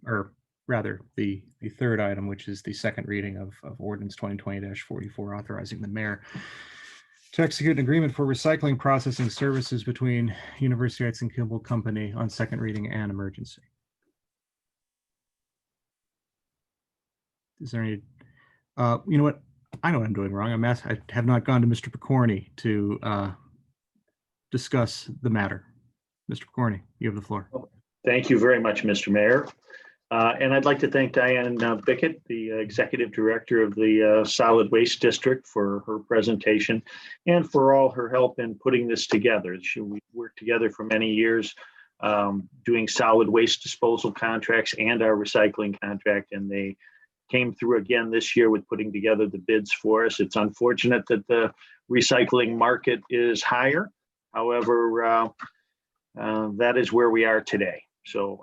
or rather the third item, which is the second reading of ordinance 2020-44, authorizing the mayor to execute an agreement for recycling processing services between University Heights and Kimball Company on second reading and emergency. Is there any, you know what? I know what I'm doing wrong. I have not gone to Mr. Picorni to discuss the matter. Mr. Picorni, you have the floor. Thank you very much, Mr. Mayor. And I'd like to thank Diane Bickett, the Executive Director of the Solid Waste District, for her presentation and for all her help in putting this together. We worked together for many years doing solid waste disposal contracts and our recycling contract, and they came through again this year with putting together the bids for us. It's unfortunate that the recycling market is higher. However, that is where we are today. So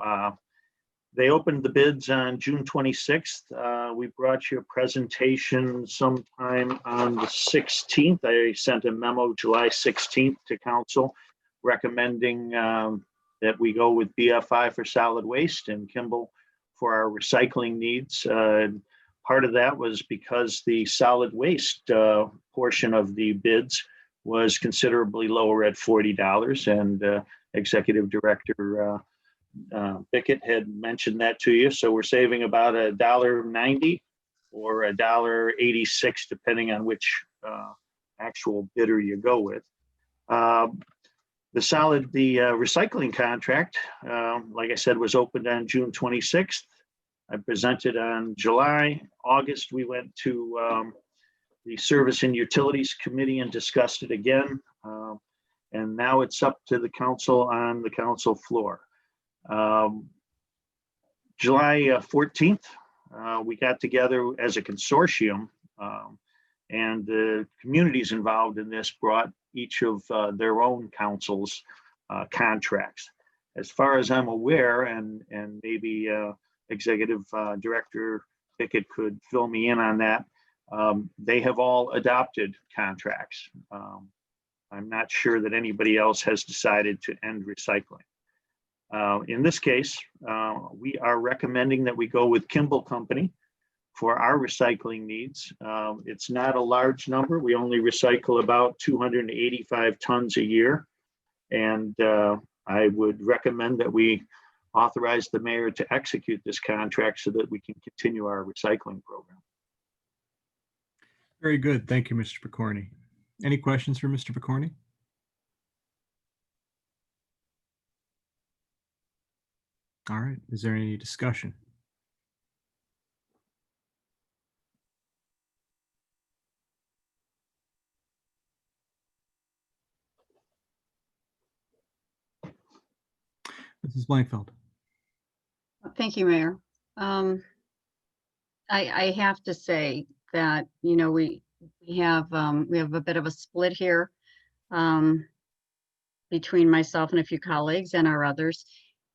they opened the bids on June 26th. We brought you a presentation sometime on the 16th. I sent a memo July 16th to council recommending that we go with BFI for solid waste and Kimball for our recycling needs. Part of that was because the solid waste portion of the bids was considerably lower at $40, and Executive Director Bickett had mentioned that to you. So we're saving about $1.90 or $1.86, depending on which actual bidder you go with. The recycling contract, like I said, was opened on June 26th. I presented on July. August, we went to the Service and Utilities Committee and discussed it again. And now it's up to the council on the council floor. July 14th, we got together as a consortium, and the communities involved in this brought each of their own council's contracts. As far as I'm aware, and maybe Executive Director Pickett could fill me in on that, they have all adopted contracts. I'm not sure that anybody else has decided to end recycling. In this case, we are recommending that we go with Kimball Company for our recycling needs. It's not a large number. We only recycle about 285 tons a year. And I would recommend that we authorize the mayor to execute this contract so that we can continue our recycling program. Very good. Thank you, Mr. Picorni. Any questions for Mr. Picorni? All right. Is there any discussion? Mrs. Blankfeld. Thank you, Mayor. I have to say that, you know, we have a bit of a split here between myself and a few colleagues and our others.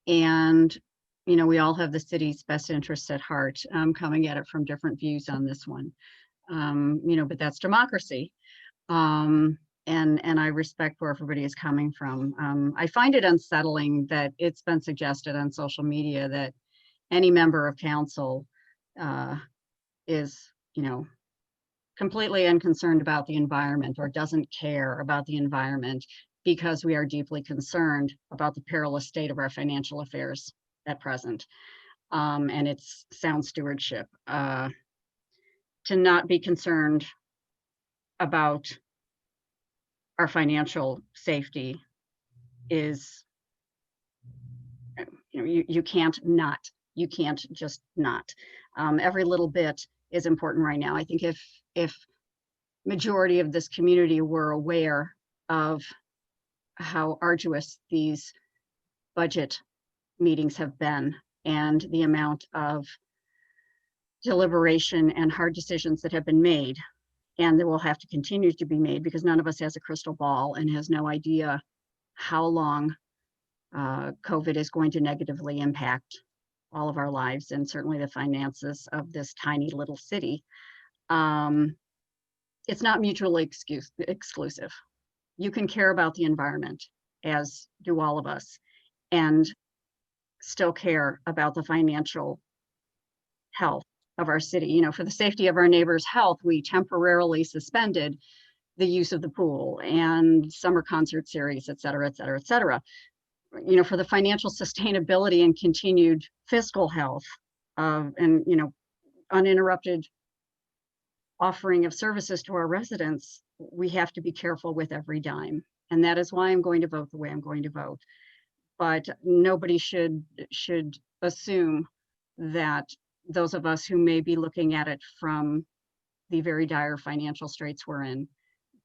And, you know, we all have the city's best interests at heart, coming at it from different views on this one. You know, but that's democracy. And I respect where everybody is coming from. I find it unsettling that it's been suggested on social media that any member of council is, you know, completely unconcerned about the environment or doesn't care about the environment because we are deeply concerned about the perilous state of our financial affairs at present. And it's sound stewardship. To not be concerned about our financial safety is, you know, you can't just not. Every little bit is important right now. I think if majority of this community were aware of how arduous these budget meetings have been and the amount of deliberation and hard decisions that have been made, and that will have to continue to be made because none of us has a crystal ball and has no idea how long COVID is going to negatively impact all of our lives and certainly the finances of this tiny little city. It's not mutually exclusive. You can care about the environment, as do all of us, and still care about the financial health of our city. You know, for the safety of our neighbors' health, we temporarily suspended the use of the pool and summer concert series, et cetera, et cetera, et cetera. You know, for the financial sustainability and continued fiscal health and, you know, uninterrupted offering of services to our residents, we have to be careful with every dime. And that is why I'm going to vote the way I'm going to vote. But nobody should assume that those of us who may be looking at it from the very dire financial straits we're in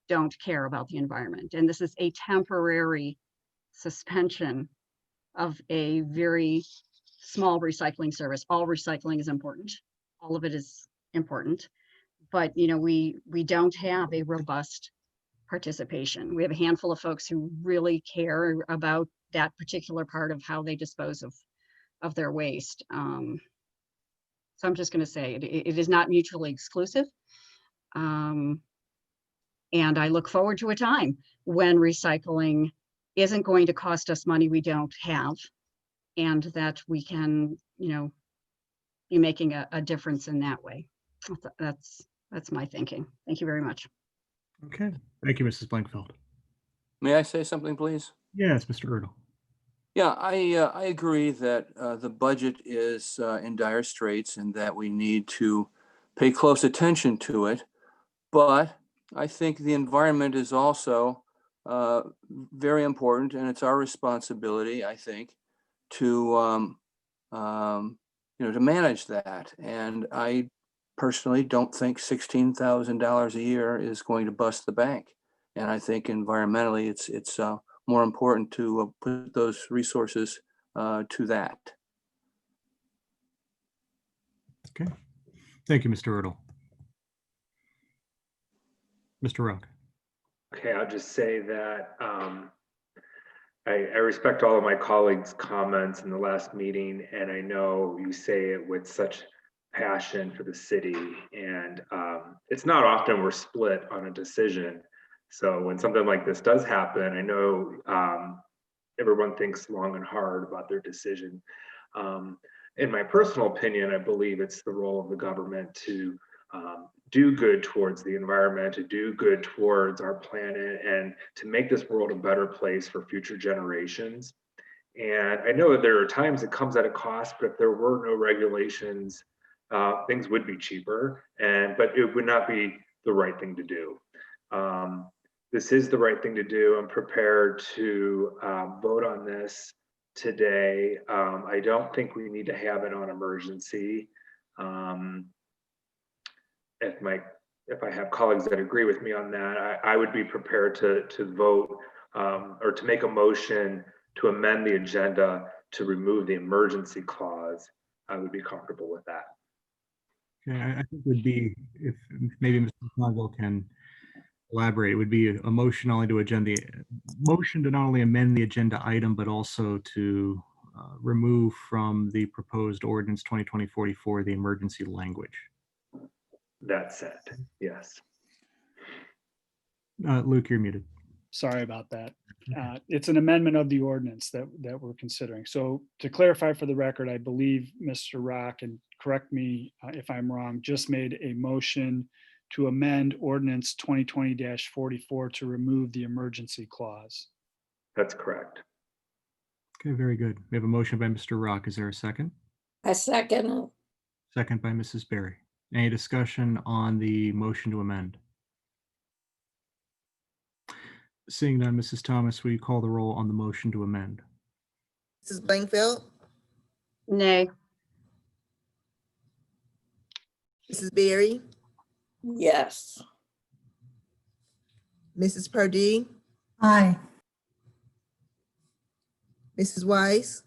don't care about the environment. And this is a temporary suspension of a very small recycling service. All recycling is important. All of it is important. But we don't have a robust participation. We have a handful of folks who really care about that particular part of how they dispose of their waste. So I'm just going to say it is not mutually exclusive. And I look forward to a time when recycling isn't going to cost us money we don't have, and that we can, be making a difference in that way. That's my thinking. Thank you very much. Okay. Thank you, Mrs. Blankfeld. May I say something, please? Yes, Mr. Erdl. Yeah, I agree that the budget is in dire straits and that we need to pay close attention to it. But I think the environment is also very important, and it's our responsibility, I think, to to manage that. And I personally don't think $16,000 a year is going to bust the bank. And I think environmentally, it's more important to put those resources to that. Okay. Thank you, Mr. Erdl. Mr. Rock. Okay, I'll just say that I respect all of my colleagues' comments in the last meeting, and I know you say it with such passion for the city, and it's not often we're split on a decision. So when something like this does happen, I know everyone thinks long and hard about their decision. In my personal opinion, I believe it's the role of the government to do good towards the environment, to do good towards our planet, and to make this world a better place for future generations. And I know that there are times it comes at a cost, but if there were no regulations, things would be cheaper, but it would not be the right thing to do. This is the right thing to do. I'm prepared to vote on this today. I don't think we need to have it on emergency. If I have colleagues that agree with me on that, I would be prepared to vote or to make a motion to amend the agenda to remove the emergency clause. I would be comfortable with that. Okay, I think it would be, if maybe Mr. McConville can elaborate, it would be a motion only to motion to not only amend the agenda item, but also to remove from the proposed ordinance 2020-44 the emergency language. That said, yes. Luke, you're muted. Sorry about that. It's an amendment of the ordinance that we're considering. So to clarify for the record, I believe Mr. Rock, and correct me if I'm wrong, just made a motion to amend ordinance 2020-44 to remove the emergency clause. That's correct. Okay, very good. We have a motion by Mr. Rock. Is there a second? I second. Second by Mrs. Berry. Any discussion on the motion to amend? Seeing none, Mrs. Thomas, will you call the roll on the motion to amend? Mrs. Blankfeld, Nay. Mrs. Berry, Yes. Mrs. Pardee, Aye. Mrs. Weiss,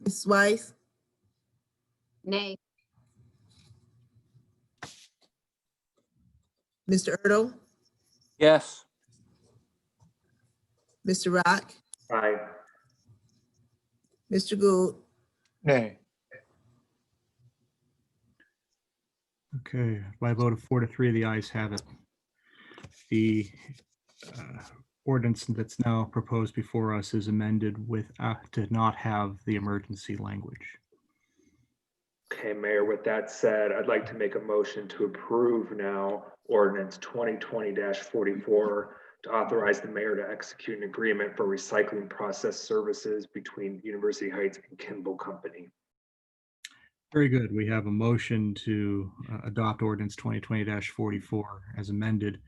Mrs. Weiss, Nay. Mr. Erdl, Yes. Mr. Rock, Aye. Mr. Gould, Nay. Okay, by a vote of 4-3, the ayes have it. The ordinance that's now proposed before us is amended with to not have the emergency language. Okay, Mayor, with that said, I'd like to make a motion to approve now ordinance 2020-44 to authorize the mayor to execute an agreement for recycling process services between University Heights and Kimball Company. Very good. We have a motion to adopt ordinance 2020-44 as amended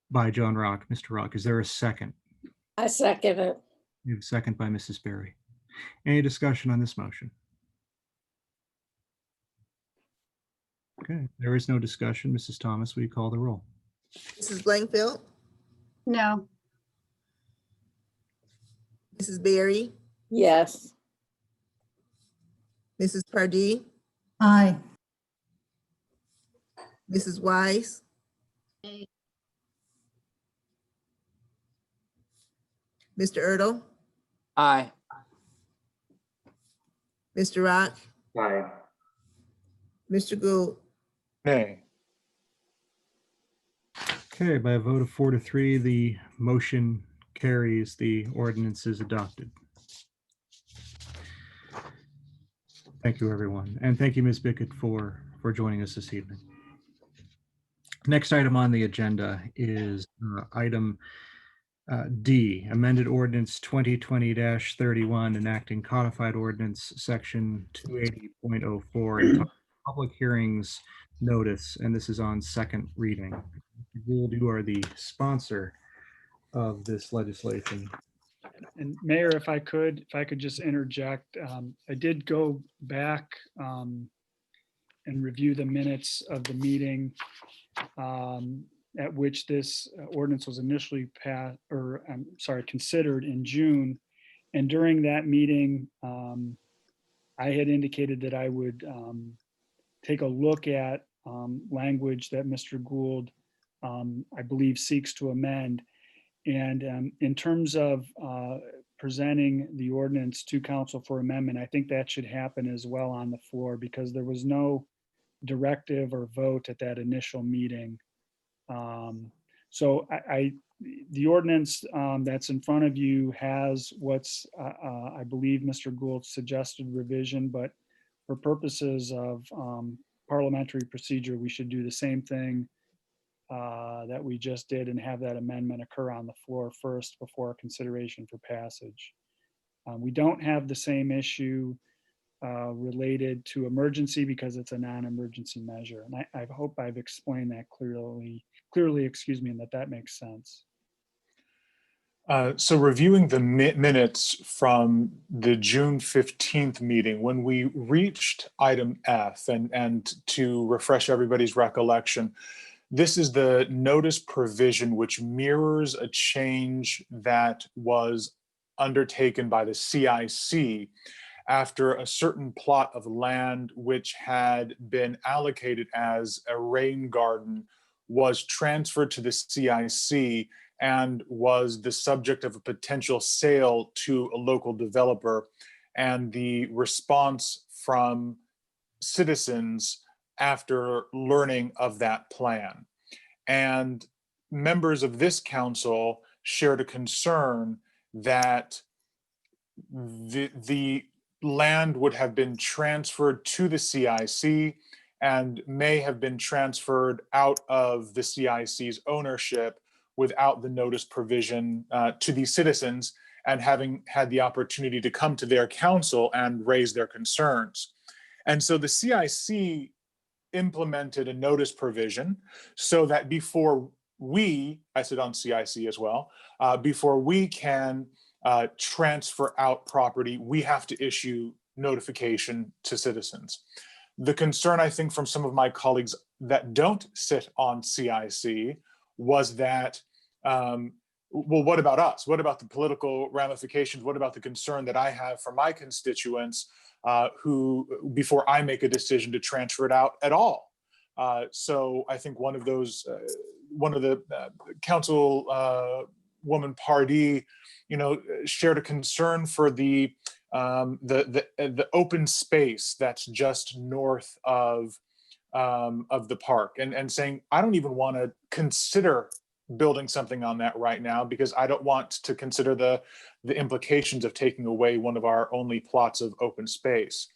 by John Rock. Mr. Rock, is there a second? I second it. We have a second by Mrs. Berry. Any discussion on this motion? Okay, there is no discussion. Mrs. Thomas, will you call the roll? Mrs. Blankfield, No. Mrs. Berry, Yes. Mrs. Pardee, Aye. Mrs. Wise, Mr. Ertl, Aye. Mr. Rock, Aye. Mr. Gould, Nay. Okay, by a vote of 4-3, the motion carries. The ordinance is adopted. Thank you, everyone. And thank you, Ms. Bickett, for joining us this evening. Next item on the agenda is item D, amended ordinance 2020-31, enacting codified ordinance section 280.04, entitled public hearings notice, and this is on second reading. Gould, you are the sponsor of this legislation. And Mayor, if I could just interject, I did go back and review the minutes of the meeting at which this ordinance was initially considered in June. And during that meeting, I had indicated that I would take a look at language that Mr. Gould, I believe, seeks to amend. And in terms of presenting the ordinance to council for amendment, I think that should happen as well on the floor, because there was no directive or vote at that initial meeting. So the ordinance that's in front of you has what's, I believe, Mr. Gould's suggested revision, but for purposes of parliamentary procedure, we should do the same thing that we just did and have that amendment occur on the floor first before consideration for passage. We don't have the same issue related to emergency because it's a non-emergency measure. And I hope I've explained that clearly, excuse me, and that makes sense. So reviewing the minutes from the June 15th meeting, when we reached item F, and to refresh everybody's recollection, this is the notice provision which mirrors a change that was undertaken by the CIC after a certain plot of land which had been allocated as a rain garden was transferred to the CIC and was the subject of a potential sale to a local developer. And the response from citizens after learning of that plan. And members of this council shared a concern that the land would have been transferred to the CIC and may have been transferred out of the CIC's ownership without the notice provision to these citizens, and having had the opportunity to come to their council and raise their concerns. And so the CIC implemented a notice provision so that before we, I sit on CIC as well, before we can transfer out property, we have to issue notification to citizens. The concern, I think, from some of my colleagues that don't sit on CIC was that, well, what about us? What about the political ramifications? What about the concern that I have for my constituents who, before I make a decision to transfer it out at all? So I think one of the council woman Pardee, shared a concern for the open space that's just north of the park, and saying, I don't even want to consider building something on that right now because I don't want to consider the implications of taking away one of our only plots of open space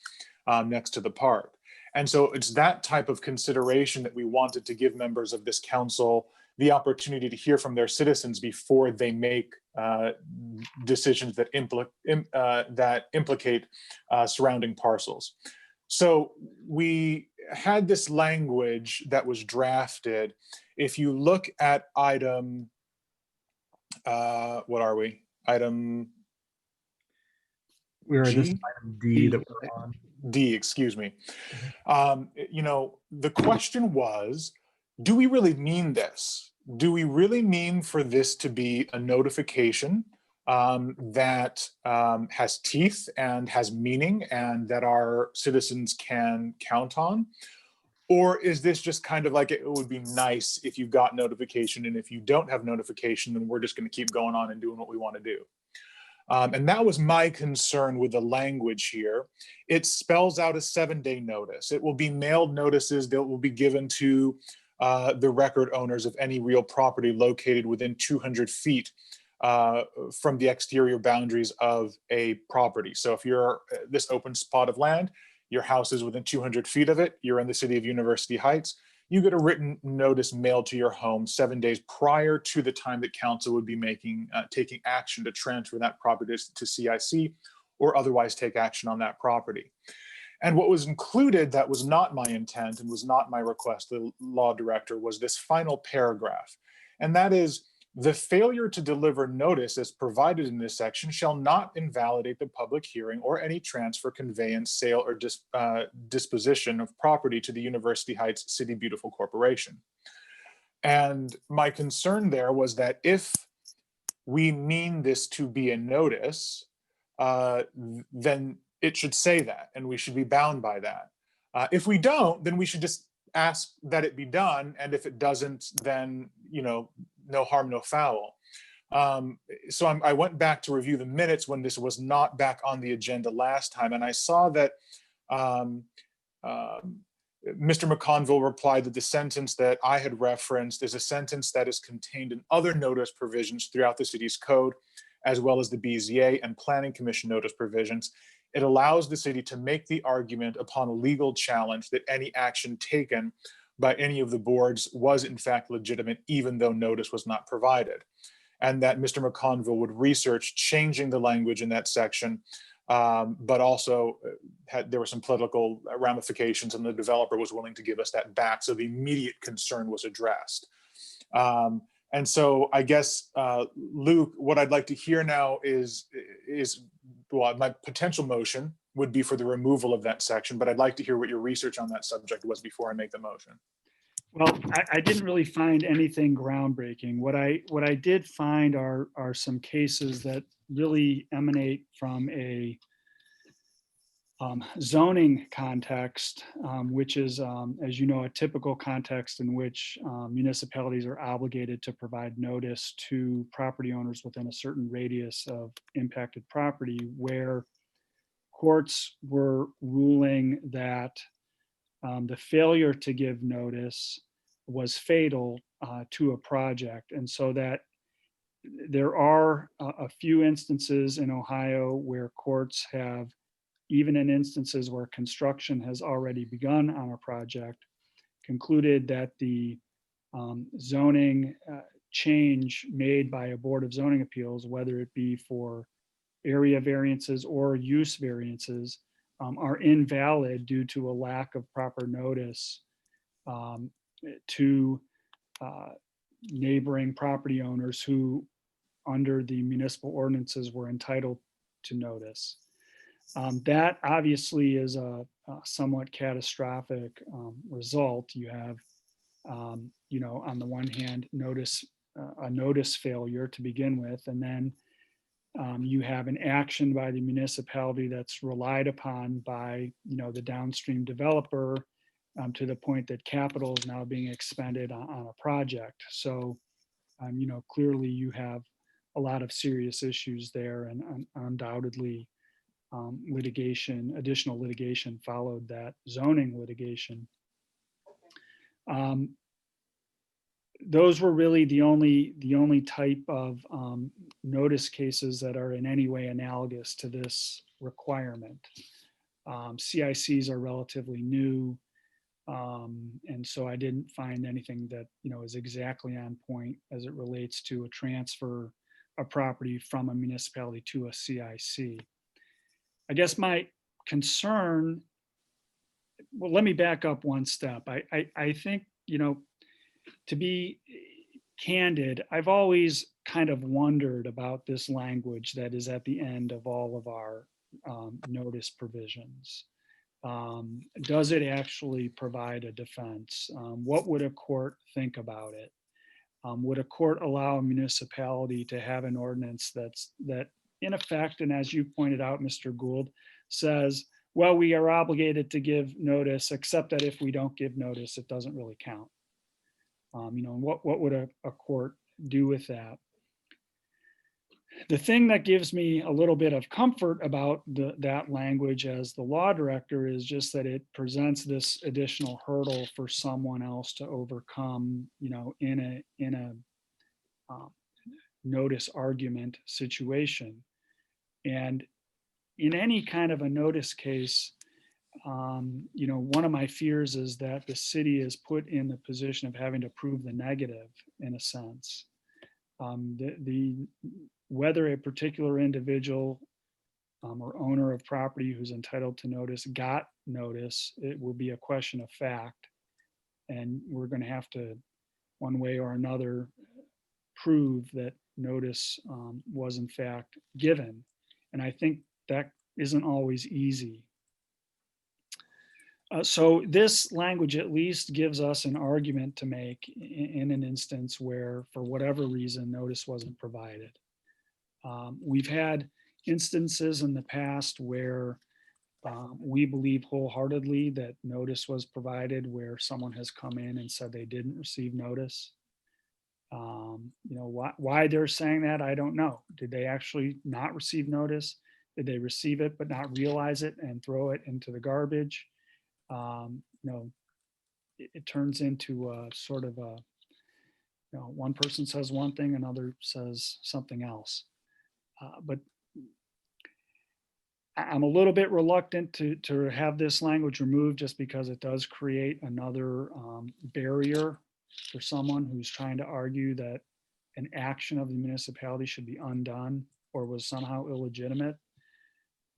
next to the park. And so it's that type of consideration that we wanted to give members of this council the opportunity to hear from their citizens before they make decisions that implicate surrounding parcels. So we had this language that was drafted. If you look at item, what are we? Item We are G? this item D that we're on. D, excuse me. You know, the question was, do we really mean this? Do we really mean for this to be a notification that has teeth and has meaning and that our citizens can count on? Or is this just kind of like, it would be nice if you got notification, and if you don't have notification, then we're just going to keep going on and doing what we want to do? And that was my concern with the language here. It spells out a 7-day notice. It will be mailed notices that will be given to the record owners of any real property located within 200 feet from the exterior boundaries of a property. So if you're this open spot of land, your house is within 200 feet of it, you're in the city of University Heights, you get a written notice mailed to your home 7 days prior to the time that council would be taking action to transfer that property to CIC or otherwise take action on that property. And what was included that was not my intent and was not my request, the law director, was this final paragraph. And that is, the failure to deliver notice as provided in this section shall not invalidate the public hearing or any transfer, conveyance, sale, or disposition of property to the University Heights City Beautiful Corporation. And my concern there was that if we mean this to be a notice, then it should say that, and we should be bound by that. If we don't, then we should just ask that it be done, and if it doesn't, then, you know, no harm, no foul. So I went back to review the minutes when this was not back on the agenda last time, and I saw that Mr. McConville replied that the sentence that I had referenced is a sentence that is contained in other notice provisions throughout the city's code, as well as the BZA and Planning Commission notice provisions. It allows the city to make the argument upon a legal challenge that any action taken by any of the boards was in fact legitimate, even though notice was not provided. And that Mr. McConville would research changing the language in that section, but also there were some political ramifications, and the developer was willing to give us that back. So the immediate concern was addressed. And so I guess, Luke, what I'd like to hear now is well, my potential motion would be for the removal of that section, but I'd like to hear what your research on that subject was before I make the motion. Well, I didn't really find anything groundbreaking. What I did find are some cases that really emanate from a zoning context, which is, as you know, a typical context in which municipalities are obligated to provide notice to property owners within a certain radius of impacted property, where courts were ruling that the failure to give notice was fatal to a project. And so that there are a few instances in Ohio where courts have, even in instances where construction has already begun on a project, concluded that the zoning change made by a board of zoning appeals, whether it be for area variances or use variances, are invalid due to a lack of proper notice to neighboring property owners who, under the municipal ordinances, were entitled to notice. That obviously is a somewhat catastrophic result. You have, you know, on the one hand, a notice failure to begin with, and then you have an action by the municipality that's relied upon by, you know, the downstream developer to the point that capital is now being expended on a project. So, you know, clearly you have a lot of serious issues there, and undoubtedly additional litigation followed that zoning litigation. Those were really the only type of notice cases that are in any way analogous to this requirement. CICs are relatively new. And so I didn't find anything that, is exactly on point as it relates to a transfer of property from a municipality to a CIC. I guess my concern, well, let me back up one step. I think, to be candid, I've always kind of wondered about this language that is at the end of all of our notice provisions. Does it actually provide a defense? What would a court think about it? Would a court allow a municipality to have an ordinance that in effect, and as you pointed out, Mr. Gould, says, well, we are obligated to give notice, except that if we don't give notice, it doesn't really count. What would a court do with that? The thing that gives me a little bit of comfort about that language as the law director is just that it presents this additional hurdle for someone else to overcome, in a notice argument situation. And in any kind of a notice case, one of my fears is that the city is put in the position of having to prove the negative in a sense. Whether a particular individual or owner of property who's entitled to notice got notice, it will be a question of fact. And we're going to have to, one way or another, prove that notice was in fact given. And I think that isn't always easy. So this language at least gives us an argument to make in an instance where, for whatever reason, notice wasn't provided. We've had instances in the past where we believe wholeheartedly that notice was provided, where someone has come in and said they didn't receive notice. Why they're saying that, I don't know. Did they actually not receive notice? Did they receive it but not realize it and throw it into the garbage? It turns into a sort of a, one person says one thing, another says something else. But I'm a little bit reluctant to have this language removed just because it does create another barrier for someone who's trying to argue that an action of the municipality should be undone or was somehow illegitimate.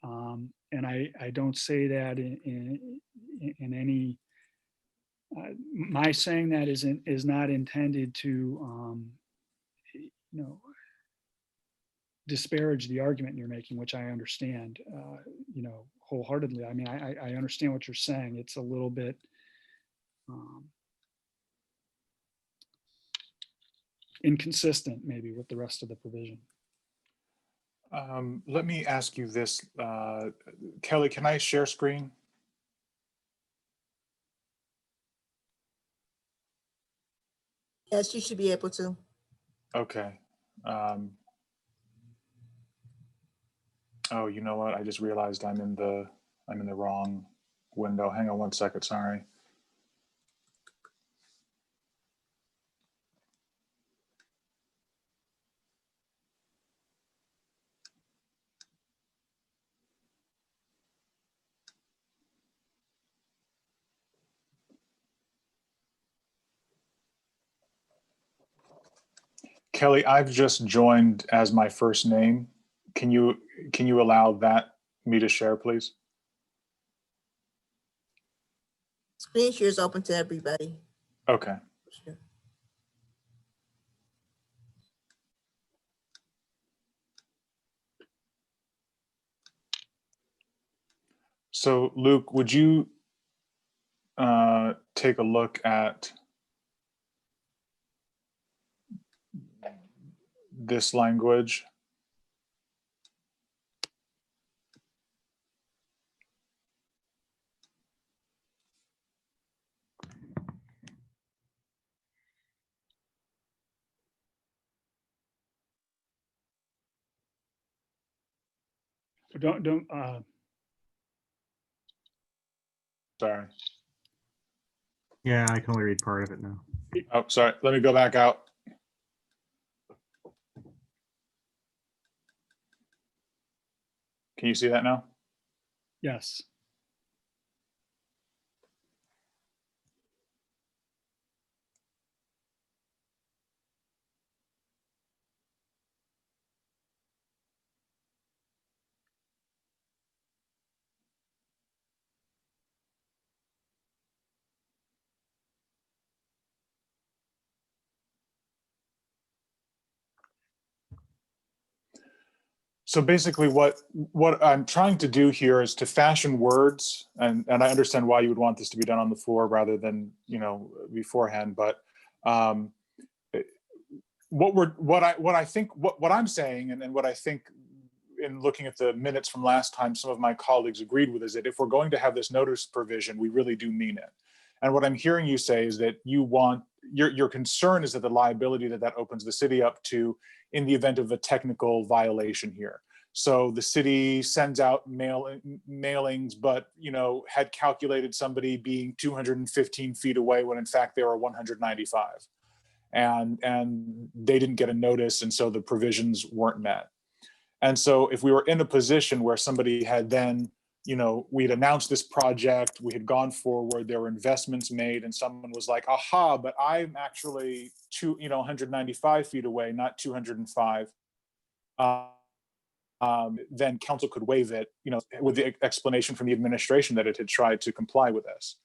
And I don't say that in any, my saying that is not intended to, disparage the argument you're making, which I understand, wholeheartedly. I mean, I understand what you're saying. It's a little bit inconsistent maybe with the rest of the provision. Let me ask you this, Kelly, can I share screen? Yes, you should be able to. Okay. Oh, you know what? I just realized I'm in the wrong window. Hang on one second, sorry. Kelly, I've just joined as my first name. Can you allow me to share, please? Screen share is open to everybody. Okay. Sure. So Luke, would you take a look at this language? Don't, Sorry. Yeah, I can only read part of it now. Oh, sorry. Let me go back out. Can you see that now? Yes. So basically what I'm trying to do here is to fashion words, and I understand why you would want this to be done on the floor rather than, you know, beforehand, but what I'm saying, and what I think in looking at the minutes from last time, some of my colleagues agreed with, is that if we're going to have this notice provision, we really do mean it. And what I'm hearing you say is that you want, your concern is that the liability that opens the city up to in the event of a technical violation here. So the city sends out mailings, but, you know, had calculated somebody being 215 feet away when in fact they were 195. And they didn't get a notice, and so the provisions weren't met. And so if we were in a position where somebody had then, you know, we'd announced this project, we had gone forward, there were investments made, and someone was like, aha, but I'm actually 195 feet away, not 205. Then council could waive it, you know, with the explanation from the administration that it had tried to comply with this,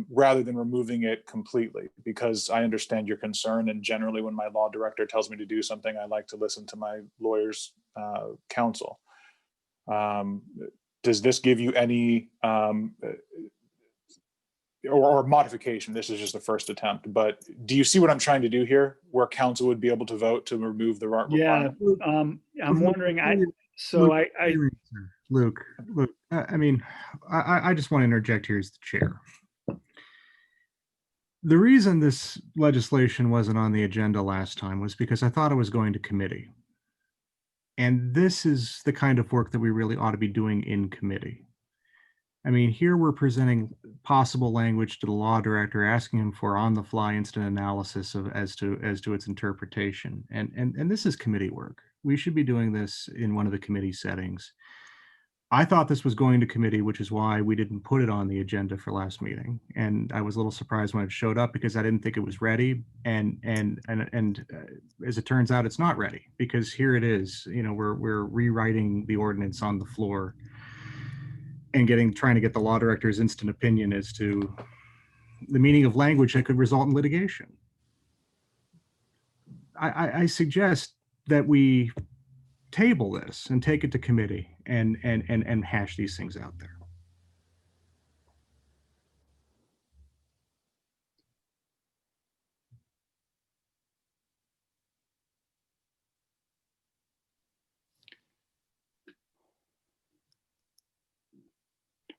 rather than removing it completely, because I understand your concern. And generally when my law director tells me to do something, I like to listen to my lawyer's counsel. Does this give you any, or modification? This is just the first attempt, but do you see what I'm trying to do here, where council would be able to vote to remove the requirement? Yeah, I'm wondering, Luke, I mean, I just want to interject here as the chair. The reason this legislation wasn't on the agenda last time was because I thought it was going to committee. And this is the kind of work that we really ought to be doing in committee. I mean, here we're presenting possible language to the law director, asking him for on-the-fly instant analysis as to its interpretation. And this is committee work. We should be doing this in one of the committee settings. I thought this was going to committee, which is why we didn't put it on the agenda for last meeting. And I was a little surprised when it showed up because I didn't think it was ready. And as it turns out, it's not ready, because here it is. You know, we're rewriting the ordinance on the floor and trying to get the law director's instant opinion as to the meaning of language that could result in litigation. I suggest that we table this and take it to committee and hash these things out there.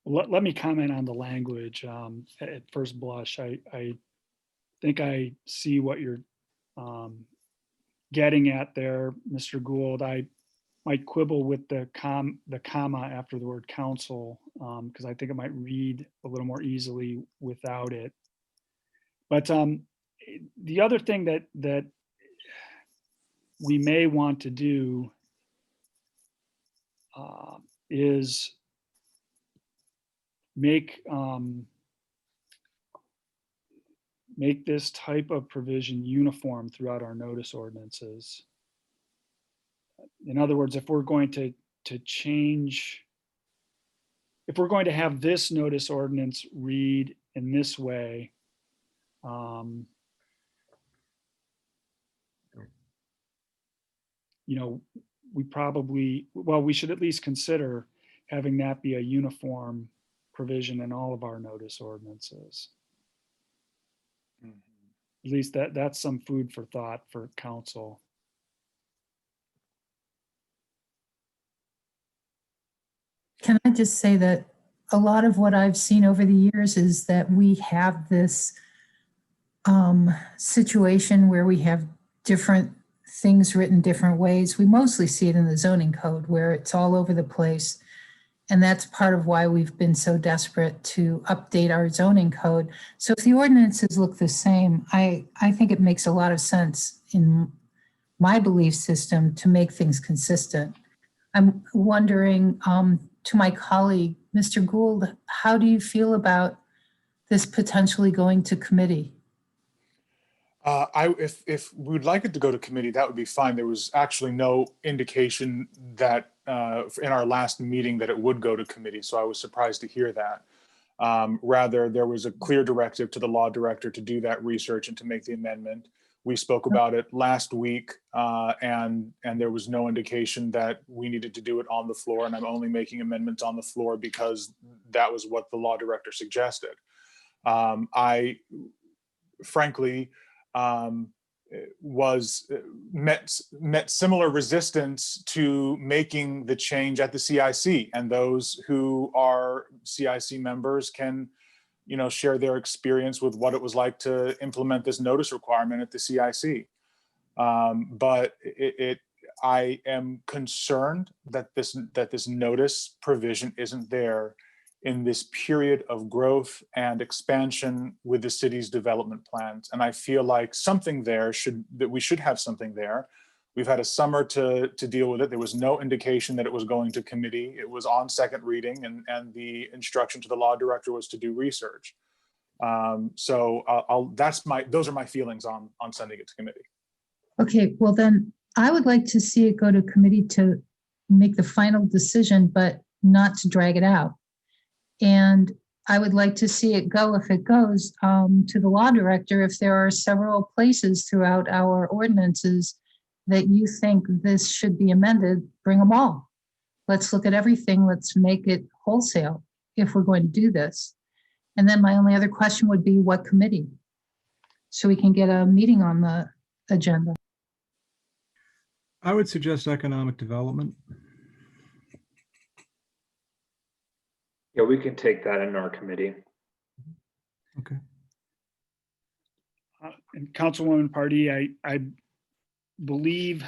Let me comment on the language. At first blush, I think I see what you're getting at there, Mr. Gould. I might quibble with the comma after the word council, because I think it might read a little more easily without it. But the other thing that we may want to do is make this type of provision uniform throughout our notice ordinances. In other words, if we're going to change, if we're going to have this notice ordinance read in this way, you know, we should at least consider having that be a uniform provision in all of our notice ordinances. At least that's some food for thought for council. Can I just say that a lot of what I've seen over the years is that we have this situation where we have different things written different ways. We mostly see it in the zoning code where it's all over the place. And that's part of why we've been so desperate to update our zoning code. So if the ordinances look the same, I think it makes a lot of sense in my belief system to make things consistent. I'm wondering, to my colleague, Mr. Gould, how do you feel about this potentially going to committee? If we would like it to go to committee, that would be fine. There was actually no indication that in our last meeting that it would go to committee, so I was surprised to hear that. Rather, there was a clear directive to the law director to do that research and to make the amendment. We spoke about it last week, and there was no indication that we needed to do it on the floor, and I'm only making amendments on the floor because that was what the law director suggested. I frankly met similar resistance to making the change at the CIC, and those who are CIC members can, you know, share their experience with what it was like to implement this notice requirement at the CIC. But I am concerned that this notice provision isn't there in this period of growth and expansion with the city's development plans. And I feel like something there we should have something there. We've had a summer to deal with it. There was no indication that it was going to committee. It was on second reading, and the instruction to the law director was to do research. So those are my feelings on sending it to committee. Okay, well then I would like to see it go to committee to make the final decision, but not to drag it out. And I would like to see it go, if it goes, to the law director. If there are several places throughout our ordinances that you think this should be amended, bring them all. Let's look at everything. Let's make it wholesale if we're going to do this. And then my only other question would be what committee? So we can get a meeting on the agenda. I would suggest economic development. Yeah, we can take that in our committee. Okay. And Councilwoman Pardee, I believe,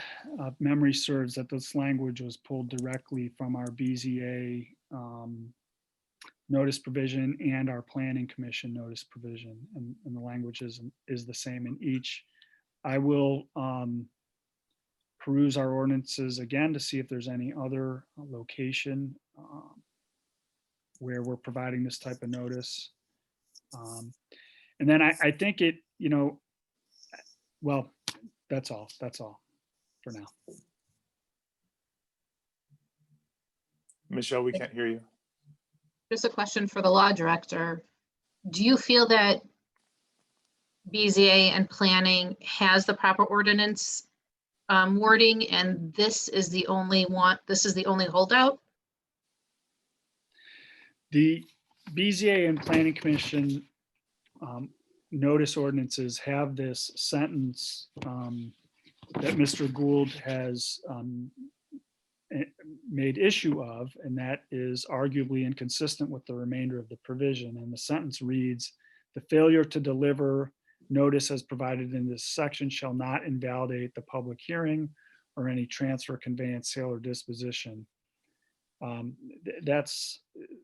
memory serves, that this language was pulled directly from our BZA notice provision and our planning commission notice provision, and the language is the same in each. I will peruse our ordinances again to see if there's any other location where we're providing this type of notice. And then I think it, you know, well, that's all for now. Michelle, we can't hear you. Just a question for the law director. Do you feel that BZA and planning has the proper ordinance wording, and this is the only holdout? The BZA and Planning Commission notice ordinances have this sentence that Mr. Gould has made issue of, and that is arguably inconsistent with the remainder of the provision. And the sentence reads, "The failure to deliver notice as provided in this section shall not invalidate the public hearing or any transfer, conveyance, sale, or disposition."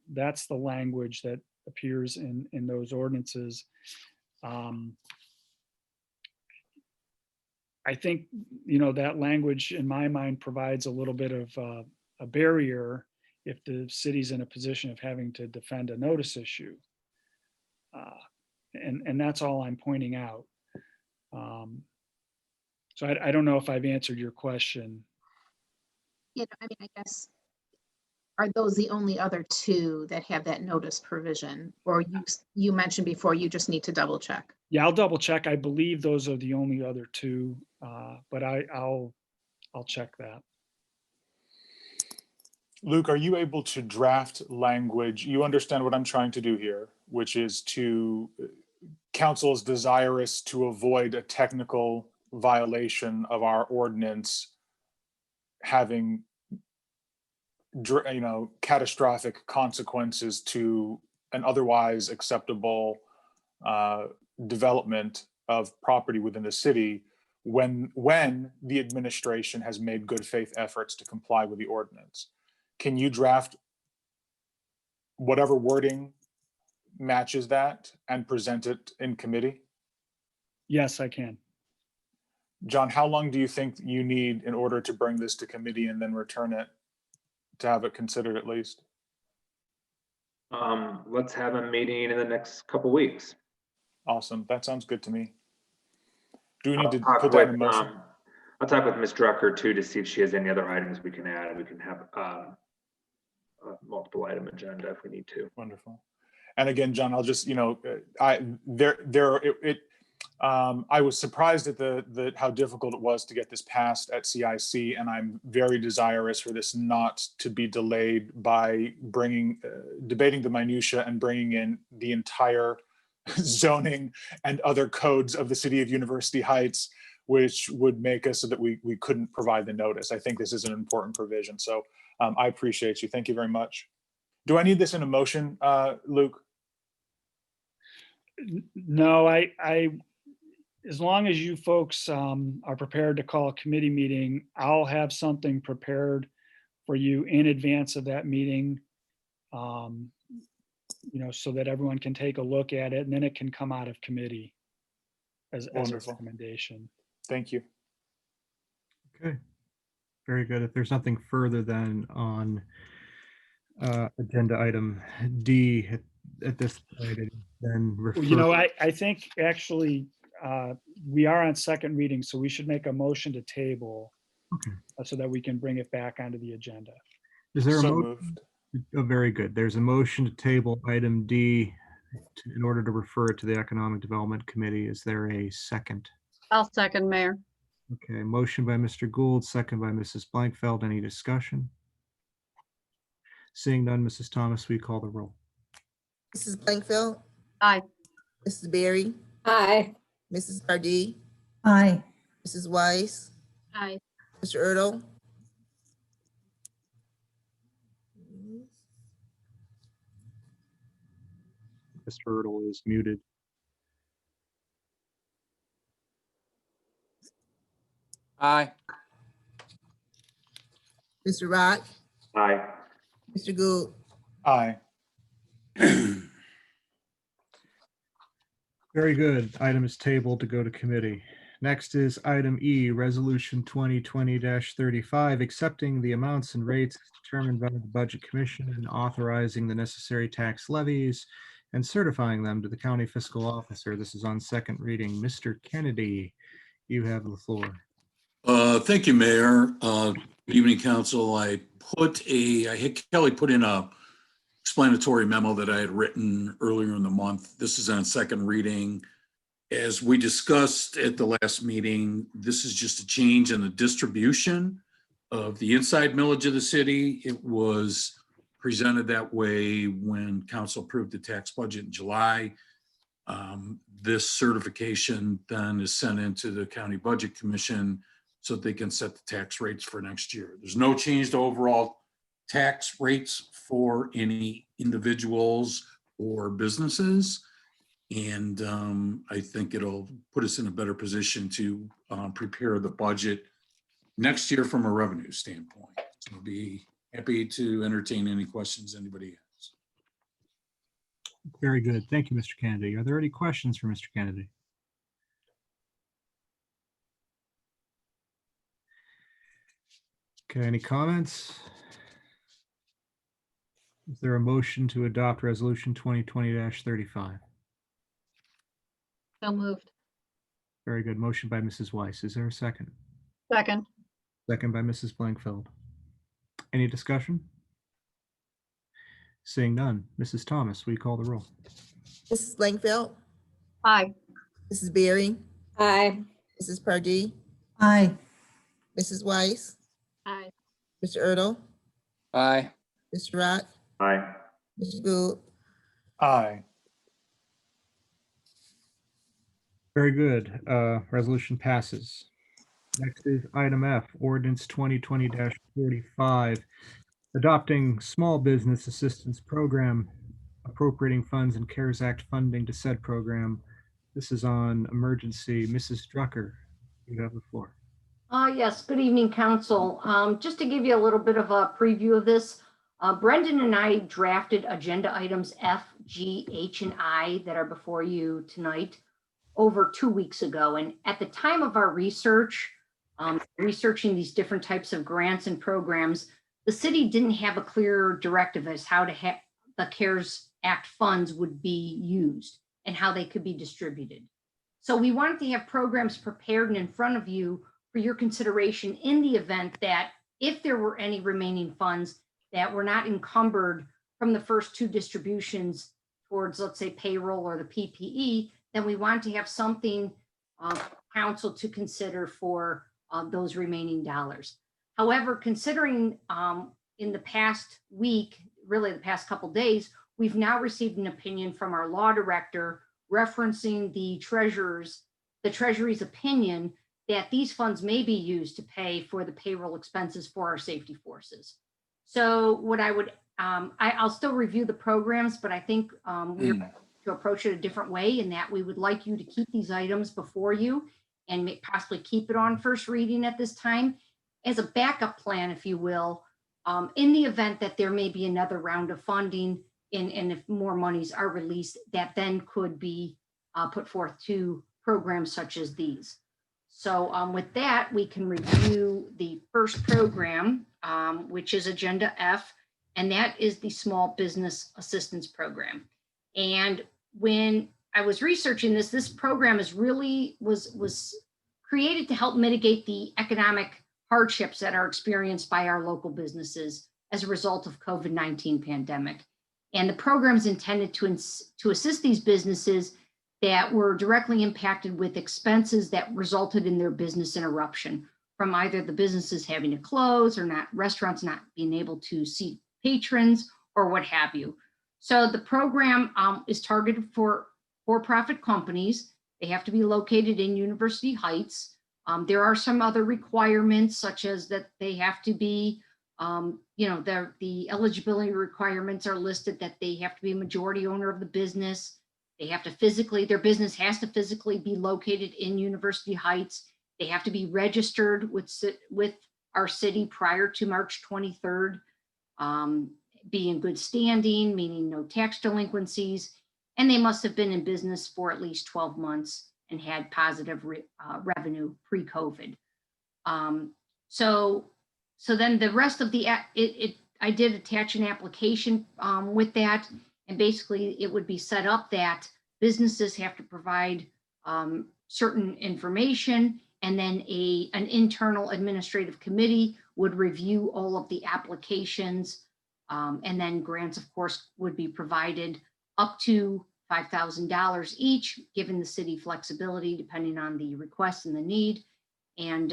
That's the language that appears in those ordinances. I think, you know, that language in my mind provides a little bit of a barrier if the city's in a position of having to defend a notice issue. And that's all I'm pointing out. So I don't know if I've answered your question. Yeah, I mean, I guess, are those the only other two that have that notice provision? Or you mentioned before, you just need to double check? Yeah, I'll double check. I believe those are the only other two, but I'll check that. Luke, are you able to draft language? You understand what I'm trying to do here, which is council is desirous to avoid a technical violation of our ordinance having, you know, catastrophic consequences to an otherwise acceptable development of property within the city when the administration has made good faith efforts to comply with the ordinance. Can you draft whatever wording matches that and present it in committee? Yes, I can. John, how long do you think you need in order to bring this to committee and then return it to have it considered at least? Let's have a meeting in the next couple weeks. Awesome. That sounds good to me. Do we need to talk put that in with, a motion? I'll talk with Ms. Drucker too to see if she has any other items we can add. We can have a multiple item agenda if we need to. Wonderful. And again, John, I'll just, you know, I was surprised at how difficult it was to get this passed at CIC, and I'm very desirous for this not to be delayed by debating the minutia and bringing in the entire zoning and other codes of the city of University Heights, which would make us so that we couldn't provide the notice. I think this is an important provision. So I appreciate you. Thank you very much. Do I need this in a motion, Luke? No, as long as you folks are prepared to call a committee meeting, I'll have something prepared for you in advance of that meeting, so that everyone can take a look at it, and then it can come out of committee as a recommendation. Thank you. Okay, very good. If there's nothing further then on agenda item D at this point, then refer. I think actually we are on second reading, so we should make a motion to table so that we can bring it back onto the agenda. Is there a So motion? moved. Oh, very good. There's a motion to table item D in order to refer it to the Economic Development Committee. Is there a second? I'll second, Mayor. Okay, motion by Mr. Gould, second by Mrs. Blankfeld. Any discussion? Seeing none, Mrs. Thomas, we call the roll. Mrs. Blankfeld, Aye. Mrs. Berry, Aye. Mrs. Pardee, Aye. Mrs. Weiss, Aye. Mr. Ertl, Mr. Ertl is muted. Aye. Mr. Rock, Aye. Mr. Gould, Aye. Very good. Item is tabled to go to committee. Next is item E, Resolution 2020-35, accepting the amounts and rates determined by the Budget Commission and authorizing the necessary tax levies and certifying them to the county fiscal officer. This is on second reading. Mr. Kennedy, you have the floor. Thank you, Mayor. Good evening, Council. I had Kelly put in a explanatory memo that I had written earlier in the month. This is on second reading. As we discussed at the last meeting, this is just a change in the distribution of the inside millage of the city. It was presented that way when council approved the tax budget in July. This certification then is sent into the County Budget Commission so that they can set the tax rates for next year. There's no change to overall tax rates for any individuals or businesses. And I think it'll put us in a better position to prepare the budget next year from a revenue standpoint. So I'll be happy to entertain any questions anybody has. Very good. Thank you, Mr. Kennedy. Are there any questions for Mr. Kennedy? Okay, any comments? Is there a motion to adopt Resolution 2020-35? So moved. Very good. Motion by Mrs. Weiss. Is there a second? Second. Second by Mrs. Blankfeld. Any discussion? Seeing none. Mrs. Thomas, will you call the roll? Mrs. Blankfeld, Aye. Mrs. Berry, Aye. Mrs. Pardee, Aye. Mrs. Weiss, Aye. Mr. Ertl, Aye. Mr. Rock, Aye. Mr. Gould, Aye. Very good. Resolution passes. Next is item F, ordinance 2020-45, adopting small business assistance program, appropriating funds and CARES Act funding to said program. This is on emergency. Mrs. Drucker, you have the floor. Yes, good evening, Council. Just to give you a little bit of a preview of this, Brendan and I drafted agenda items F, G, H, and I that are before you tonight over 2 weeks ago. And at the time of our research, researching these different types of grants and programs, the city didn't have a clear directive as how to have the CARES Act funds would be used and how they could be distributed. So we wanted to have programs prepared and in front of you for your consideration in the event that if there were any remaining funds that were not encumbered from the first two distributions towards, let's say, payroll or the PPE, then we want to have something council to consider for those remaining dollars. However, considering in the past week, really the past couple days, we've now received an opinion from our law director referencing the Treasury's opinion that these funds may be used to pay for the payroll expenses for our safety forces. So what I would, I'll still review the programs, but I think we're to approach it a different way, in that we would like you to keep these items before you and possibly keep it on first reading at this time as a backup plan, if you will, in the event that there may be another round of funding and if more monies are released, that then could be put forth to programs such as these. So with that, we can review the first program, which is Agenda F, and that is the Small Business Assistance Program. And when I was researching this, this program is really was created to help mitigate the economic hardships that are experienced by our local businesses as a result of COVID-19 pandemic. And the program is intended to assist these businesses that were directly impacted with expenses that resulted in their business interruption from either the businesses having to close or restaurants not being able to see patrons or what have you. So the program is targeted for for-profit companies. They have to be located in University Heights. There are some other requirements, such as that they have to be, the eligibility requirements are listed, that they have to be a majority owner of the business. They have to their business has to physically be located in University Heights. They have to be registered with our city prior to March 23rd. Be in good standing, meaning no tax delinquencies, and they must have been in business for at least 12 months and had positive revenue pre-COVID. So then the rest of I did attach an application with that, and basically it would be set up that businesses have to provide certain information, and then an internal administrative committee would review all of the applications. And then grants, of course, would be provided up to $5,000 each, given the city flexibility depending on the request and the need. And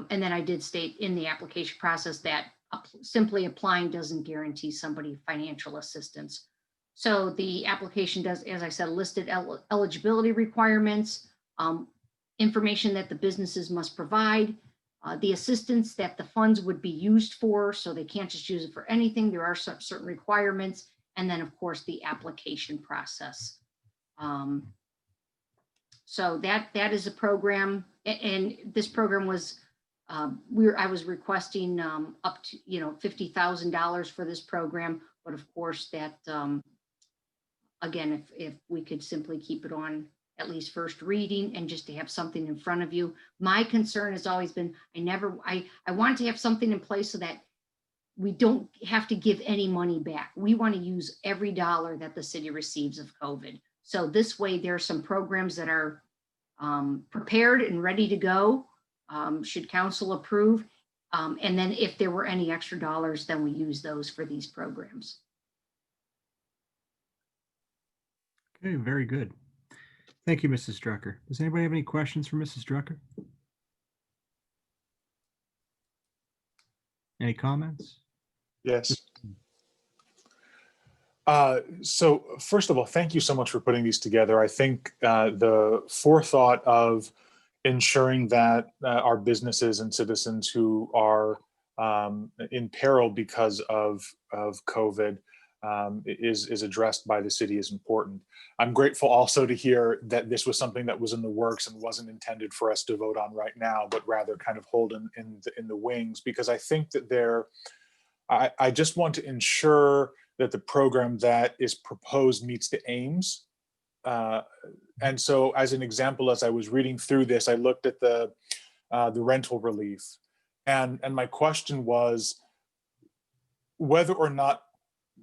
then I did state in the application process that simply applying doesn't guarantee somebody financial assistance. So the application does, as I said, listed eligibility requirements, information that the businesses must provide, the assistance that the funds would be used for, so they can't just use it for anything. There are certain requirements, and then of course the application process. So that is a program, and this program was I was requesting up to $50,000 for this program, but of course that again, if we could simply keep it on at least first reading and just to have something in front of you. My concern has always been, I want to have something in place so that we don't have to give any money back. We want to use every dollar that the city receives of COVID. So this way there are some programs that are prepared and ready to go, should council approve. And then if there were any extra dollars, then we use those for these programs. Okay, very good. Thank you, Mrs. Drucker. Does anybody have any questions for Mrs. Drucker? Any comments? Yes. So first of all, thank you so much for putting these together. I think the forethought of ensuring that our businesses and citizens who are in peril because of COVID is addressed by the city is important. I'm grateful also to hear that this was something that was in the works and wasn't intended for us to vote on right now, but rather kind of hold in the wings, because I think that I just want to ensure that the program that is proposed meets the aims. And so as an example, as I was reading through this, I looked at the rental relief, and my question was whether or not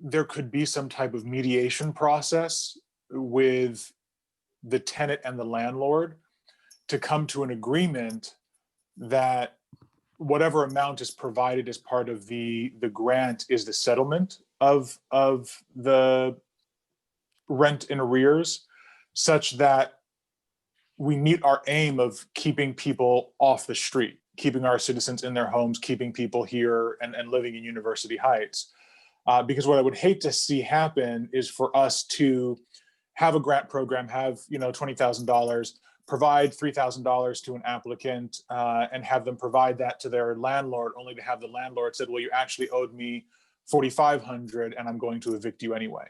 there could be some type of mediation process with the tenant and the landlord to come to an agreement that whatever amount is provided as part of the grant is the settlement of the rent in arrears, such that we meet our aim of keeping people off the street, keeping our citizens in their homes, keeping people here and living in University Heights. Because what I would hate to see happen is for us to have a grant program, have $20,000, provide $3,000 to an applicant, and have them provide that to their landlord, only to have the landlord said, well, you actually owed me $4,500 and I'm going to evict you anyway.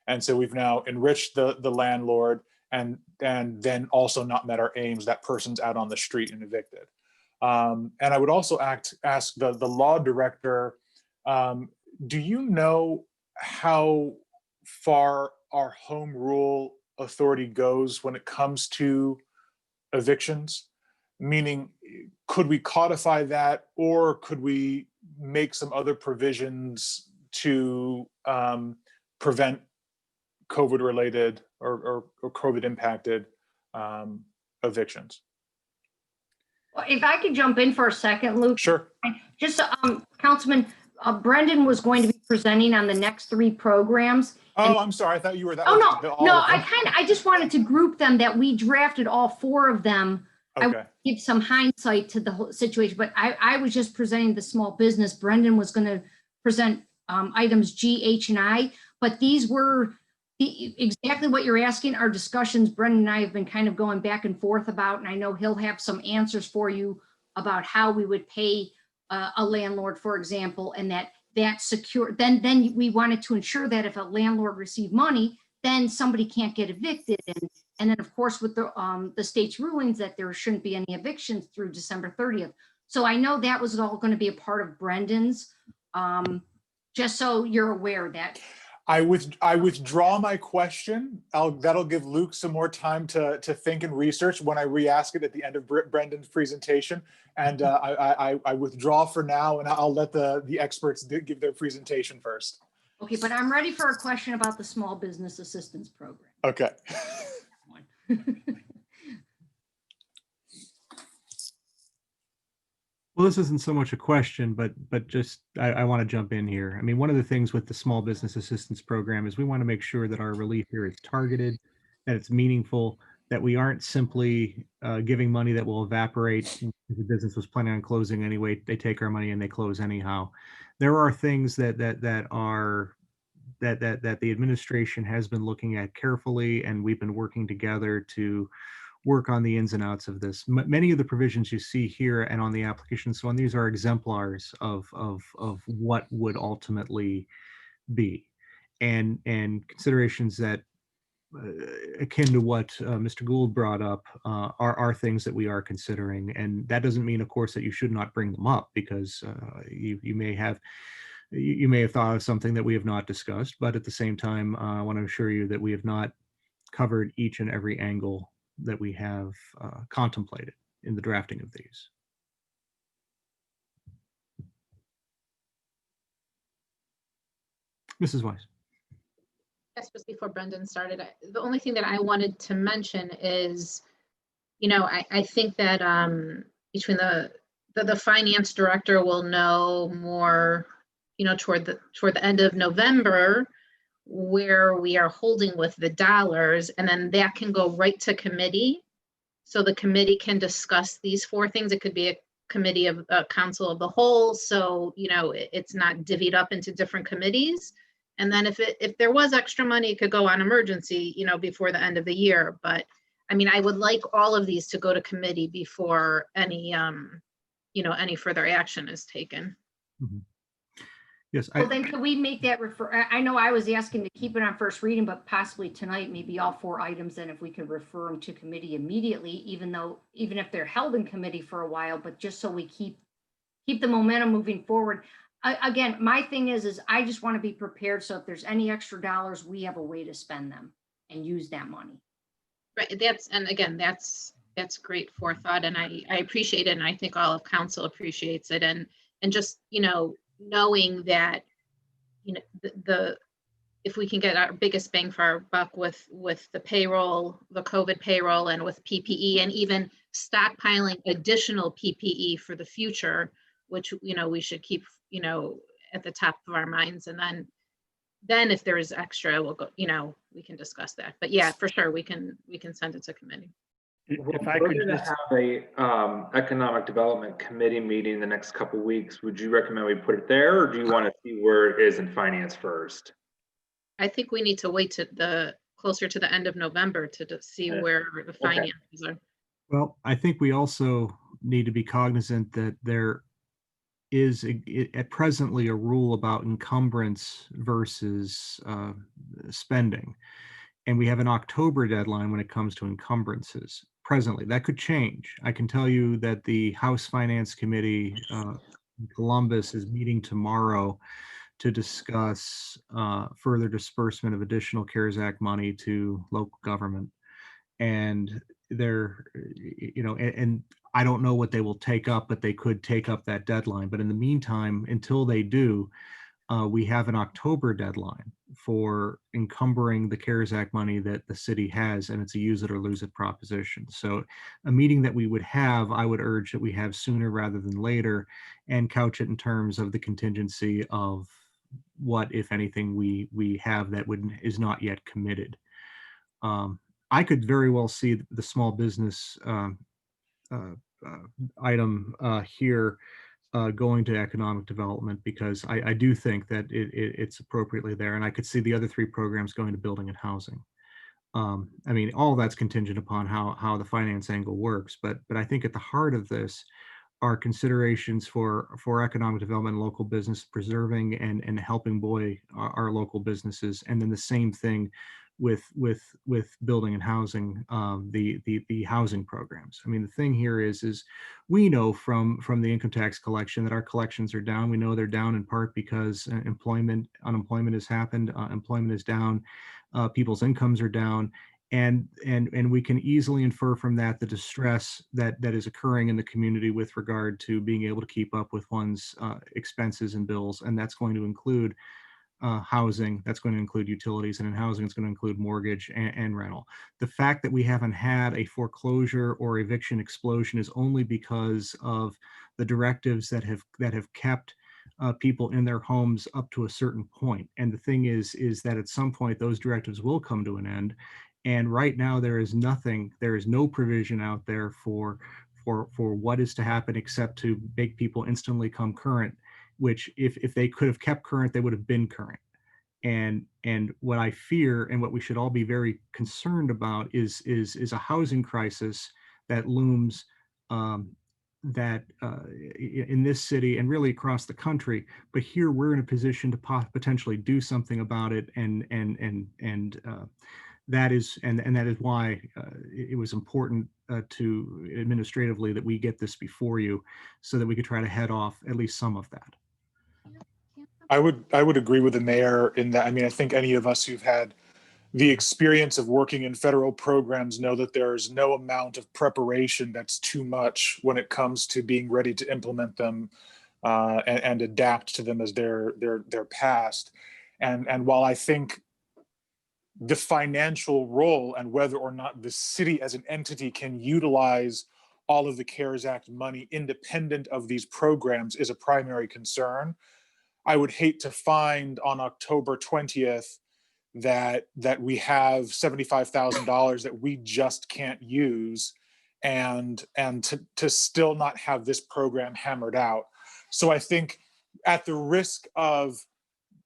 And so we've now enriched the landlord and then also not met our aims. That person's out on the street and evicted. And I would also ask the law director, do you know how far our home rule authority goes when it comes to evictions? Meaning, could we codify that, or could we make some other provisions to prevent COVID-related or COVID-impacted evictions? Well, if I could jump in for a second, Luke. Sure. Just, Councilman, Brendan was going to be presenting on the next 3 programs. Oh, I'm sorry. I thought you were that. Oh, no, I just wanted to group them, that we drafted all 4 of them. Okay. I would give some hindsight to the whole situation, but I was just presenting the small business. Brendan was going to present items G, H, and I, but these were exactly what you're asking. Our discussions, Brendan and I have been kind of going back and forth about, and I know he'll have some answers for you about how we would pay a landlord, for example, and that secure, then we wanted to ensure that if a landlord received money, then somebody can't get evicted. And then of course, with the state's rulings that there shouldn't be any evictions through December 30th. So I know that was all going to be a part of Brendan's, just so you're aware that. I withdraw my question. That'll give Luke some more time to think and research when I re-ask it at the end of Brendan's presentation. And I withdraw for now, and I'll let the experts give their presentation first. Okay, but I'm ready for a question about the Small Business Assistance Program. Okay. Well, this isn't so much a question, but just I want to jump in here. I mean, one of the things with the Small Business Assistance Program is we want to make sure that our relief here is targeted, that it's meaningful, that we aren't simply giving money that will evaporate. If the business was planning on closing anyway, they take our money and they close anyhow. There are things that the administration has been looking at carefully, and we've been working together to work on the ins and outs of this. Many of the provisions you see here and on the application, so on, these are exemplars of what would ultimately be, and considerations that akin to what Mr. Gould brought up are things that we are considering. And that doesn't mean, of course, that you should not bring them up, because you may have thought of something that we have not discussed, but at the same time, I want to assure you that we have not covered each and every angle that we have contemplated in the drafting of these. Mrs. Weiss. Yes, just before Brendan started, the only thing that I wanted to mention is, I think that between the finance director will know more, toward the end of November, where we are holding with the dollars, and then that can go right to committee. So the committee can discuss these 4 things. It could be a committee of council of the whole. So, it's not divvied up into different committees. And then if there was extra money, it could go on emergency, before the end of the year. But I mean, I would like all of these to go to committee before any, any further action is taken. Mm-hmm. Yes. Well, then could we make that refer? I know I was asking to keep it on first reading, but possibly tonight, maybe all 4 items, then if we could refer them to committee immediately, even if they're held in committee for a while, but just so we keep the momentum moving forward. Again, my thing is I just want to be prepared. So if there's any extra dollars, we have a way to spend them and use that money. Right. That's great forethought. And I appreciate it. And I think all of council appreciates it. And just, knowing that, if we can get our biggest bang for our buck with the payroll, the COVID payroll, and with PPE, and even stockpiling additional PPE for the future, which, we should keep, at the top of our minds. And then then if there is extra, we'll go, we can discuss that. But yeah, for sure, we can send it to committee. If I We're could gonna just, have a economic development committee meeting the next couple weeks. Would you recommend we put it there, or do you want to see where it is in finance first? I think we need to wait to closer to the end of November to see where the finances are. Well, I think we also need to be cognizant that there is at presently a rule about encumbrance versus spending. And we have an October deadline when it comes to encumbrances. Presently, that could change. I can tell you that the House Finance Committee in Columbus is meeting tomorrow to discuss further disbursement of additional CARES Act money to local government. And they're, and I don't know what they will take up, but they could take up that deadline. But in the meantime, until they do, we have an October deadline for encumbering the CARES Act money that the city has, and it's a use it or lose it proposition. So a meeting that we would have, I would urge that we have sooner rather than later, and couch it in terms of the contingency of what, if anything, we have that is not yet committed. I could very well see the small business item here going to economic development, because I do think that it's appropriately there, and I could see the other three programs going to building and housing. I mean, all that's contingent upon how the finance angle works, but I think at the heart of this are considerations for economic development and local business, preserving and helping buoy our local businesses, and then the same thing with building and housing, the housing programs. I mean, the thing here is we know from the income tax collection that our collections are down. We know they're down in part because unemployment has happened, employment is down, people's incomes are down, and we can easily infer from that the distress that is occurring in the community with regard to being able to keep up with one's expenses and bills, and that's going to include housing, that's going to include utilities, and in housing, it's going to include mortgage and rental. The fact that we haven't had a foreclosure or eviction explosion is only because of the directives that have kept people in their homes up to a certain point. And the thing is that at some point those directives will come to an end. And right now there is no provision out there for what is to happen except to make people instantly come current, which if they could have kept current, they would have been current. And what I fear, and what we should all be very concerned about, is a housing crisis that looms in this city and really across the country. But here we're in a position to potentially do something about it, and that is why it was important to administratively that we get this before you, so that we could try to head off at least some of that. I would agree with the mayor in that. I mean, I think any of us who've had the experience of working in federal programs know that there's no amount of preparation that's too much when it comes to being ready to implement them and adapt to them as they're passed. And while I think the financial role and whether or not the city as an entity can utilize all of the CARES Act money independent of these programs is a primary concern, I would hate to find on October 20th that we have $75,000 that we just can't use, and to still not have this program hammered out. So I think at the risk of,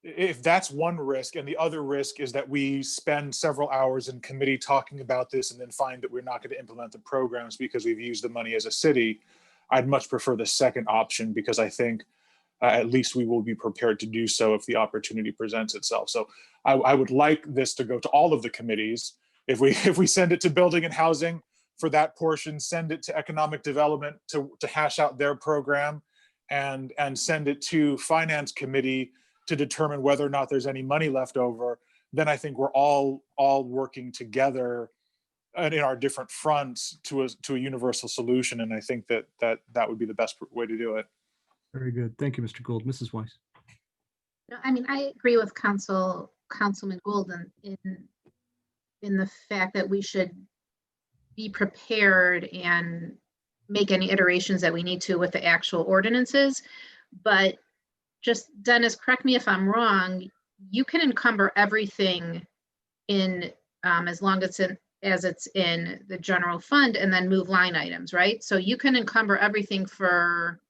if that's one risk, and the other risk is that we spend several hours in committee talking about this and then find that we're not going to implement the programs because we've used the money as a city, I'd much prefer the second option, because I think at least we will be prepared to do so if the opportunity presents itself. So I would like this to go to all of the committees. If we send it to building and housing for that portion, send it to economic development to hash out their program, and send it to finance committee to determine whether or not there's any money left over, then I think we're all working together and in our different fronts to a universal solution. And I think that would be the best way to do it. Very good. Thank you, Mr. Gould. Mrs. Weiss. No, I mean, I agree with Councilman Golden in the fact that we should be prepared and make any iterations that we need to with the actual ordinances. But just, Dennis, correct me if I'm wrong, you can encumber everything in, as long as it's in the general fund and then move line items, right? So you can encumber everything for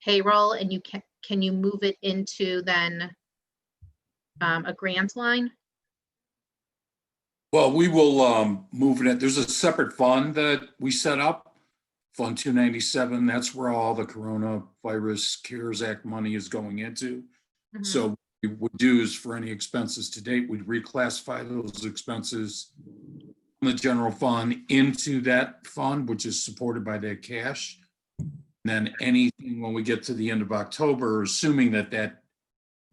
payroll, and can you move it into then a grant line? Well, we will move it. There's a separate fund that we set up, Fund 297. That's where all the Coronavirus CARES Act money is going into. So what we would do is for any expenses to date, we'd reclassify those expenses from the general fund into that fund, which is supported by that cash. And then anything when we get to the end of October, assuming that that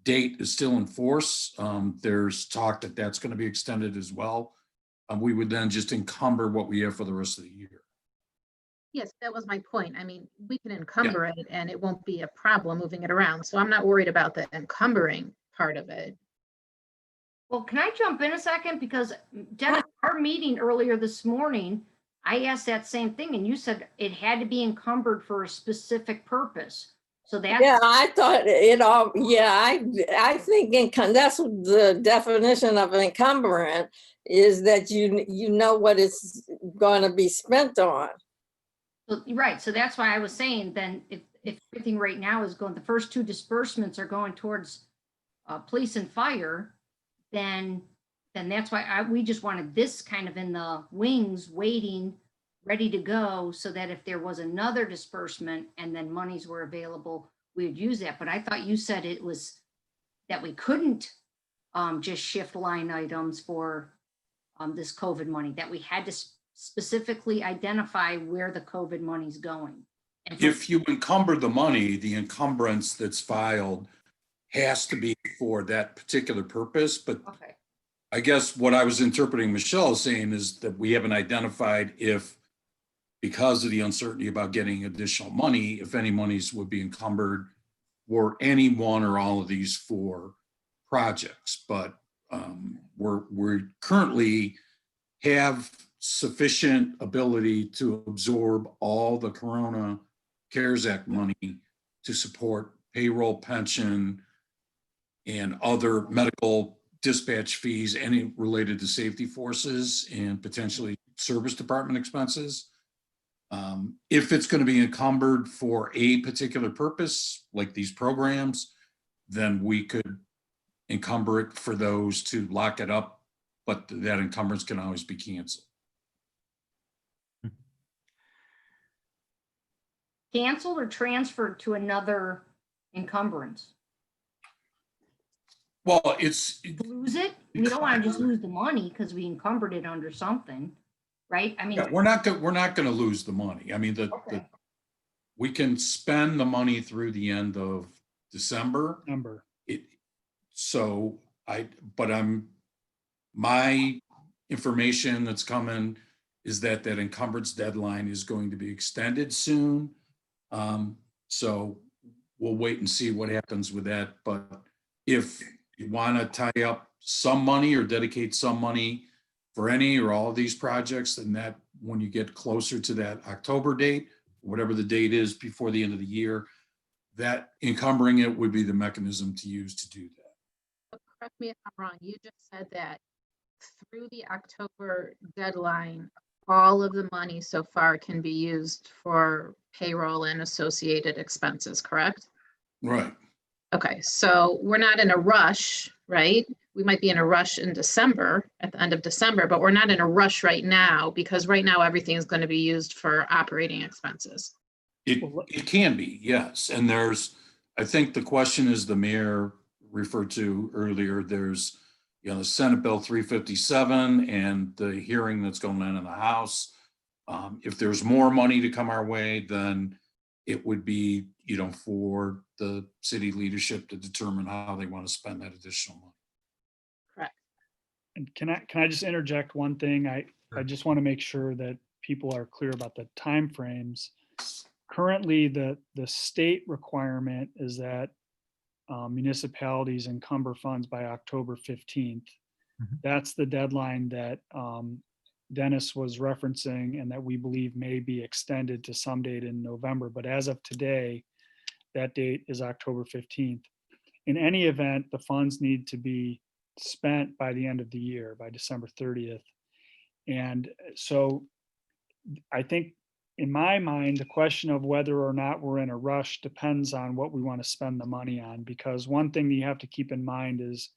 date is still in force, there's talk that that's going to be extended as well. We would then just encumber what we have for the rest of the year. Yes, that was my point. I mean, we can encumber it and it won't be a problem moving it around. So I'm not worried about the encumbering part of it. Well, can I jump in a second? Because Dennis, our meeting earlier this morning, I asked that same thing and you said it had to be encumbered for a specific purpose. So that's. Yeah, I thought it all, yeah, I think that's the definition of encumbrance, is that you know what it's going to be spent on. Right, so that's why I was saying then if everything right now is going, the first two disbursements are going towards police and fire, then that's why we just wanted this kind of in the wings, waiting, ready to go, so that if there was another disbursement and then monies were available, we would use that. But I thought you said it was that we couldn't just shift line items for this COVID money, that we had to specifically identify where the COVID money's going. If you encumber the money, the encumbrance that's filed has to be for that particular purpose. But okay. I guess what I was interpreting Michelle saying is that we haven't identified if, because of the uncertainty about getting additional money, if any monies would be encumbered for any one or all of these four projects. But we're currently have sufficient ability to absorb all the Corona CARES Act money to support payroll, pension, and other medical dispatch fees, any related to safety forces and potentially service department expenses. If it's going to be encumbered for a particular purpose, like these programs, then we could encumber it for those to lock it up, but that encumbrance can always be canceled. Canceled or transferred to another encumbrance? Well, lose it. We don't want to just lose the money because we encumbered it under something, right? I mean, yeah, we're not going to lose the money. I mean, we can spend the money through the end of December. My information that's coming is that encumbrance deadline is going to be extended soon. So we'll wait and see what happens with that. But if you want to tie up some money or dedicate some money for any or all of these projects, then that when you get closer to that October date, whatever the date is before the end of the year, that encumbering it would be the mechanism to use to do that. Correct me if I'm wrong. You just said that through the October deadline, all of the money so far can be used for payroll and associated expenses, correct? Right. Okay, so we're not in a rush, right? We might be in a rush in December, at the end of December, but we're not in a rush right now because right now everything is going to be used for operating expenses. It can be, yes. And I think the question is the mayor referred to earlier, there's the Senate Bill 357 and the hearing that's going on in the House. If there's more money to come our way, then it would be, for the city leadership to determine how they want to spend that additional money. Correct. And can I just interject one thing? I just want to make sure that people are clear about the timeframes. Currently, the state requirement is that municipalities encumber funds by October 15th. That's the deadline that Dennis was referencing and that we believe may be extended to some date in November. But as of today, that date is October 15th. in any event, the funds need to be spent by the end of the year, by December 30th. And so I think in my mind, the question of whether or not we're in a rush depends on what we want to spend the money on, because one thing that you have to keep in mind is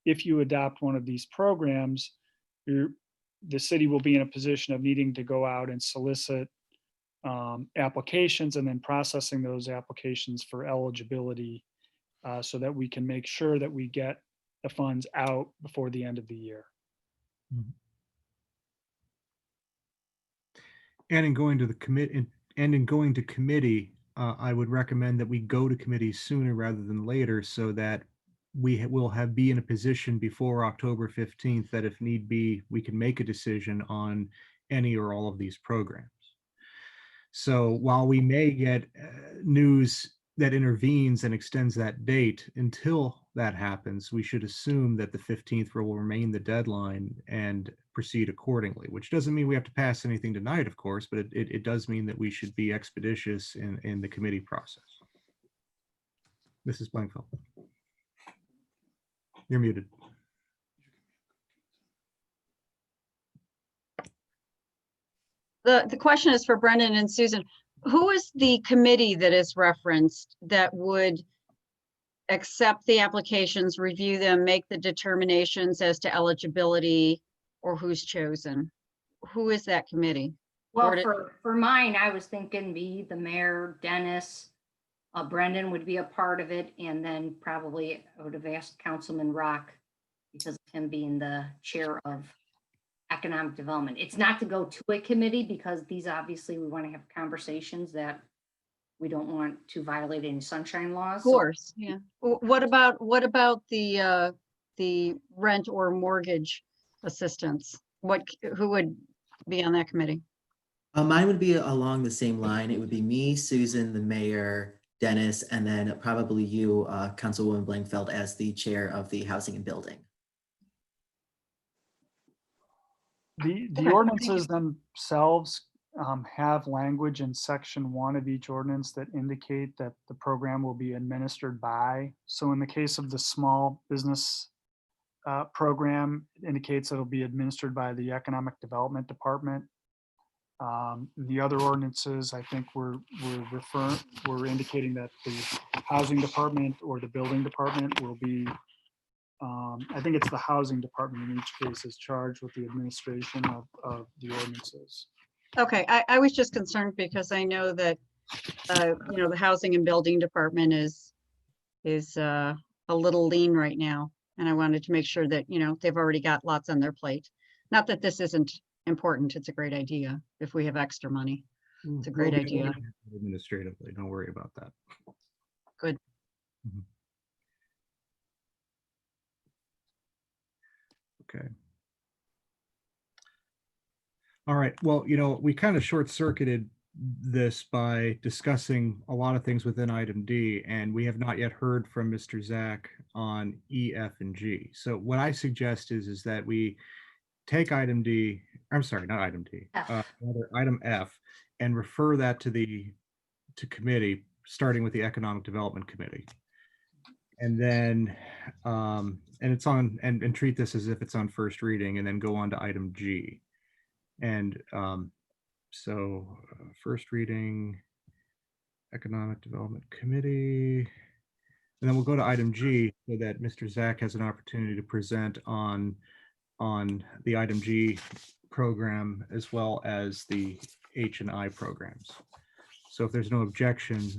if you adopt one of these programs, the city will be in a position of needing to go out and solicit applications and then processing those applications for eligibility so that we can make sure that we get the funds out before the end of the year. And in going to the committee, I would recommend that we go to committee sooner rather than later so that we will be in a position before October 15th that if need be, we can make a decision on any or all of these programs. So while we may get news that intervenes and extends that date, until that happens, we should assume that the 15th will remain the deadline and proceed accordingly, which doesn't mean we have to pass anything tonight, of course, but it does mean that we should be expeditious in the committee process. Mrs. Blankfeld. You're muted. The question is for Brendan and Susan. Who is the committee that is referenced that would accept the applications, review them, make the determinations as to eligibility, or who's chosen? Who is that committee? Well, for mine, I was thinking me, the mayor, Dennis, Brendan would be a part of it, and then probably I would have asked Councilman Rock because of him being the chair of economic development. It's not to go to a committee because these obviously we want to have conversations that we don't want to violate any sunshine laws. Of course, yeah. What about the rent or mortgage assistance? Who would be on that committee? Mine would be along the same line. It would be me, Susan, the mayor, Dennis, and then probably you, Councilwoman Blankfeld, as the chair of the Housing and Building. The ordinances themselves have language in section 1 of each ordinance that indicate that the program will be administered by. So in the case of the small business program, it indicates it'll be administered by the Economic Development Department. The other ordinances, I think we're indicating that the Housing Department or the Building Department will be, I think it's the Housing Department in each case is charged with the administration of the ordinances. Okay, I was just concerned because I know that, the Housing and Building Department is a little lean right now. And I wanted to make sure that, they've already got lots on their plate. Not that this isn't important. It's a great idea. If we have extra money, it's a great idea. Administratively, don't worry about that. Good. Mm-hmm. Okay. All right. Well, we kind of short-circuited this by discussing a lot of things within item D, and we have not yet heard from Mr. Zach on E, F, and G. So what I suggest is that we take item D, I'm sorry, not item D, rather item F, and refer that to committee, starting with the Economic Development Committee. And then, and it's on, and treat this as if it's on first reading, and then go on to item G. And so first reading, Economic Development Committee, and then we'll go to item G so that Mr. Zach has an opportunity to present on the item G program as well as the H and I programs. So if there's no objection,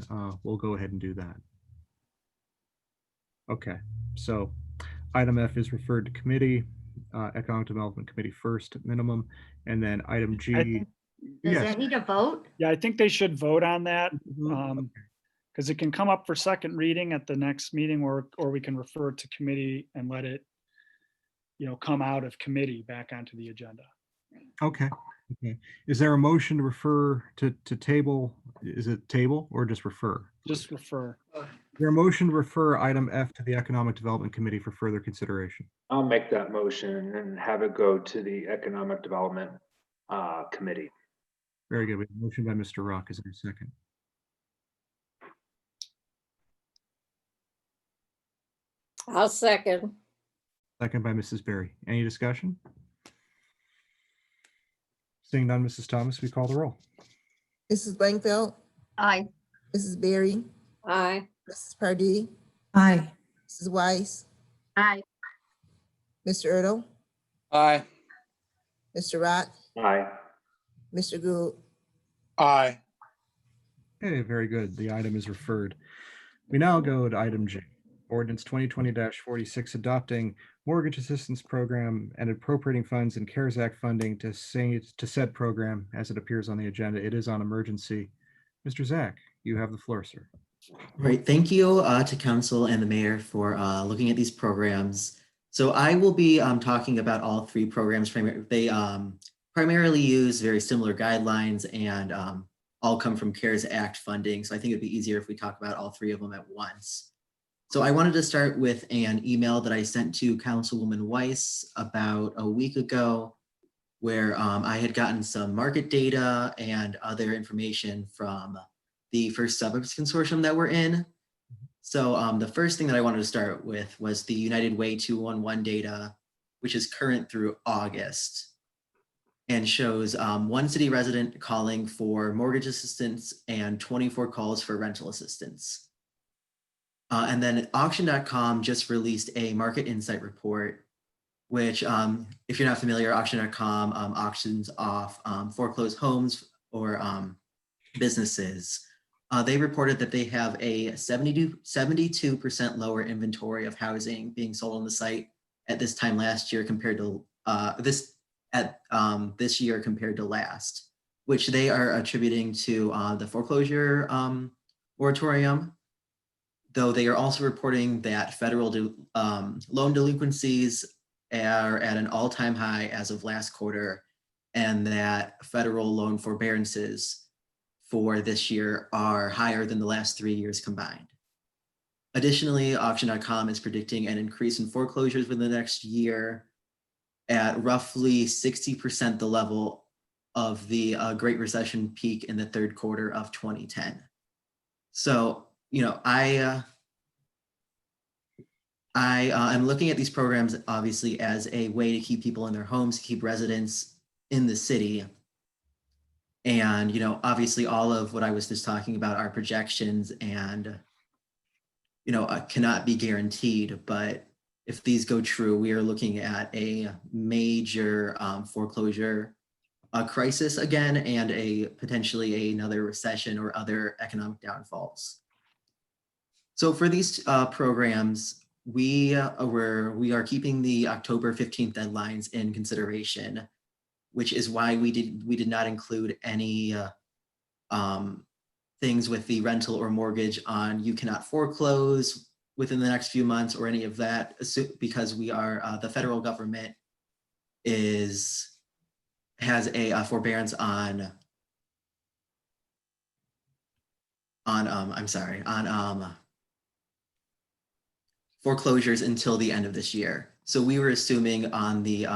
we'll go ahead and do that. Okay, so item F is referred to committee, Economic Development Committee first minimum, and then item G. Does that need a vote? Yeah, I think they should vote on that because it can come up for second reading at the next meeting, or we can refer it to committee and let it, come out of committee back onto the agenda. Okay. Okay. Is there a motion to refer to table? Is it table or just refer? Just refer. Is there a motion to refer item F to the Economic Development Committee for further consideration? I'll make that motion and have it go to the Economic Development Committee. Very good. We have a motion by Mr. Rock. Is there a second? I'll second. Second by Mrs. Berry. Any discussion? Seeing none, Mrs. Thomas, we call the roll. Mrs. Blankfeld, Aye. Mrs. Berry, Aye. Mrs. Pardee, Aye. Mrs. Weiss, Aye. Mr. Ertl, Aye. Mr. Rock, Aye. Mr. Gould. Aye. Okay, very good. The item is referred. We now go to item J, ordinance 2020-46, adopting mortgage assistance program and appropriating funds and CARES Act funding to said program as it appears on the agenda. It is on emergency. Mr. Zach, you have the floor, sir. Right. Thank you to council and the mayor for looking at these programs. So I will be talking about all three programs. They primarily use very similar guidelines and all come from CARES Act funding. So I think it'd be easier if we talk about all three of them at once. So I wanted to start with an email that I sent to Councilwoman Weiss about a week ago, where I had gotten some market data and other information from the First Suburbs Consortium that we're in. So the first thing that I wanted to start with was the United Way 211 data, which is current through August, and shows one city resident calling for mortgage assistance and 24 calls for rental assistance. And then auction.com just released a market insight report, which if you're not familiar, auction.com auctions off foreclosed homes or businesses. They reported that they have a 72% lower inventory of housing being sold on the site at this time last year compared to this year compared to last, which they are attributing to the foreclosure moratorium. Though they are also reporting that federal loan delinquencies are at an all-time high as of last quarter, and that federal loan forbearances for this year are higher than the last 3 years combined. Additionally, auction.com is predicting an increase in foreclosures within the next year at roughly 60% the level of the Great Recession peak in the third quarter of 2010. So, you know, I am looking at these programs obviously as a way to keep people in their homes, keep residents in the city. And, you know, obviously all of what I was just talking about are projections and, you know, cannot be guaranteed. But if these go true, we are looking at a major foreclosure crisis again, and a potentially another recession or other economic downfalls. So for these programs, we are keeping the October 15th deadlines in consideration, which is why we did not include any things with the rental or mortgage on you cannot foreclose within the next few months or any of that, because we are the federal government has a forbearance on foreclosures until the end of this year. So we were assuming on the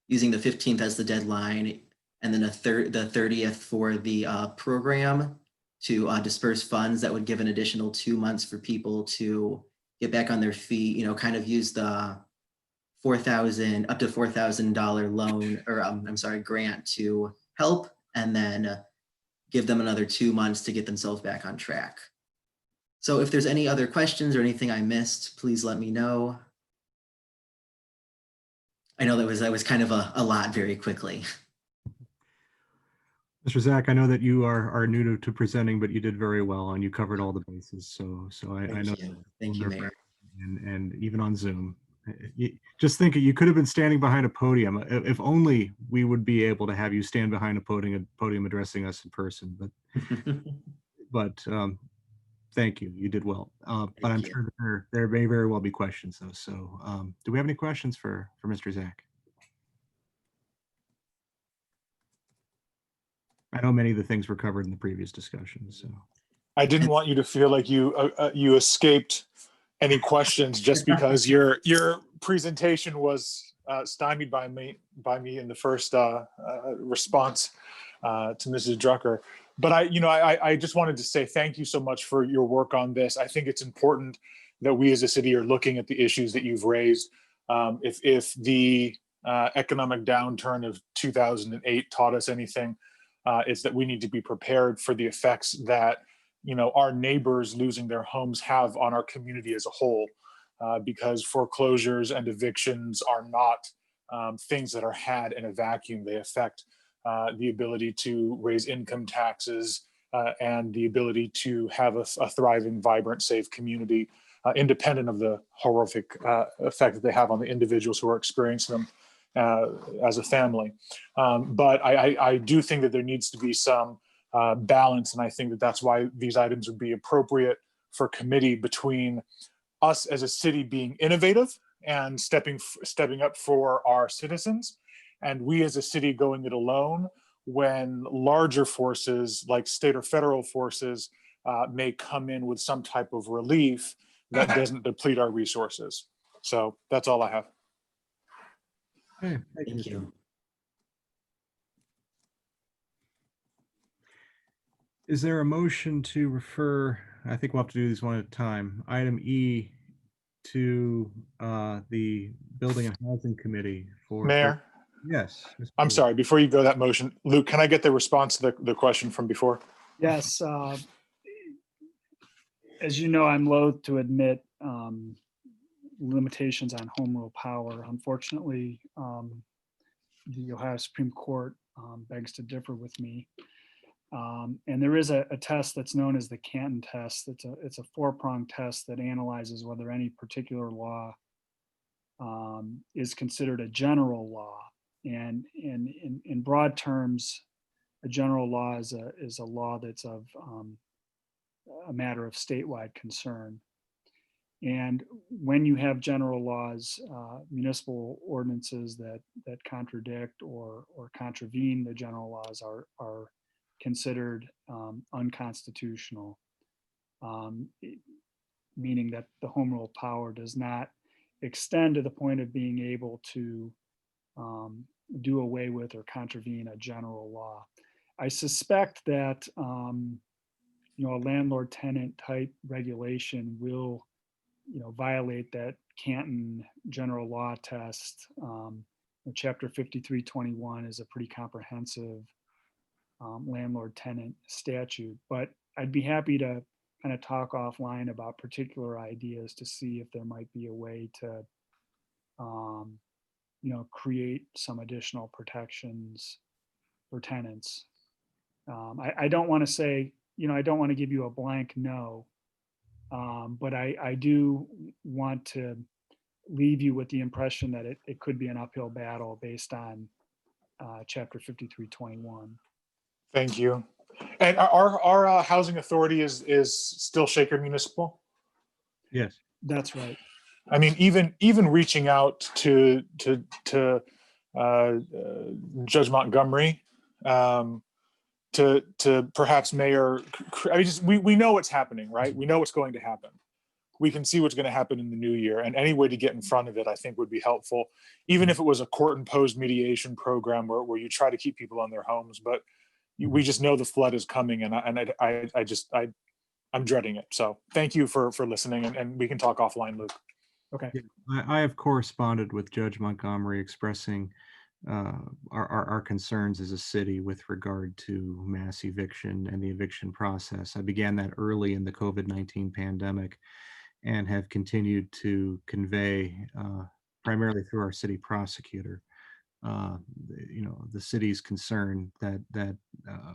using the 15th as the deadline, and then the 30th for the program to disperse funds that would give an additional 2 months for people to get back on their feet, you know, kind of use the up to $4,000 loan, or grant to help, and then give them another 2 months to get themselves back on track. So if there's any other questions or anything I missed, please let me know. I know that was kind of a lot very quickly. Mr. Zach, I know that you are new to presenting, but you did very well and you covered all the bases. So I know. Thank you, Mayor. And even on Zoom, just think you could have been standing behind a podium. If only we would be able to have you stand behind a podium addressing us in person. But thank you. You did well. But I'm sure there may very well be questions though. So do we have any questions for Mr. Zach? I know many of the things were covered in the previous discussion. So I didn't want you to feel like you escaped any questions just because your presentation was stymied by me in the first response to Mrs. Drucker. But I just wanted to say thank you so much for your work on this. I think it's important that we as a city are looking at the issues that you've raised. If the economic downturn of 2008 taught us anything, it's that we need to be prepared for the effects that, you know, our neighbors losing their homes have on our community as a whole, because foreclosures and evictions are not things that are had in a vacuum. They affect the ability to raise income taxes and the ability to have a thriving, vibrant, safe community, independent of the horrific effect that they have on the individuals who are experiencing them as a family. But I do think that there needs to be some balance, and I think that that's why these items would be appropriate for committee between us as a city being innovative and stepping up for our citizens, and we as a city going it alone when larger forces like state or federal forces may come in with some type of relief that doesn't deplete our resources. So that's all I have. Okay, Thank you. Is there a motion to refer, I think we'll have to do these one at a time, item E to the Building and Housing Committee for... Mayor? Yes. I'm sorry, before you go that motion, Luke, can I get the response to the question from before? Yes. As you know, I'm loath to admit limitations on home rule power. Unfortunately, the Ohio Supreme Court begs to differ with me. And there is a test that's known as the Canton test. It's a four-pronged test that analyzes whether any particular law is considered a general law. And in broad terms, a general law is a law that's of a matter of statewide concern. And when you have general laws, municipal ordinances that contradict or contravene the general laws are considered unconstitutional, meaning that the home rule power does not extend to the point of being able to do away with or contravene a general law. I suspect that you know, a landlord-tenant type regulation will, you know, violate that Canton general law test. Chapter 5321 is a pretty comprehensive landlord-tenant statute, but I'd be happy to kind of talk offline about particular ideas to see if there might be a way to, you know, create some additional protections for tenants. I don't want to say, you know, I don't want to give you a blank no, but I do want to leave you with the impression that it could be an uphill battle based on Chapter 5321. Thank you. And our housing authority is still Shaker Municipal? Yes. That's right. I mean, even reaching out to Judge Montgomery, to perhaps Mayor, I mean, just, we know what's happening, right? We know what's going to happen. We can see what's going to happen in the new year, and any way to get in front of it, I think, would be helpful. Even if it was a court-imposed mediation program where you try to keep people on their homes, but we just know the flood is coming, and I'm dreading it. So thank you for listening, and we can talk offline, Luke. Okay. I have corresponded with Judge Montgomery expressing our concerns as a city with regard to mass eviction and the eviction process. I began that early in the COVID-19 pandemic and have continued to convey, primarily through our city prosecutor, you know, the city's concern that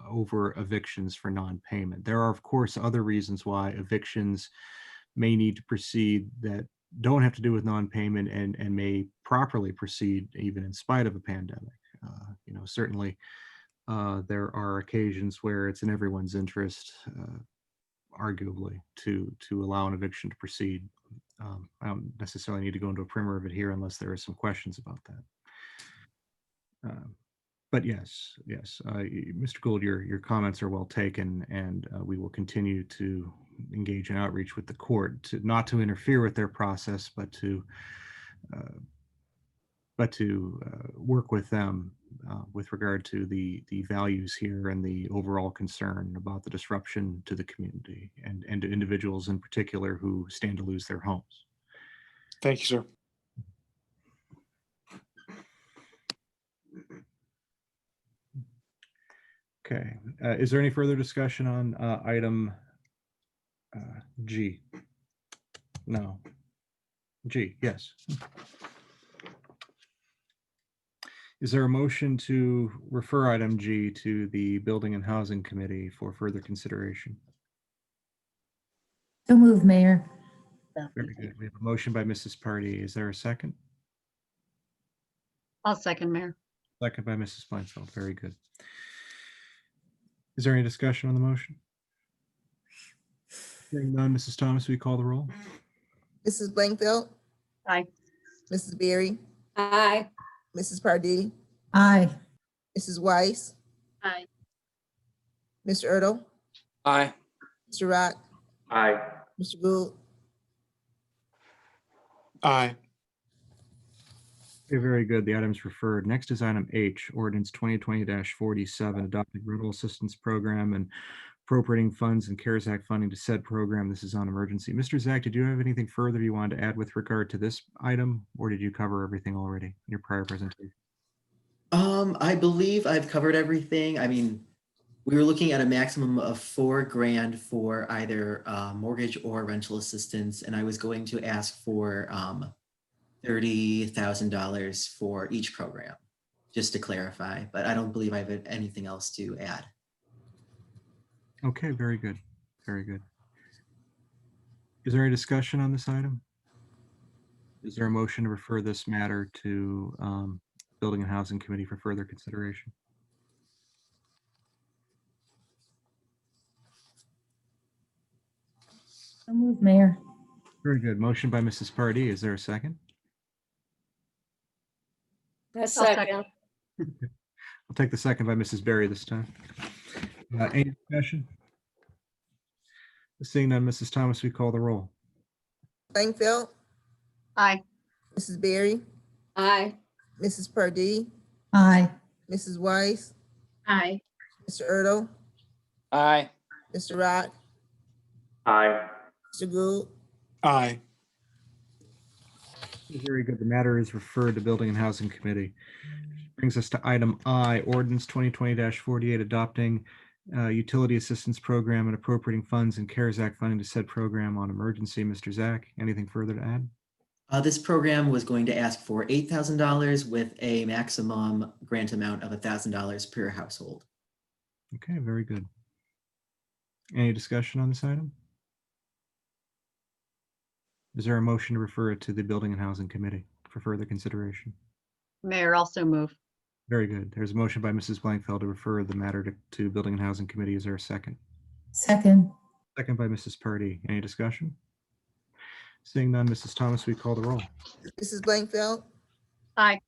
over evictions for non-payment. There are, of course, other reasons why evictions may need to proceed that don't have to do with non-payment and may properly proceed even in spite of a pandemic. You know, certainly there are occasions where it's in everyone's interest, arguably, to allow an eviction to proceed. I don't necessarily need to go into a primer of it here unless there are some questions about that. But yes, Mr. Gould, your comments are well taken, and we will continue to engage in outreach with the court, not to interfere with their process, but to work with them with regard to the values here and the overall concern about the disruption to the community and to individuals in particular who stand to lose their homes. Thank you, sir. Okay, is there any further discussion on item G? No. G, yes. Is there a motion to refer item G to the Building and Housing Committee for further consideration? So move, Mayor. Very good. We have a motion by Mrs. Pardee. Is there a second? I'll second, Mayor. Second by Mrs. Blanfeld. Very good. Is there any discussion on the motion? Hearing none, Mrs. Thomas, will you call the roll? Mrs. Blankfeld, Aye. Mrs. Berry, Aye. Mrs. Pardee, Aye. Mrs. Weiss, Aye. Mr. Erdl, Aye. Mr. Rock, Aye. Mr. Gould, Aye. Okay, very good. The item is referred. Next is item H, ordinance 2020-47, adopting rental assistance program and appropriating funds and CARES Act funding to said program. This is on emergency. Mr. Zach, did you have anything further you wanted to add with regard to this item, or did you cover everything already in your prior presentation? I believe I've covered everything. I mean, we were looking at a maximum of $4,000 for either mortgage or rental assistance, and I was going to ask for $30,000 for each program, just to clarify, but I don't believe I have anything else to add. Okay, very good. Very good. Is there any discussion on this item? Is there a motion to refer this matter to Building and Housing Committee for further consideration? So move, Mayor. Very good. Motion by Mrs. Pardee. Is there a second? A second. I'll take the second by Mrs. Berry this time. Any discussion? Seeing none, Mrs. Thomas, we call the roll. Blankfeld, Aye. Mrs. Berry, Aye. Mrs. Pardee, Aye. Mrs. Weiss, Aye. Mr. Erdl, Aye. Mr. Rock, Aye. Mr. Gould, Aye. Very good. The matter is referred to Building and Housing Committee. Brings us to item I, ordinance 2020-48, adopting utility assistance program and appropriating funds and CARES Act funding to said program on emergency. Mr. Zach, anything further to add? This program was going to ask for $8,000 with a maximum grant amount of $1,000 per household. Okay, very good. Any discussion on this item? Is there a motion to refer it to the Building and Housing Committee for further consideration? Mayor, also move. Very good. There's a motion by Mrs. Blankfeld to refer the matter to Building and Housing Committee. Is there a second? Second. Second by Mrs. Pardee. Any discussion? Seeing none, Mrs. Thomas, we call the roll. Mrs. Blankfeld, Aye.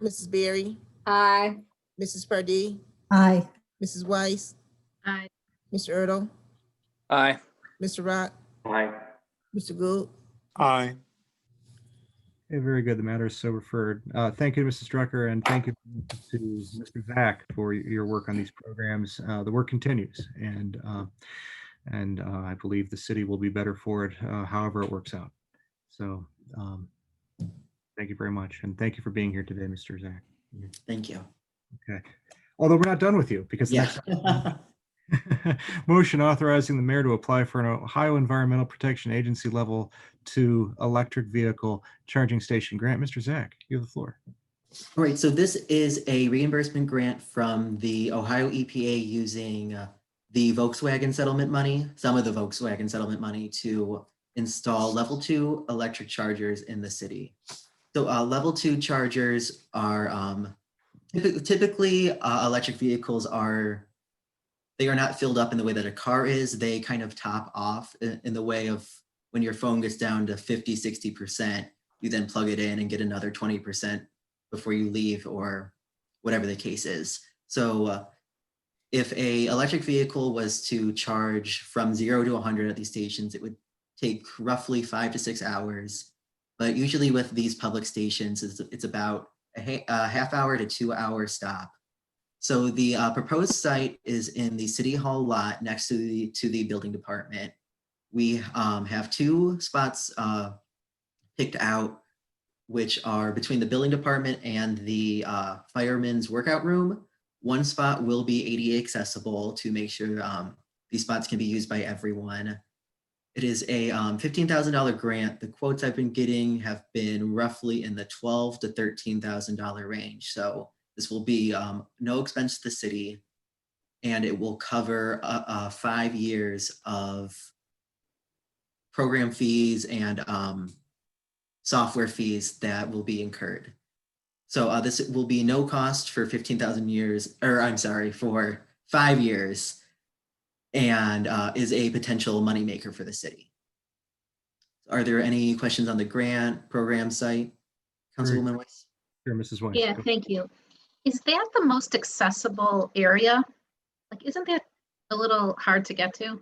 Mrs. Berry, Aye. Mrs. Pardee, Aye. Mrs. Weiss, Aye. Mr. Erdl, Aye. Mr. Rock, Aye. Mr. Gould, Aye. Okay, very good. The matter is so referred. Thank you, Mrs. Drucker, and thank you to Mr. Zach for your work on these programs. The work continues, and I believe the city will be better for it, however it works out. So thank you very much, and thank you for being here today, Mr. Zach. Thank you. Okay. Although we're not done with you, because Yeah. motion authorizing the mayor to apply for an Ohio Environmental Protection Agency level 2 electric vehicle charging station grant. Mr. Zach, you have the floor. All right, so this is a reimbursement grant from the Ohio EPA using the Volkswagen settlement money, some of the Volkswagen settlement money, to install level 2 electric chargers in the city. So level 2 chargers are typically electric vehicles they are not filled up in the way that a car is. They kind of top off in the way of when your phone gets down to 50, 60%, you then plug it in and get another 20% before you leave, or whatever the case is. So if a electric vehicle was to charge from 0 to 100 at these stations, it would take roughly 5 to 6 hours. But usually with these public stations, it's about a half hour to 2 hour stop. So the proposed site is in the City Hall lot next to the building department. We have 2 spots picked out, which are between the building department and the fireman's workout room. One spot will be ADA accessible to make sure these spots can be used by everyone. It is a $15,000 grant. The quotes I've been getting have been roughly in the $12,000 to $13,000 range. So this will be no expense to the city, and it will cover 5 years of program fees and software fees that will be incurred. So this will be no cost for 15,000 years, or I'm sorry, for 5 years, and is a potential moneymaker for the city. Are there any questions on the grant program site, Councilwoman Weiss? Sure, Mrs. Weiss. Yeah, thank you. Is that the most accessible area? Like, isn't that a little hard to get to?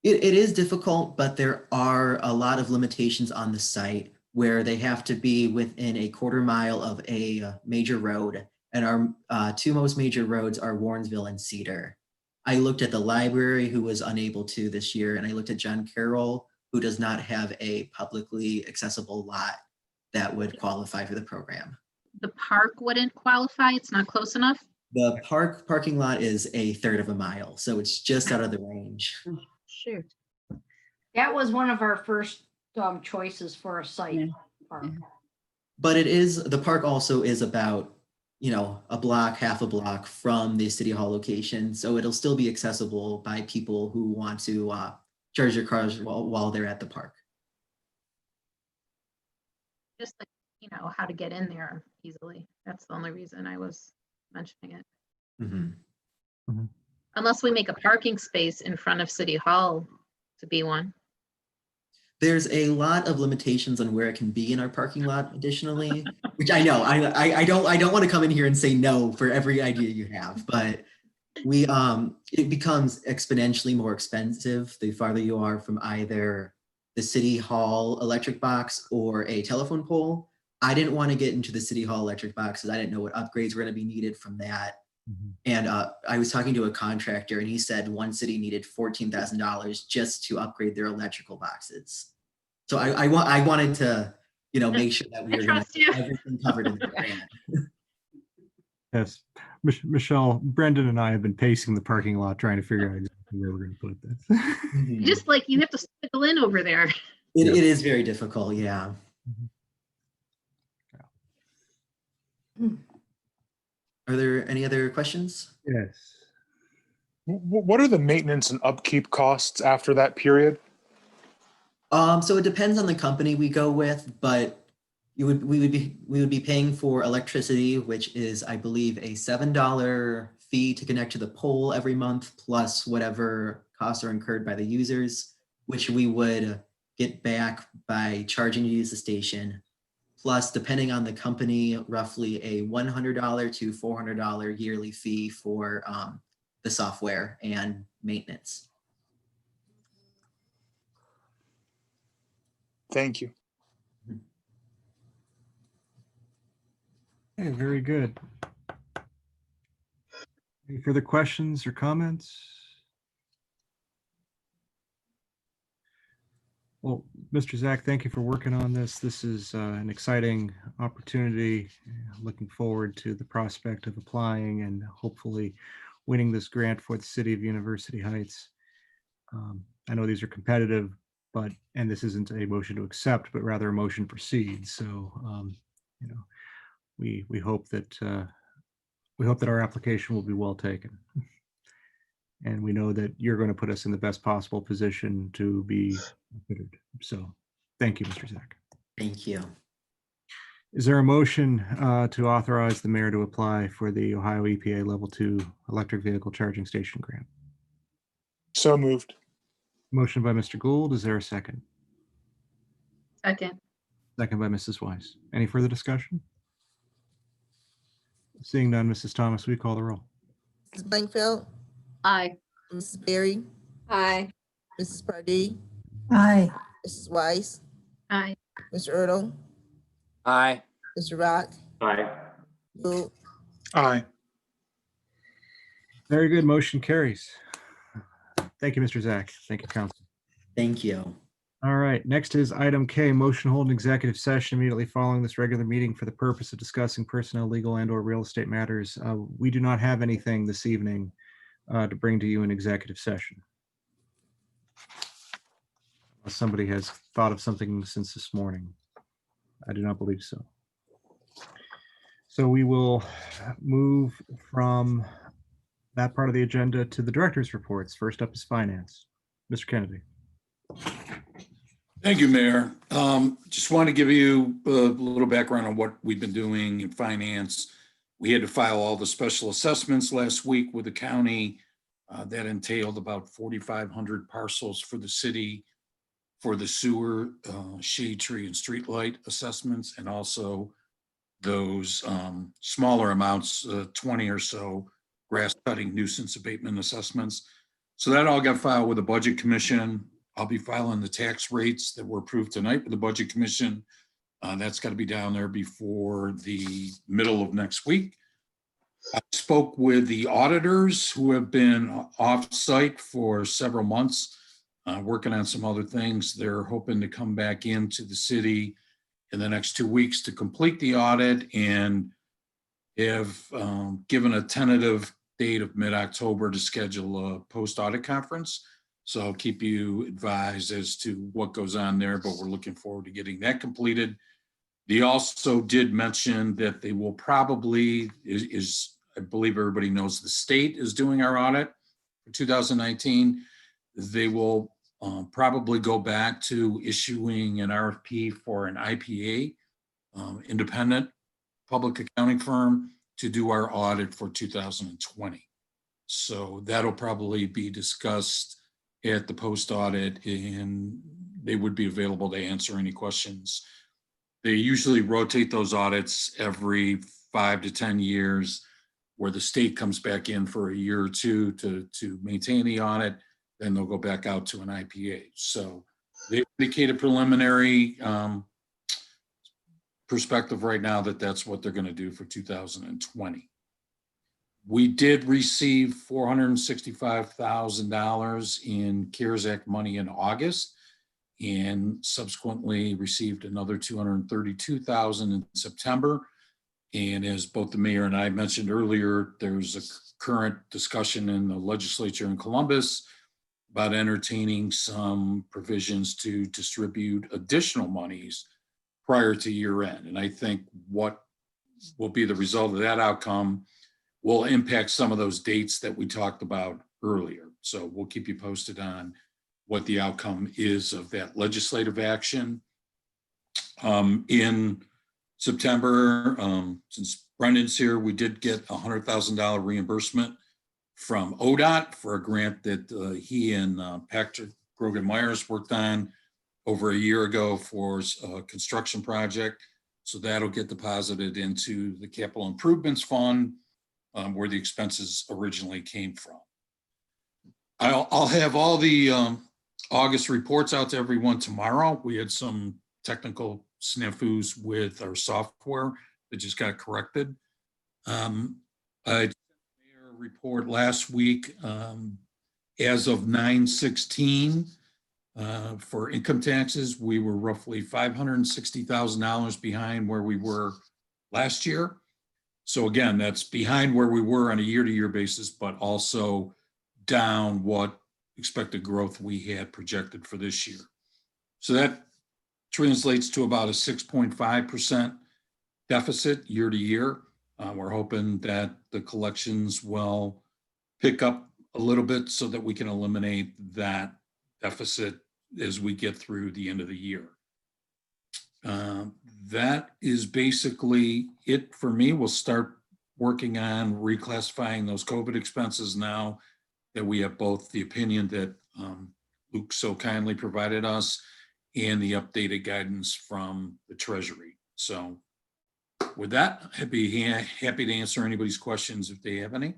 It is difficult, but there are a lot of limitations on the site where they have to be within a quarter mile of a major road. And our 2 most major roads are Warrensville and Cedar. I looked at the library, who was unable to this year, and I looked at John Carroll, who does not have a publicly accessible lot that would qualify for the program. The park wouldn't qualify? It's not close enough? The parking lot is a third of a mile, so it's just out of the range. Shoot. That was one of our first choices for a site. Park. But the park also is about, a block, half a block from the City Hall location. So it'll still be accessible by people who want to charge their cars while they're at the park. Just like, how to get in there easily. That's the only reason I was mentioning it. Mm-hmm. Unless we make a parking space in front of City Hall to be one. There's a lot of limitations on where it can be in our parking lot additionally, which I know, I don't want to come in here and say no for every idea you have, but it becomes exponentially more expensive the farther you are from either the City Hall electric box or a telephone pole. I didn't want to get into the City Hall electric box because I didn't know what upgrades were going to be needed from that. Mm-hmm. And I was talking to a contractor, and he said one city needed $14,000 just to upgrade their electrical boxes. So I wanted to, make sure that we were going to have everything covered in the grant. Yes, Michelle, Brendan and I have been pacing the parking lot trying to figure out exactly where we're going to put this. Mm-hmm. Just like you have to stickle in over there. It is very difficult, yeah. Mm-hmm. Are there any other questions? Yes. What are the maintenance and upkeep costs after that period? So it depends on the company we go with, but we would be paying for electricity, which is, I believe, a $7 fee to connect to the pole every month, plus whatever costs are incurred by the users, which we would get back by charging to use the station. Plus, depending on the company, roughly a $100 to $400 yearly fee for the software and maintenance. Thank you. Okay, very good. Any further questions or comments? Well, Mr. Zach, thank you for working on this. This is an exciting opportunity. Looking forward to the prospect of applying and hopefully winning this grant for the City of University Heights. I know these are competitive, and this isn't a motion to accept, but rather a motion to proceed. So, we hope that our application will be well taken. And we know that you're going to put us in the best possible position to be considered. So thank you, Mr. Zach. Thank you. Is there a motion to authorize the mayor to apply for the Ohio EPA Level 2 electric vehicle charging station grant? So moved. Motion by Mr. Gould. Is there a second? Second. Second by Mrs. Weiss. Any further discussion? Seeing none, Mrs. Thomas, will you call the roll? Mrs. Blankfeld, Aye. Mrs. Berry, Aye. Mrs. Pardee, Aye. Mrs. Weiss, Aye. Mr. Ertl, Aye. Mr. Rock, Aye. Lou, Aye. Very good. Motion carries. Thank you, Mr. Zach. Thank you, council. Thank you. All right, next is item K, motion to hold an executive session immediately following this regular meeting for the purpose of discussing personnel, legal, and/or real estate matters. We do not have anything this evening to bring to you in executive session. Unless somebody has thought of something since this morning. I do not believe so. So we will move from that part of the agenda to the director's reports. First up is finance. Mr. Kennedy. Thank you, Mayor. Just want to give you a little background on what we've been doing in finance. We had to file all the special assessments last week with the county. That entailed about 4,500 parcels for the city for the sewer, shade tree, and street light assessments, and also those smaller amounts, 20 or so grass cutting nuisance abatement assessments. So that all got filed with the Budget Commission. I'll be filing the tax rates that were approved tonight with the Budget Commission. That's got to be down there before the middle of next week. I spoke with the auditors who have been off-site for several months, working on some other things. They're hoping to come back into the city in the next 2 weeks to complete the audit, and have given a tentative date of mid-October to schedule a post-audit conference. So I'll keep you advised as to what goes on there, but we're looking forward to getting that completed. They also did mention that they will probably, I believe everybody knows the state is doing our audit for 2019. They will probably go back to issuing an RFP for an IPA, independent public accounting firm, to do our audit for 2020. So that'll probably be discussed at the post audit, and they would be available to answer any questions. They usually rotate those audits every 5 to 10 years, where the state comes back in for a year or two to maintain the audit, then they'll go back out to an IPA. So they indicated preliminary perspective right now that that's what they're going to do for 2020. We did receive $465,000 in CARES Act money in August, and subsequently received another $232,000 in September. And as both the mayor and I mentioned earlier, there's a current discussion in the legislature in Columbus about entertaining some provisions to distribute additional monies prior to year end. And I think what will be the result of that outcome will impact some of those dates that we talked about earlier. So we'll keep you posted on what the outcome is of that legislative action. In September, since Brendan's here, we did get a $100,000 reimbursement from ODOT for a grant that he and Patrick Grogan Myers worked on over a year ago for a construction project. So that'll get deposited into the capital improvements fund, where the expenses originally came from. I'll have all the August reports out to everyone tomorrow. We had some technical snafus with our software that just got corrected. I did a report last week. As of 9/16, for income taxes, we were roughly $560,000 behind where we were last year. So again, that's behind where we were on a year-to-year basis, but also down what expected growth we had projected for this year. So that translates to about a 6.5% deficit year to year. We're hoping that the collections will pick up a little bit so that we can eliminate that deficit as we get through the end of the year. That is basically it for me. We'll start working on reclassifying those COVID expenses now that we have both the opinion that Luke so kindly provided us and the updated guidance from the Treasury. So with that, I'd be happy to answer anybody's questions if they have any.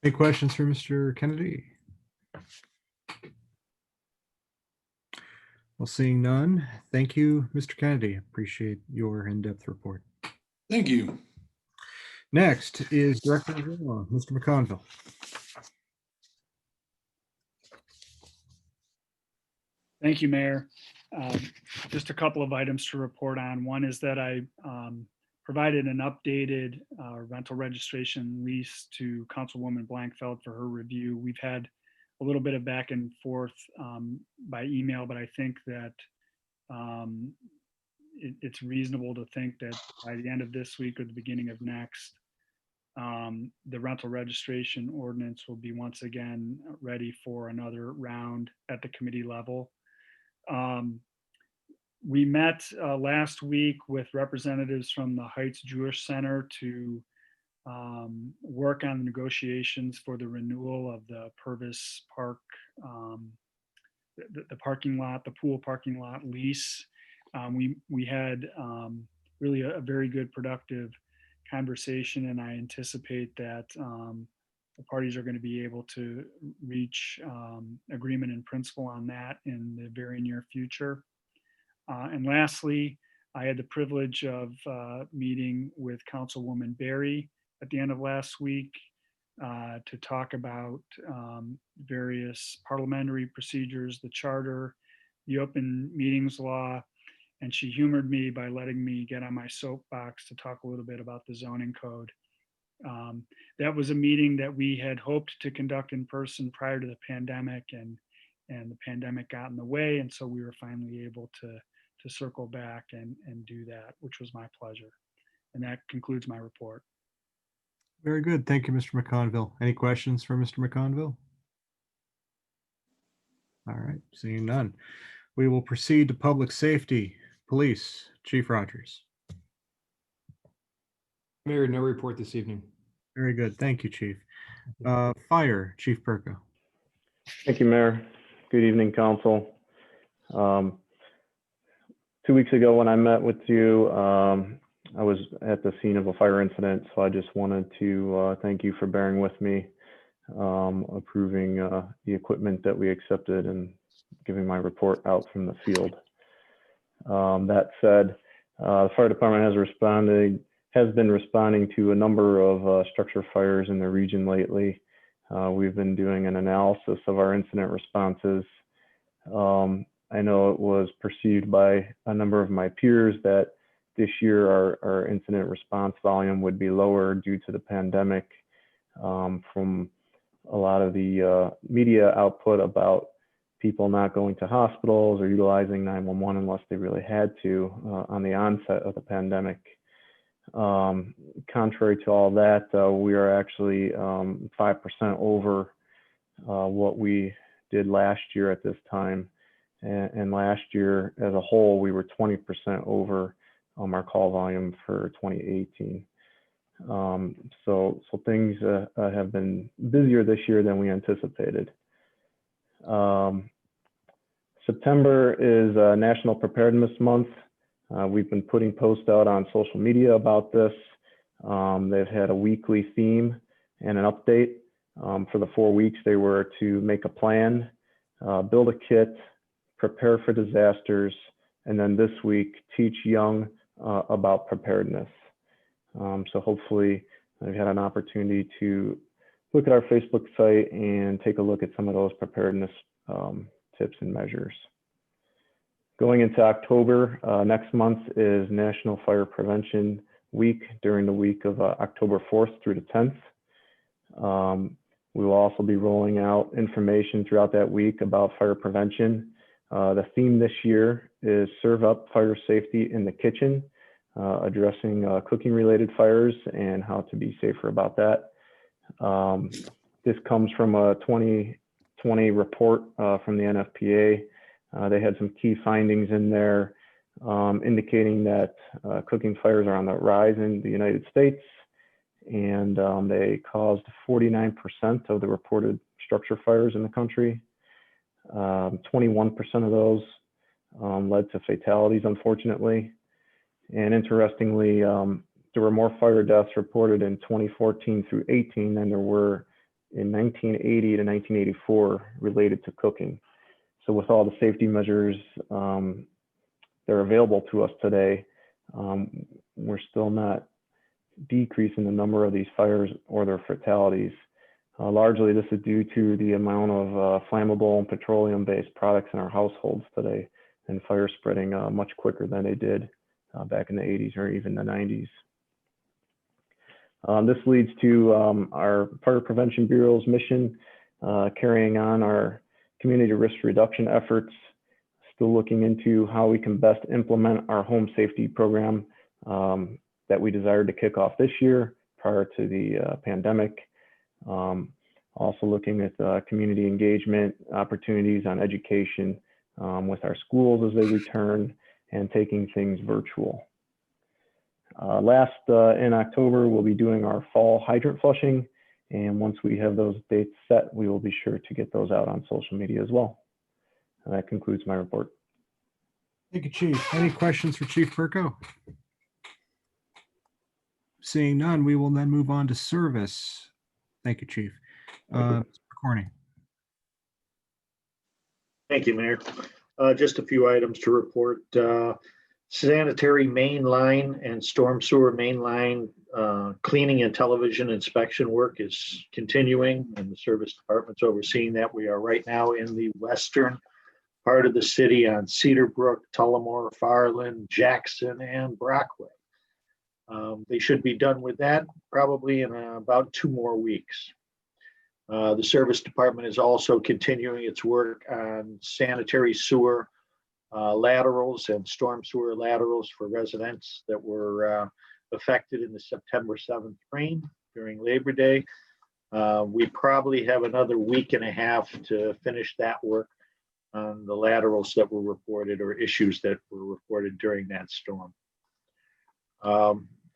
Any questions for Mr. Kennedy? Well, seeing none, thank you, Mr. Kennedy. Appreciate your in-depth report. Thank you. Next is Director of Law, Mr. McConville. Thank you, Mayor. Just a couple of items to report on. One is that I provided an updated rental registration lease to Councilwoman Blankfeld for her review. We've had a little bit of back and forth by email, but I think that it's reasonable to think that by the end of this week or the beginning of next, the rental registration ordinance will be once again ready for another round at the committee level. We met last week with representatives from the Heights Jewish Center to work on negotiations for the renewal of the Purvis Park, the parking lot, the pool parking lot lease. We had really a very good, productive conversation, and I anticipate that the parties are going to be able to reach agreement in principle on that in the very near future. And lastly, I had the privilege of meeting with Councilwoman Berry at the end of last week to talk about various parliamentary procedures, the charter, the open meetings law, and she humored me by letting me get on my soapbox to talk a little bit about the zoning code. That was a meeting that we had hoped to conduct in person prior to the pandemic, and the pandemic got in the way, and so we were finally able to circle back and do that, which was my pleasure. And that concludes my report. Very good. Thank you, Mr. McConville. Any questions for Mr. McConville? All right, seeing none. We will proceed to public safety. Police, Chief Rogers. Mayor, no report this evening. Very good. Thank you, Chief. Fire, Chief Perko. Thank you, Mayor. Good evening, Council. 2 weeks ago when I met with you, I was at the scene of a fire incident, so I just wanted to thank you for bearing with me, approving the equipment that we accepted and giving my report out from the field. That said, the fire department has been responding to a number of structure fires in the region lately. We've been doing an analysis of our incident responses. I know it was perceived by a number of my peers that this year our incident response volume would be lower due to the pandemic, from a lot of the media output about people not going to hospitals or utilizing 911 unless they really had to on the onset of the pandemic. Contrary to all that, we are actually 5% over what we did last year at this time. And last year as a whole, we were 20% over our call volume for 2018. So things have been busier this year than we anticipated. September is National Preparedness Month. We've been putting posts out on social media about this. They've had a weekly theme and an update. For the 4 weeks, they were to make a plan, build a kit, prepare for disasters, and then this week, teach young about preparedness. So hopefully I've had an opportunity to look at our Facebook site and take a look at some of those preparedness tips and measures. Going into October, next month is National Fire Prevention Week during the week of October 4th through the 10th. We will also be rolling out information throughout that week about fire prevention. The theme this year is Serve Up Fire Safety in the Kitchen, addressing cooking related fires and how to be safer about that. This comes from a 2020 report from the NFPA. They had some key findings in there indicating that cooking fires are on the rise in the United States, and they caused 49% of the reported structure fires in the country. 21% of those led to fatalities, unfortunately. And interestingly, there were more fire deaths reported in 2014 through 18 than there were in 1980 to 1984 related to cooking. So with all the safety measures that are available to us today, we're still not decreasing the number of these fires or their fatalities. Largely, this is due to the amount of flammable and petroleum-based products in our households today, and fire spreading much quicker than they did back in the 80s or even the 90s. This leads to our Fire Prevention Bureau's mission, carrying on our community risk reduction efforts, still looking into how we can best implement our home safety program that we desired to kick off this year prior to the pandemic. Also looking at community engagement opportunities on education with our schools as they return, and taking things virtual. Last in October, we'll be doing our fall hydrant flushing, and once we have those dates set, we will be sure to get those out on social media as well. And that concludes my report. Thank you, Chief. Any questions for Chief Perko? Seeing none, we will then move on to service. Thank you, Chief. Mr. Corney. Thank you, Mayor. Just a few items to report. Sanitary main line and storm sewer main line cleaning and television inspection work is continuing, and the service department's overseeing that. We are right now in the western part of the city on Cedar Brook, Tullamore, Farland, Jackson, and Brockway. They should be done with that probably in about 2 more weeks. The service department is also continuing its work on sanitary sewer laterals and storm sewer laterals for residents that were affected in the September 7th rain during Labor Day. We probably have another week and a half to finish that work on the laterals that were reported, or issues that were reported during that storm.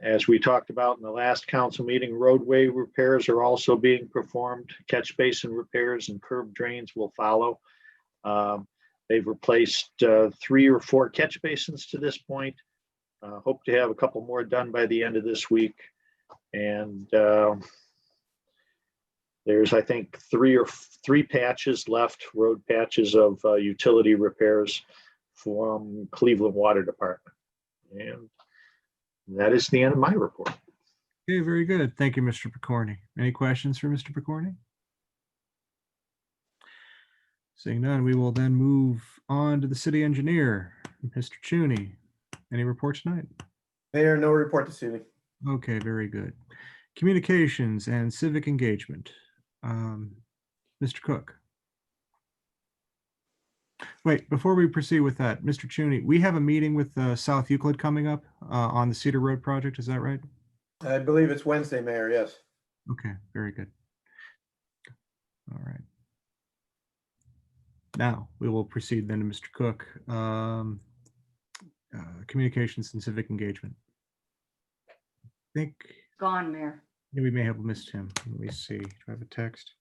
As we talked about in the last council meeting, roadway repairs are also being performed. Catch basin repairs and curb drains will follow. They've replaced 3 or 4 catch basins to this point. Hope to have a couple more done by the end of this week. And there's, I think, 3 patches left, road patches of utility repairs from Cleveland Water Department. And that is the end of my report. Okay, very good. Thank you, Mr. Picorni. Any questions for Mr. Picorni? Seeing none, we will then move on to the city engineer, Mr. Chuney. Any reports tonight? Mayor, no report this evening. Okay, very good. Communications and civic engagement. Mr. Cook. Wait, before we proceed with that, Mr. Chuney, we have a meeting with South Euclid coming up on the Cedar Road project. Is that right? I believe it's Wednesday, Mayor, yes. Okay, very good. All right. Now we will proceed then to Mr. Cook. Communications and civic engagement. I think Gone, Mayor. we may have missed him. Let me see. Do I have a text?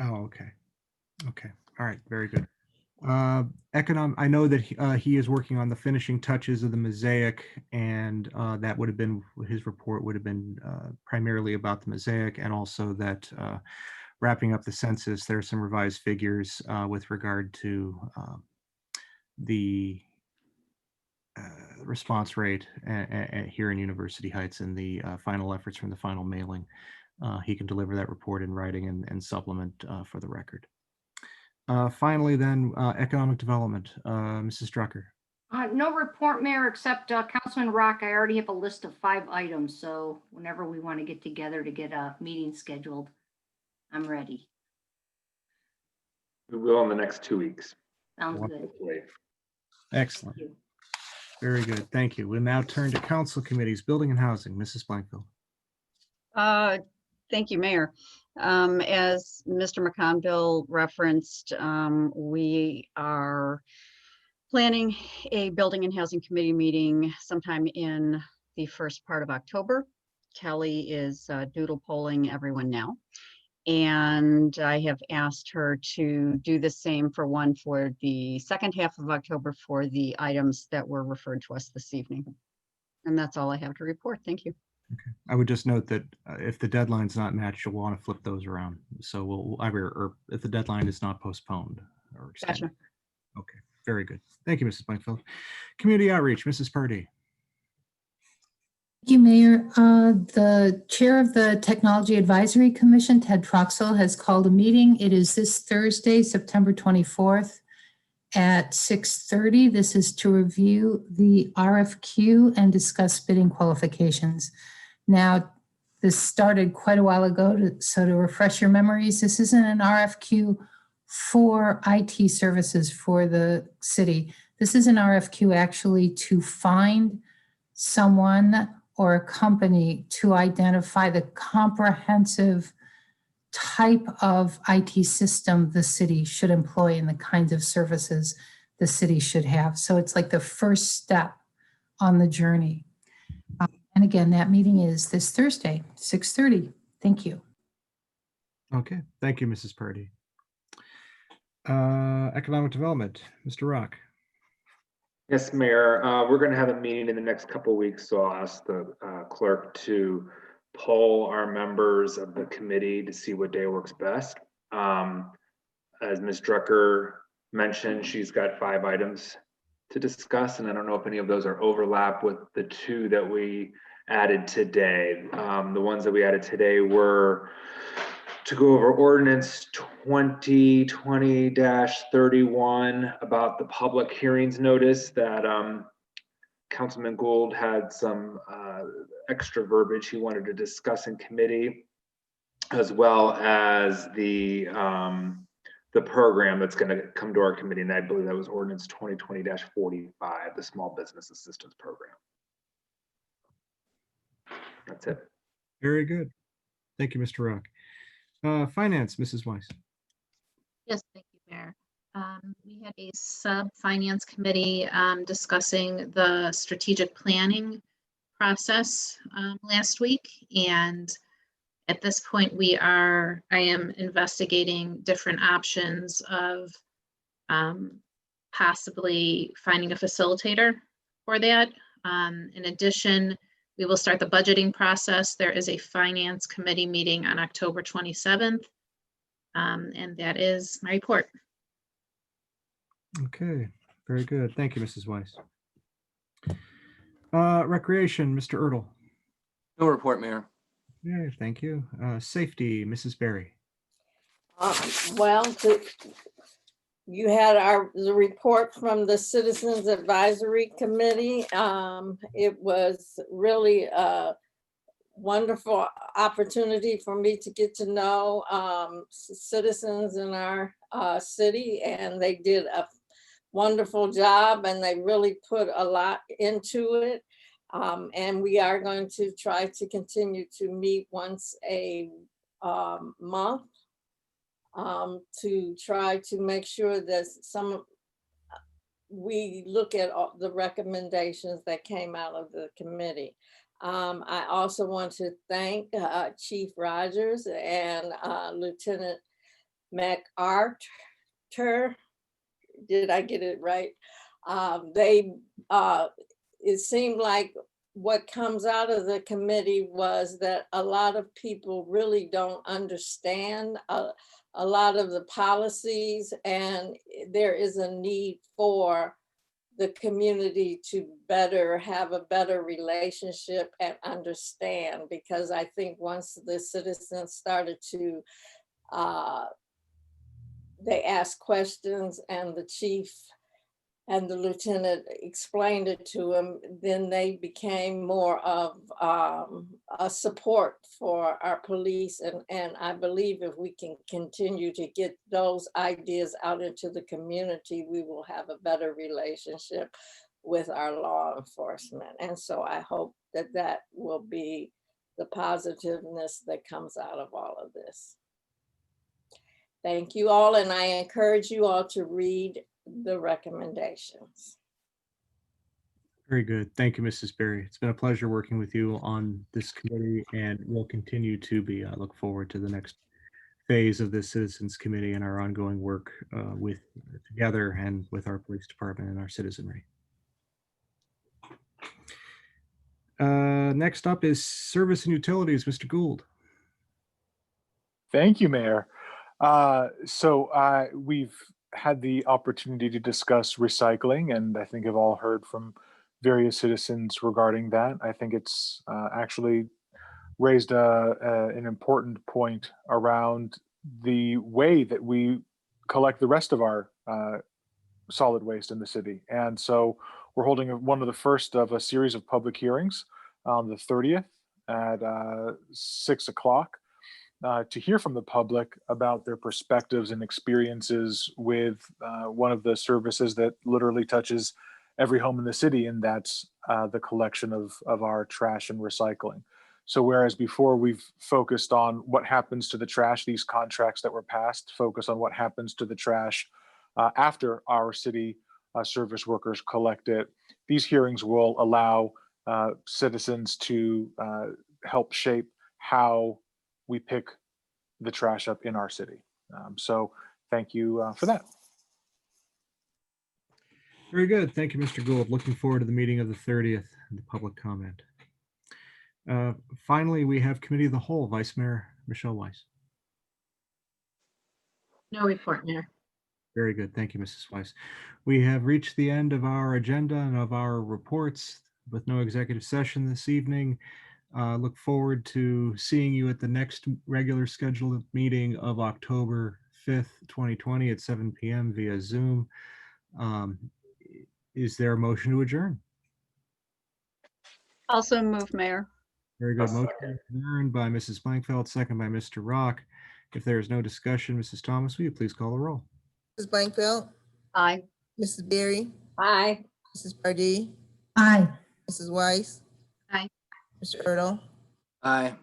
Oh, okay. Okay. All right. Very good. I know that he is working on the finishing touches of the mosaic, and that would have been, his report would have been primarily about the mosaic, and also that wrapping up the census, there are some revised figures with regard to the response rate here in University Heights and the final efforts from the final mailing. He can deliver that report in writing and supplement for the record. Finally, then, economic development. Mrs. Drucker. No report, Mayor, except Councilman Rock. I already have a list of 5 items, so whenever we want to get together to get a meeting scheduled, I'm ready. We will in the next 2 weeks. Sounds good. Excellent. Very good. Thank you. We'll now turn to council committees, building and housing. Mrs. Blankfield. Thank you, Mayor. As Mr. McConville referenced, we are planning a building and housing committee meeting sometime in the first part of October. Kelly is doodle polling everyone now. And I have asked her to do the same for one for the second half of October for the items that were referred to us this evening. And that's all I have to report. Thank you. I would just note that if the deadline's not matched, you'll want to flip those around. So we'll either, or if the deadline is not postponed or extended. Gotcha. Okay, very good. Thank you, Mrs. Blankfeld. Community outreach, Mrs. Purdy. Thank you, Mayor. The chair of the Technology Advisory Commission, Ted Troxel, has called a meeting. It is this Thursday, September 24th at 6:30. This is to review the RFQ and discuss bidding qualifications. Now, this started quite a while ago, so to refresh your memories, this isn't an RFQ for IT services for the city. This is an RFQ actually to find someone or a company to identify the comprehensive type of IT system the city should employ and the kinds of services the city should have. So it's like the first step on the journey. And again, that meeting is this Thursday, 6:30. Thank you. Okay, thank you, Mrs. Purdy. Economic Development, Mr. Rock. Yes, Mayor. We're going to have a meeting in the next couple of weeks, so I'll ask the clerk to poll our members of the committee to see what day works best. As Ms. Drucker mentioned, she's got 5 items to discuss, and I don't know if any of those are overlap with the 2 that we added today. The ones that we added today were to go over ordinance 2020-31 about the public hearings notice that Councilman Gould had some extra verbiage he wanted to discuss in committee, as well as the program that's going to come to our committee, and I believe that was ordinance 2020-45, the Small Business Assistance Program. That's it. Very good. Thank you, Mr. Rock. Finance, Mrs. Weiss. Yes, thank you, Mayor. We had a sub-finance committee discussing the strategic planning process last week. And at this point, I am investigating different options of possibly finding a facilitator for that. In addition, we will start the budgeting process. There is a finance committee meeting on October 27th. And that is my report. Okay, very good. Thank you, Mrs. Weiss. Recreation, Mr. Ertl. No report, Mayor. Yeah, thank you. Safety, Mrs. Berry. Well, you had the report from the Citizens Advisory Committee. It was really a wonderful opportunity for me to get to know citizens in our city, and they did a wonderful job, and they really put a lot into it. And we are going to try to continue to meet once a month to try to make sure that we look at all the recommendations that came out of the committee. I also want to thank Chief Rogers and Lieutenant MacArthur. Did I get it right? It seemed like what comes out of the committee was that a lot of people really don't understand a lot of the policies, and there is a need for the community to have a better relationship and understand, because I think once the citizens started to, they asked questions and the chief and the lieutenant explained it to them, then they became more of a support for our police. And I believe if we can continue to get those ideas out into the community, we will have a better relationship with our law enforcement. And so I hope that that will be the positiveness that comes out of all of this. Thank you all, and I encourage you all to read the recommendations. Very good. Thank you, Mrs. Berry. It's been a pleasure working with you on this committee, and we'll continue to be. I look forward to the next phase of the Citizens Committee and our ongoing work together and with our police department and our citizenry. Next up is Service and Utilities, Mr. Gould. Thank you, Mayor. We've had the opportunity to discuss recycling, and I think have all heard from various citizens regarding that. I think it's actually raised an important point around the way that we collect the rest of our solid waste in the city. And so we're holding one of the first of a series of public hearings on the 30th at 6 o'clock to hear from the public about their perspectives and experiences with one of the services that literally touches every home in the city, and that's the collection of our trash and recycling. So whereas before we've focused on what happens to the trash, these contracts that were passed focus on what happens to the trash after our city service workers collect it. These hearings will allow citizens to help shape how we pick the trash up in our city. So thank you for that. Very good. Thank you, Mr. Gould. Looking forward to the meeting of the 30th and the public comment. Finally, we have Committee of the Whole, Vice Mayor Michelle Weiss. No report, Mayor. Very good. Thank you, Mrs. Weiss. We have reached the end of our agenda and of our reports with no executive session this evening. Look forward to seeing you at the next regular scheduled meeting of October 5th, 2020 at 7 p.m. via Zoom. Is there a motion to adjourn? Also move, Mayor. Very good. Motion adjourned by Mrs. Blankfeld, second by Mr. Rock. If there is no discussion, Mrs. Thomas, will you please call the roll? Mrs. Blankfeld, Aye. Mrs. Berry, Aye. Mrs. Pardee, Aye. Mrs. Weiss, Aye. Mr. Ertl, Aye.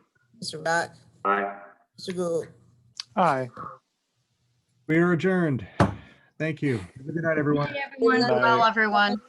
Mr. Rock, Aye. Mr. Gould. Aye. We are adjourned. Thank you. Have a good night, everyone. Well, everyone.